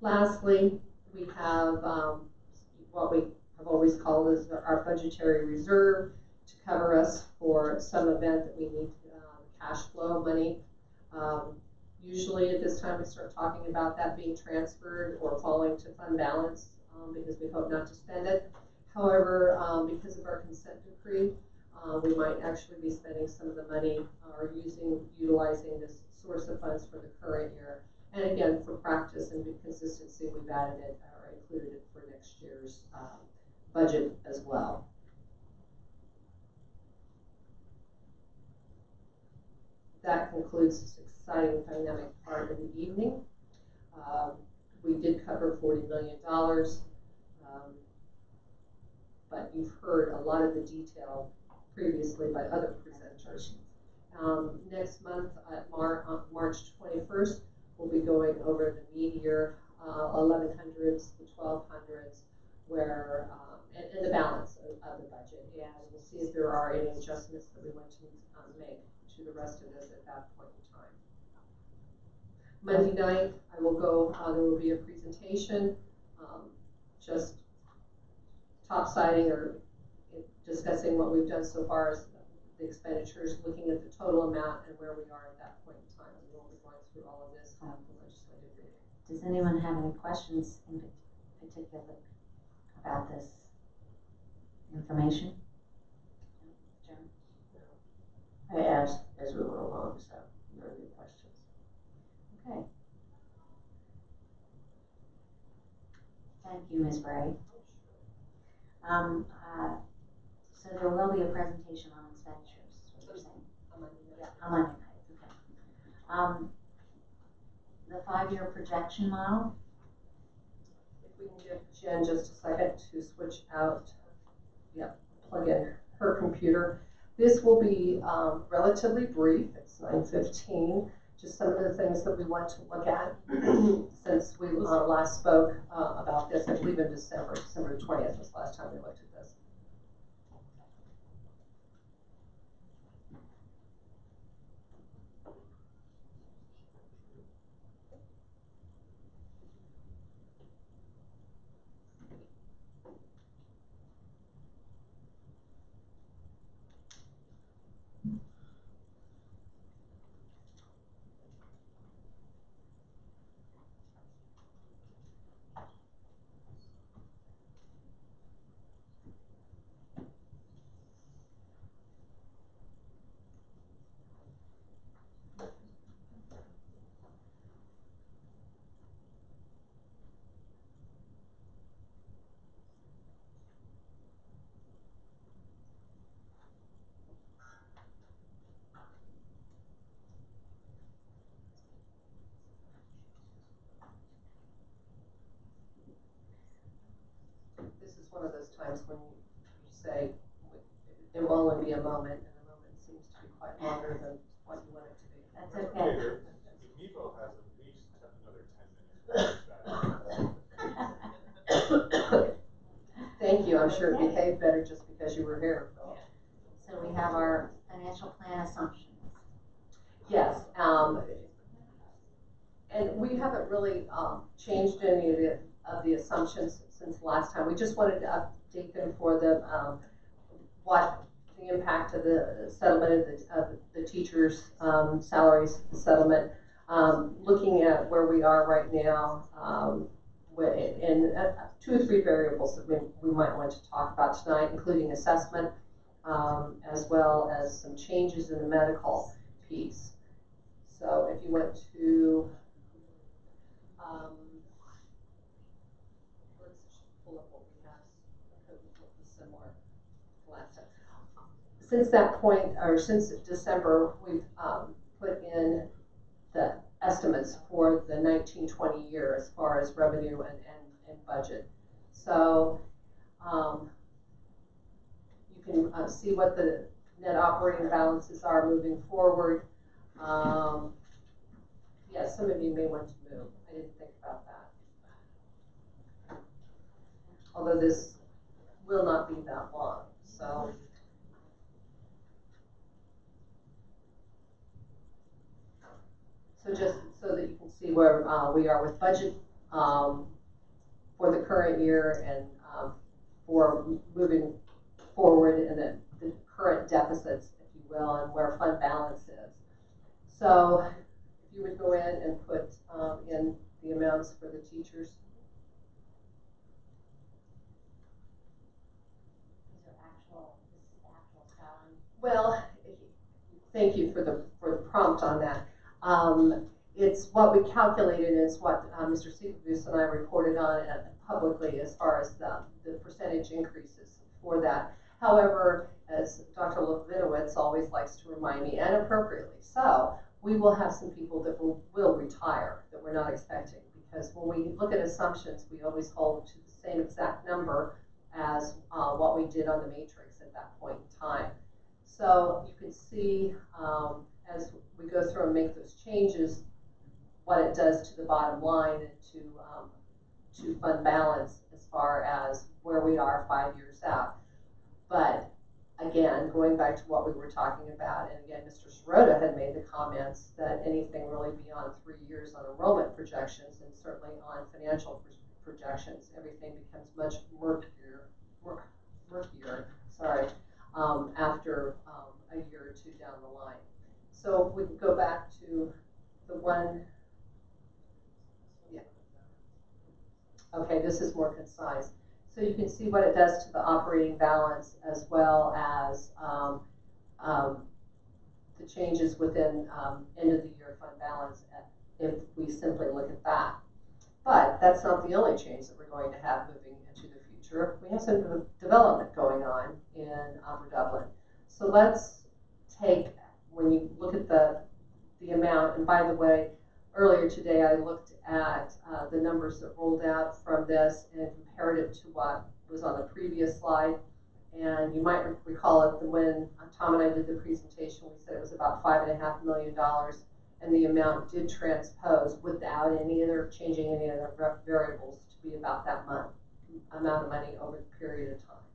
Lastly, we have what we have always called as our budgetary reserve to cover us for some event that we need cash flow money. Usually at this time we start talking about that being transferred or falling to fund balance because we hope not to spend it. However, because of our consent decree, we might actually be spending some of the money or utilizing this source of funds for the current year. And again, for practice and consistency, we've added it or included it for next year's budget as well. That concludes this exciting dynamic part of the evening. We did cover $40 million, but you've heard a lot of the detail previously by other presenters. Next month, on March 21st, we'll be going over the meatier 1100s, the 1200s, where and the balance of the budget, and we'll see if there are any adjustments that we want to make to the rest of this at that point in time. Monday night, I will go. There will be a presentation, just top-siding or discussing what we've done so far as the expenditures, looking at the total amount and where we are at that point in time. We won't be going through all of this legislative reading. Does anyone have any questions in particular about this information? John? I asked as we went along, so very good questions. Okay. Thank you, Ms. Bray. So there will be a presentation on expenditures, is what you're saying? On Monday night. Yeah, on Monday night, okay. The 5-year projection model? If we can give Jen just a second to switch out, plug in her computer. This will be relatively brief. It's 9:15. Just some of the things that we want to look at since we last spoke about this, I believe in December 20th was the last time we looked at this. one of those times when you say it will only be a moment, and a moment seems to be quite longer than what you want it to be. That's okay. The Mevo has at least another 10 minutes. Thank you. I'm sure it behaved better just because you were here, Phil. So we have our financial plan assumptions. Yes, and we haven't really changed any of the assumptions since last time. We just wanted to update them for the what the impact of the settlement of the teachers' salaries settlement. Looking at where we are right now, and 2 or 3 variables that we might want to talk about tonight, including assessment, as well as some changes in the medical piece. So if you went to, let's pull up what we have, similar last time. Since that point, or since December, we've put in the estimates for the 19-20 year as far as revenue and budget. So you can see what the net operating balances are moving forward. Yeah, some of you may want to move. I didn't think about that. Although this will not be that long, so. So just so that you can see where we are with budget for the current year and for moving forward and the current deficits, if you will, and where fund balance is. So if you would go in and put in the amounts for the teachers. These are actual, this is the actual salary. Well, thank you for the prompt on that. It's what we calculated is what Mr. Seekabus and I reported on publicly as far as the percentage increases for that. However, as Dr. Levinowitz always likes to remind me, and appropriately so, we will have some people that will retire that we're not expecting, because when we look at assumptions, we always hold to the same exact number as what we did on the matrix at that point in time. So you can see as we go through and make those changes, what it does to the bottom line and to fund balance as far as where we are 5 years out. But again, going back to what we were talking about, and again, Mr. Sirota had made the comments that anything really beyond 3 years on enrollment projections and certainly on financial projections, everything becomes much murkier, after a year or 2 down the line. So if we can go back to the one, yeah. Okay, this is more concise. So you can see what it does to the operating balance as well as the changes within end of the year fund balance if we simply look at that. But that's not the only change that we're going to have moving into the future. We have some development going on in Upper Dublin. So let's take, when you look at the amount, and by the way, earlier today I looked at the numbers that rolled out from this and compared it to what was on the previous slide. And you might recall it when Tom and I did the presentation, we said it was about $5.5 million, and the amount did transpose without any other changing any other variables to be about that amount of money over the period of time.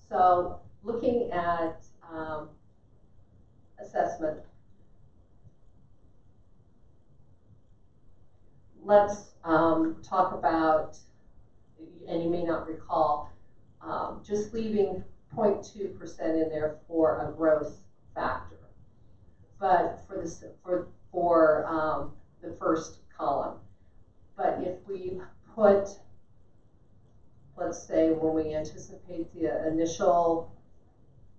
So looking at assessment, let's talk about, and you may not recall, just leaving 0.2% in there for a growth factor. But for this, for the first column. But if we put, let's say when we anticipate the initial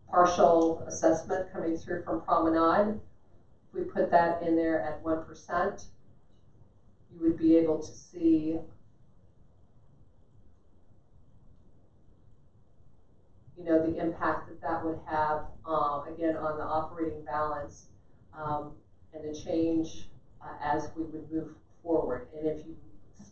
partial assessment coming through from Promenade, if we put that in there at 1%, you would be able to see the impact that would have, again, on the operating balance and the change as we would move forward. And if you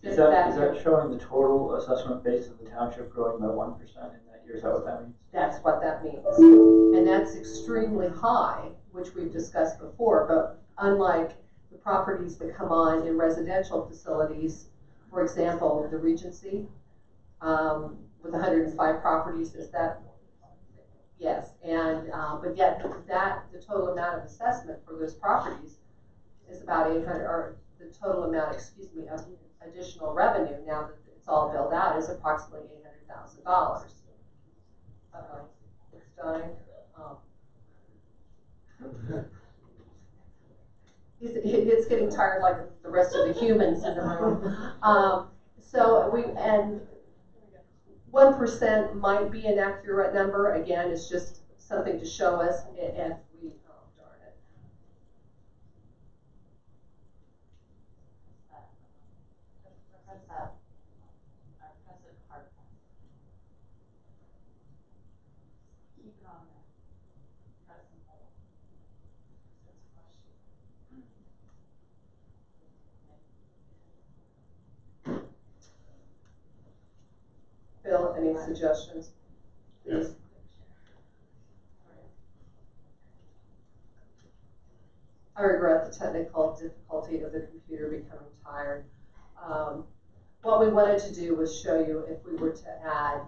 Is that showing the total assessment base of the township growing by 1% in that year? Is that what that means? That's what that means. And that's extremely high, which we've discussed before, but unlike the properties that come on in residential facilities, for example, the Regency, with 105 properties, is that? Yes, and, but yet the total amount of assessment for those properties is about 800, or the total amount, excuse me, of additional revenue, now that it's all billed out, is approximately $800,000. Uh-oh, it's dying. Oh. It's getting tired like the rest of the humans in the room. So and 1% might be an accurate number. Again, it's just something to show us if we, oh darn it. Keep it on there. Press and hold. That's flush. Bill, any suggestions? Please. I regret the technical difficulty of the computer becoming tired. What we wanted to do was show you if we were to add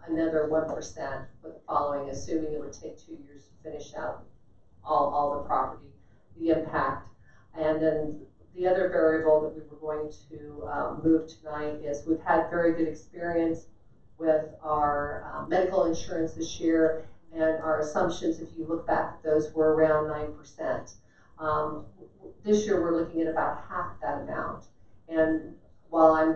another 1% for the following, assuming it would take 2 years to finish out all the property, the impact. And then the other variable that we were going to move tonight is we've had very good experience with our medical insurance this year, and our assumptions, if you look back at those, were around 9%. This year we're looking at about half that amount. And while I'm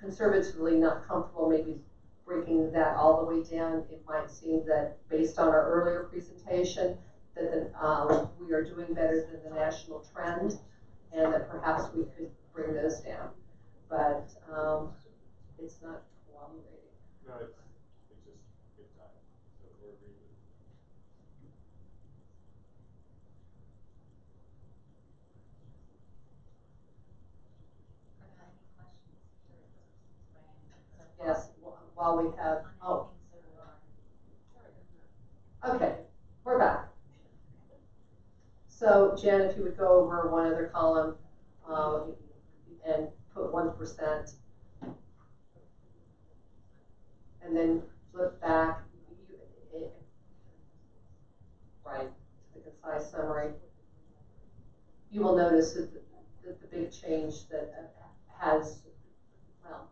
conservatively not comfortable maybe breaking that all the way down, it might seem that based on our earlier presentation that we are doing better than the national trend, and that perhaps we could bring those down. But it's not cooperating. No, it's just good time. So we're agreed with. Yes, while we have, okay, we're back. So Jen, if you would go over one other column and put 1%, and then flip back, right, to the concise summary. You will notice that the big change that has, well,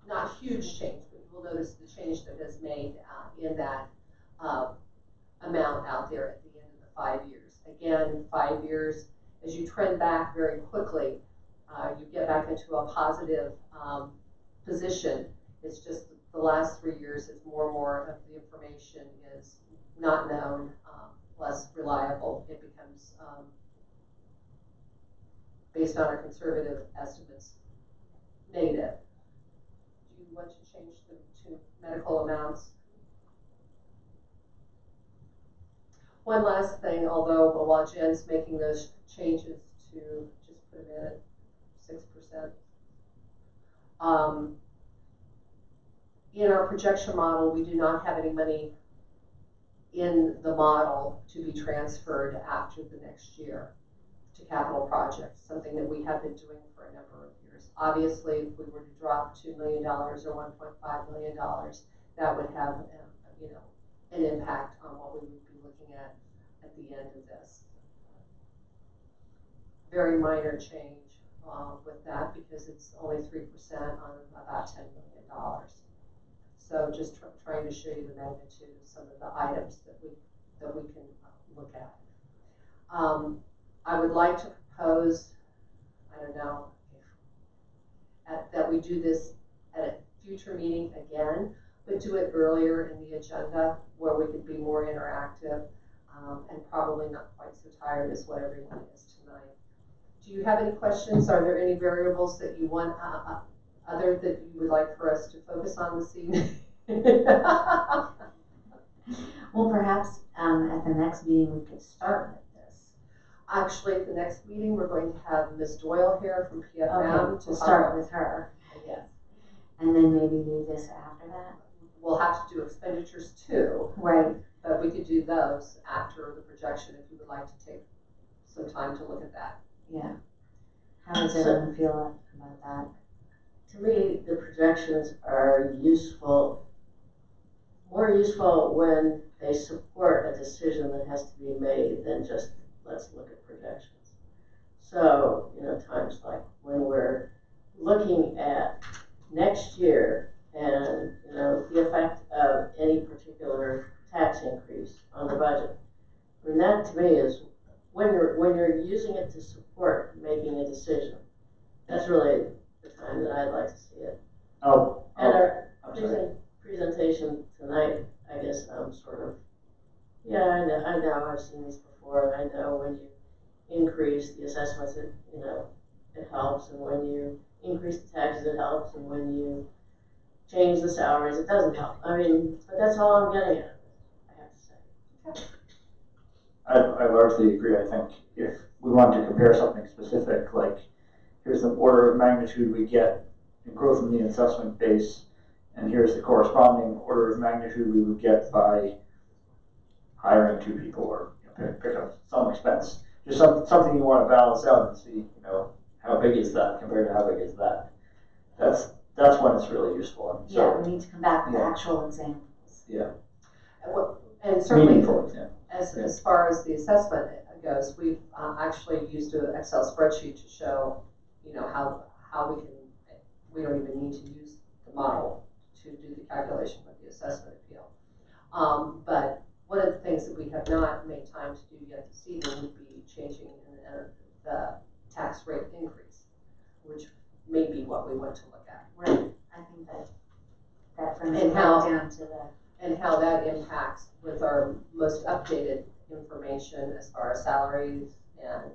not huge change, but you will notice the change that has made in that amount out there at the end of the 5 years. Again, 5 years, as you trend back very quickly, you get back into a positive position. It's just the last 3 years, it's more and more of the information is not known, less reliable. It becomes, based on our conservative estimates, negative. Do you want to change the to medical amounts? One last thing, although while Jen's making those changes to just put them in at 6%. In our projection model, we do not have any money in the model to be transferred after the next year to capital projects, something that we have been doing for a number of years. Obviously, if we were to drop $2 million or $1.5 million, that would have an impact on what we would be looking at the end of this. Very minor change with that because it's only 3% on about $10 million. So just trying to show you the magnitude of some of the items that we can look at. I would like to propose, I don't know, that we do this at a future meeting again, but do it earlier in the agenda where we could be more interactive and probably not quite so tired as what everyone is tonight. Do you have any questions? Are there any variables that you want other that you would like for us to focus on this evening? Well, perhaps at the next meeting we could start with this. Actually, at the next meeting, we're going to have Ms. Doyle here from PFM. Okay, we'll start with her. Yes. And then maybe do this after that? We'll have to do expenditures too. Right. But we could do those after the projection if you would like to take some time to look at that. Yeah. How does everyone feel about that? To me, the projections are useful, more useful when they support a decision that has to be made than just let's look at projections. So, times like when we're looking at next year and, the effect of any particular tax increase on the budget. I mean, that to me is when you're using it to support making a decision. That's really the time that I'd like to see it. And our presentation tonight, I guess I'm sort of, I know, I've seen these before, and I know when you increase the assessments, it helps, and when you increase the taxes, it helps, and when you change the salaries, it doesn't help. I mean, but that's all I'm getting at, I have to say. I largely agree. I think if we wanted to compare something specific, like here's the order of magnitude we get in growth in the assessment base, and here's the corresponding order of magnitude we would get by hiring 2 people or pick up some expense. Just something you want to balance out and see, how big is that compared to how big is that. That's when it's really useful. And so, we need to come back with actual examples. Yeah. And certainly, meaningful examples. As far as the assessment goes, we've actually used an Excel spreadsheet to show, how we don't even need to use the model to do the calculation with the assessment appeal. But one of the things that we have not made time to do yet this evening would be changing the tax rate increase, which may be what we want to look at. Right. I think that brings it down to the... And how that impacts with our most updated information as far as salaries and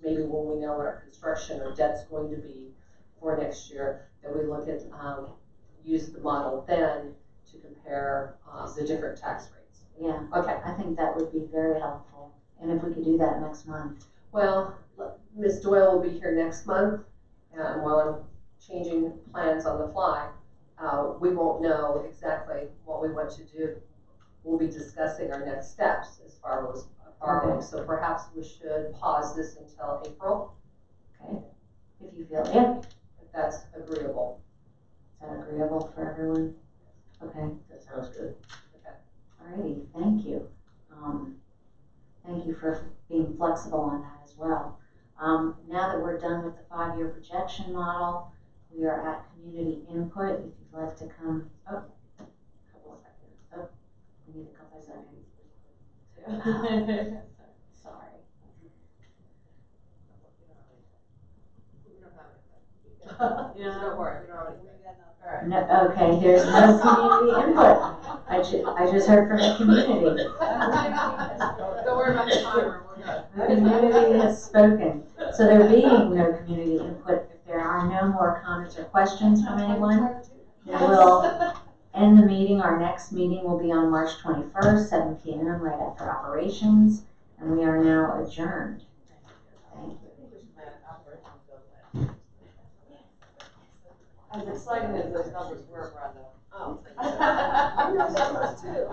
maybe when we know what our construction or debt's going to be for next year, that we look at, use the model then to compare the different tax rates. Yeah. Okay. I think that would be very helpful. And if we could do that next month. Well, Ms. Doyle will be here next month, and while I'm changing plans on the fly, we won't know exactly what we want to do. We'll be discussing our next steps as far as borrowing. So perhaps we should pause this until April. Okay. If you feel, yeah. If that's agreeable. Is that agreeable for everyone? Okay. That sounds good. Okay. Alrighty, thank you. Thank you for being flexible on that as well. Now that we're done with the 5-year projection model, we are at community input. If you'd like to come, a couple of seconds. Oh, we need a couple of seconds. Sorry. Don't worry, we don't have anything. All right. No, okay, there's no community input. I just heard from the community. Don't worry about the timer, we're good. The community has spoken. So there being no community input, if there are no more comments or questions from anyone, we will end the meeting. Our next meeting will be on March 21st, 7 p.m. right after operations, and we are now adjourned. Thank you. As exciting as those numbers were, Brenda. Oh. I'm excited too.